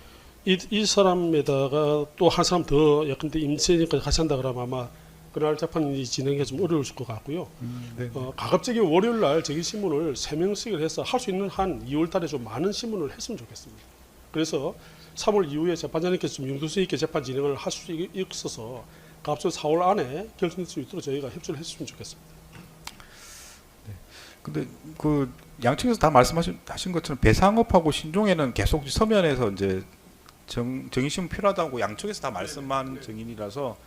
이 사람에다가 또 한 사람 더 예컨대 임세니까 같이 한다 그러면 아마 그날 재판이 진행이 좀 어려우실 것 같고요. 네. 가급적이 월요일 날 정의 신문을 3명씩을 해서 할 수 있는 한 2월 달에 좀 많은 신문을 했으면 좋겠습니다. 그래서 3월 이후에 재판장님께서 좀 융통성 있게 재판 진행을 할 수 있어서 가급적 4월 안에 결정될 수 있도록 저희가 협조를 했으면 좋겠습니다. 근데 그 양측에서 다 말씀하신 것처럼 배상업하고 신종에는 계속 서면에서 이제 정의심은 필요하다고 양측에서 다 말씀한 증인이라서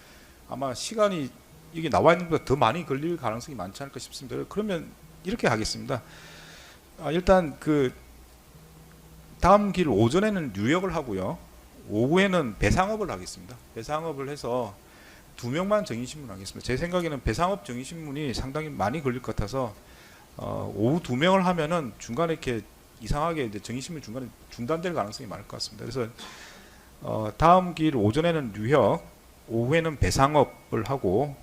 아마 시간이 이게 나와 있는 것보다 더 많이 걸릴 가능성이 많지 않을까 싶습니다. 그러면 이렇게 하겠습니다. 일단 그 다음 길 오전에는 뉴욕을 하고요. 오후에는 배상업을 하겠습니다. 배상업을 해서 2명만 정의신문 하겠습니다. 제 생각에는 배상업 정의신문이 상당히 많이 걸릴 것 같아서 오후 2명을 하면은 중간에 이렇게 이상하게 이제 정의신문 중간에 중단될 가능성이 많을 것 같습니다. 그래서 다음 길 오전에는 뉴욕, 오후에는 배상업을 하고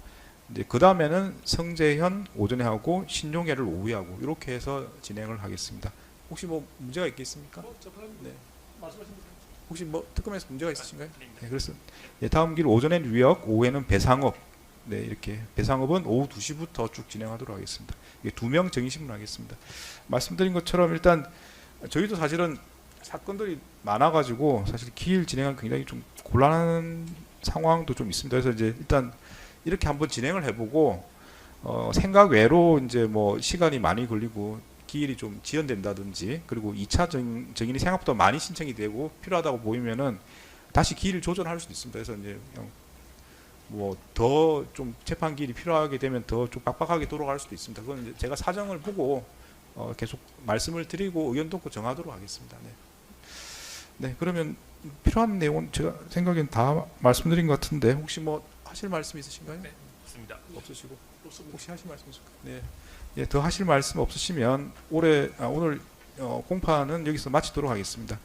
이제 그 다음에는 성재현 오전에 하고 신용회를 오후에 하고 이렇게 해서 진행을 하겠습니다. 혹시 뭐 문제가 있겠습니까? 네. 혹시 뭐 특검에서 문제가 있으신가요? 네, 그래서 다음 길 오전에 뉴욕, 오후에는 배상업. 네, 이렇게 배상업은 오후 2시부터 쭉 진행하도록 하겠습니다. 이게 2명 정의신문 하겠습니다. 말씀드린 것처럼 일단 저희도 사실은 사건들이 많아가지고 사실 기일 진행은 굉장히 좀 곤란한 상황도 좀 있습니다. 그래서 이제 일단 이렇게 한번 진행을 해보고 생각 외로 이제 뭐 시간이 많이 걸리고 기일이 좀 지연된다든지 그리고 2차 정인이 생각보다 많이 신청이 되고 필요하다고 보이면은 다시 기일을 조정할 수도 있습니다. 그래서 이제 뭐 더 좀 재판 기일이 필요하게 되면 더 좀 빡빡하게 돌아갈 수도 있습니다. 그건 이제 제가 사정을 보고 계속 말씀을 드리고 의견 듣고 정하도록 하겠습니다. 네. 네, 그러면 필요한 내용은 제가 생각엔 다 말씀드린 것 같은데 혹시 뭐 하실 말씀 있으신가요? 네, 없습니다. 없으시고 혹시 하실 말씀 있을까요? 네. 예, 더 하실 말씀 없으시면 오늘 공판은 여기서 마치도록 하겠습니다.